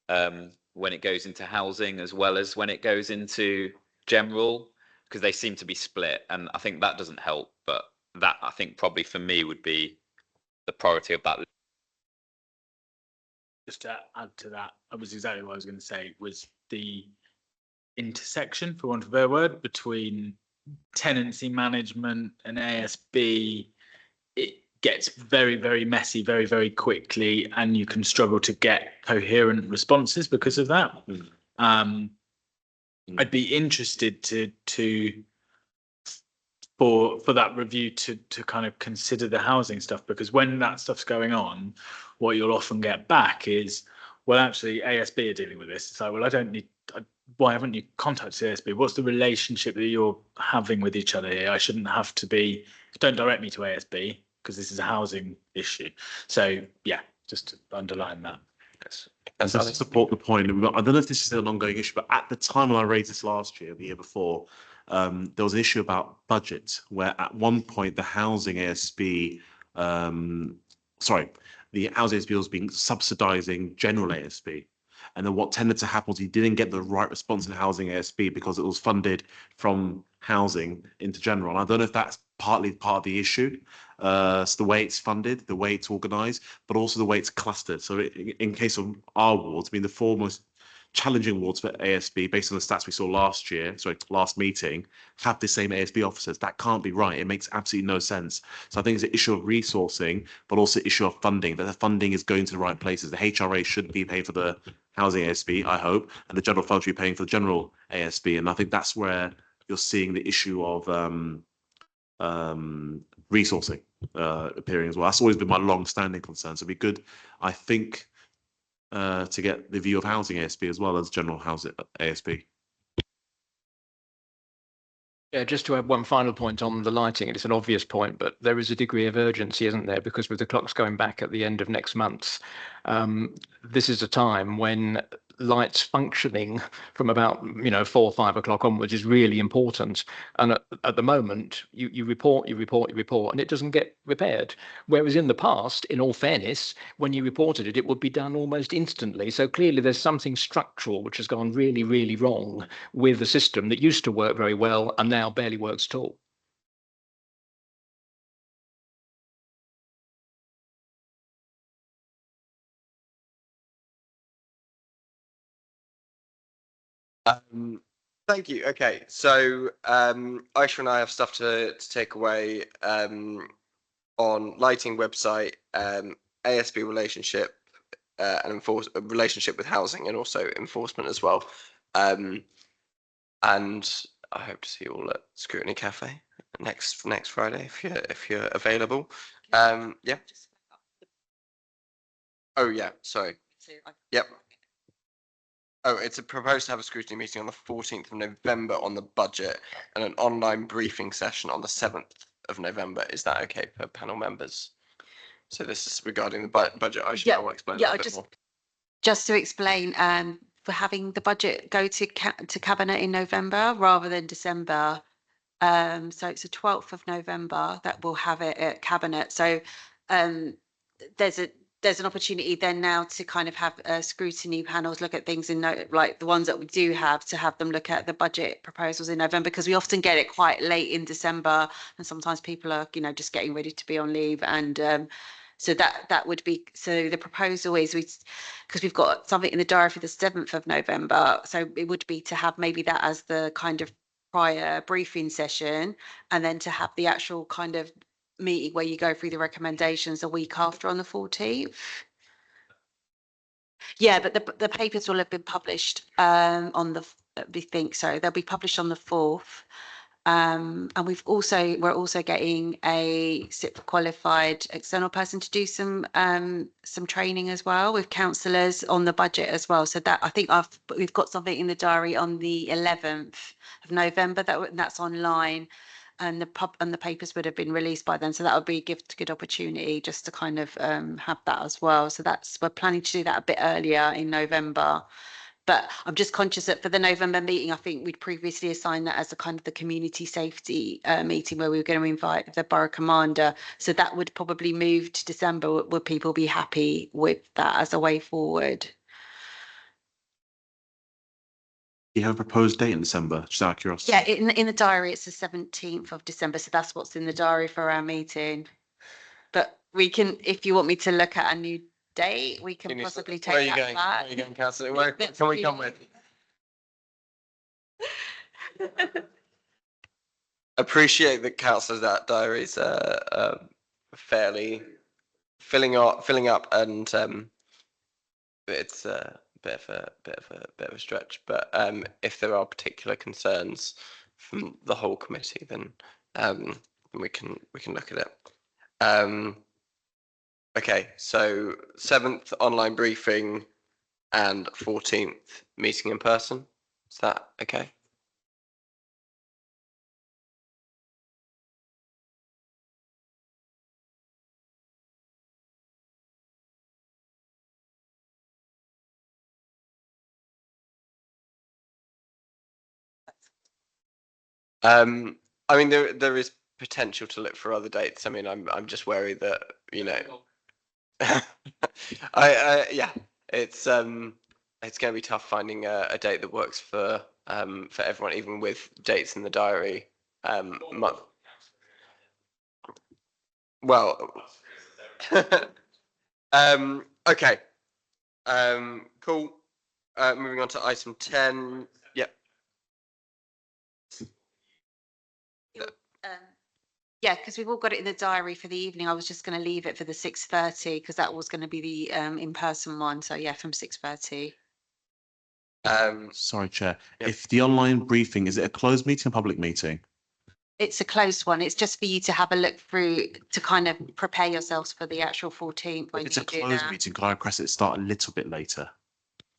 when it goes into housing as well as when it goes into general, because they seem to be split. And I think that doesn't help. But that, I think, probably for me would be the priority of that. Just to add to that, that was exactly what I was going to say, was the intersection, for want of a better word, between tenancy management and ASB. It gets very, very messy very, very quickly, and you can struggle to get coherent responses because of that. I'd be interested to for that review to kind of consider the housing stuff, because when that stuff's going on, what you'll often get back is, well, actually ASB are dealing with this. It's like, well, why haven't you contacted ASB? What's the relationship that you're having with each other here? I shouldn't have to be, don't direct me to ASB because this is a housing issue. So yeah, just to underline that. Yes. And just to support the point, I don't know if this is an ongoing issue, but at the time when I raised this last year, the year before, there was an issue about budget, where at one point the housing ASB, the housing ASB was being subsidising general ASB. And then what tended to happen was he didn't get the right response in housing ASB because it was funded from housing into general. And I don't know if that's partly part of the issue. So the way it's funded, the way it's organised, but also the way it's clustered. So in case of our wards, I mean, the four most challenging wards for ASB, based on the stats we saw last meeting, have the same ASB officers. That can't be right. It makes absolutely no sense. So I think it's an issue of resourcing, but also issue of funding, that the funding is going to the right places. The HRA should be paying for the housing ASB, I hope, and the general fund should be paying for the general ASB. And I think that's where you're seeing the issue of resourcing appearing as well. That's always been my long-standing concern. So it'd be good, I think, to get the view of housing ASB as well as general housing ASB. Yeah, just to add one final point on the lighting, it's an obvious point, but there is a degree of urgency, isn't there? Because with the clocks going back at the end of next month, this is a time when lights functioning from about 4 or 5 o'clock onwards is really important. And at the moment, you report, and it doesn't get repaired. Whereas in the past, in all fairness, when you reported it, it would be done almost instantly. So clearly there's something structural which has gone really, really wrong with the system that used to work very well and now barely works at all. Thank you. Okay, so Aisha and I have stuff to take away on lighting website, ASB relationship, and relationship with housing, and also enforcement as well. And I hope to see you all at Scrutiny Cafe next Friday if you're available. Yeah. Oh yeah, sorry. Yep. Oh, it's proposed to have a scrutiny meeting on the 14th of November on the budget and an online briefing session on the 7th of November. Is that okay for panel members? So this is regarding the budget. I will explain that a bit more. Just to explain, we're having the budget go to cabinet in November rather than December. So it's the 12th of November that we'll have it at cabinet. So there's an opportunity then now to kind of have scrutiny panels look at things in like the ones that we do have, to have them look at the budget proposals in November, because we often get it quite late in December and sometimes people are just getting ready to be on leave. And so that would be, so the proposal is, because we've got something in the diary for the 7th of November, so it would be to have maybe that as the kind of prior briefing session, and then to have the actual kind of meeting where you go through the recommendations a week after on the 14th. Yeah, but the papers will have been published on the, we think so. They'll be published on the 4th. And we're also getting a SIP qualified external person to do some training as well with councillors on the budget as well. So that I think we've got something in the diary on the 11th of November that's online, and the papers would have been released by then. So that would be a good opportunity just to kind of have that as well. So we're planning to do that a bit earlier in November. But I'm just conscious that for the November meeting, I think we'd previously assigned that as a kind of the community safety meeting where we were going to invite the borough commander. So that would probably move to December. Would people be happy with that as a way forward? You have a proposed date in December, just out of curiosity. Yeah, in the diary, it's the 17th of December. So that's what's in the diary for our meeting. But we can, if you want me to look at a new date, we can possibly take that back. Where are you going, Councillor? Where can we come with? Appreciate that councillors' that diaries are fairly filling up, and it's a bit of a stretch. But if there are particular concerns from the whole committee, then we can look at it. Okay, so 7th online briefing and 14th meeting in person. Is that okay? I mean, there is potential to look for other dates. I mean, I'm just wary that, you know, yeah, it's going to be tough finding a date that works for everyone, even with dates in the diary. Month. Well, okay. Cool. Moving on to item 10. Yep. Yeah, because we've all got it in the diary for the evening. I was just going to leave it for the 6:30 because that was going to be the in-person one. So yeah, from 6:30. Sorry, Chair. Yep. If the online briefing, is it a closed meeting or public meeting? It's a closed one. It's just for you to have a look through to kind of prepare yourselves for the actual 14th when If it's you a do closed that. meeting, could I request it start a little bit later?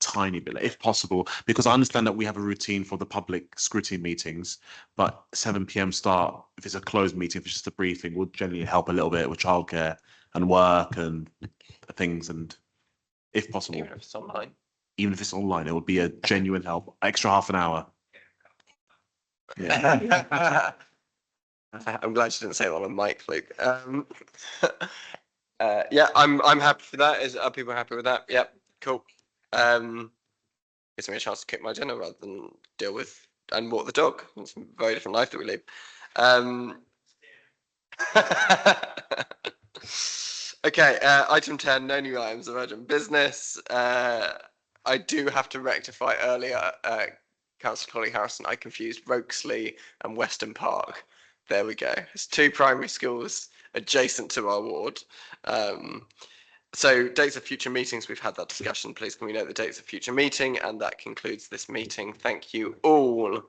Tiny bit, if possible, because I understand that we have a routine for the public scrutiny meetings, but 7 p.m. start, if it's a closed meeting, if it's just a briefing, would generally help a little bit with childcare and work and things, and if possible, Even if it's online. even if it's online, it would be a genuine help. Extra half an hour. Yeah. I'm glad you didn't say that on a mic, Luke. Yeah, I'm happy for that. Are people happy with that? Yep, cool. Gives me a chance to cook my dinner rather than deal with and walk the dog. It's a very different life that we live. Okay, item 10, no new items of urgent business. I do have to rectify earlier, Councillor Collie Harrison, I confused Rokesley and Weston Park. There we go. It's 2 primary schools adjacent to our ward. So dates of future meetings, we've had that discussion. Please can we note the dates of future meeting? And that concludes this meeting. Thank you all.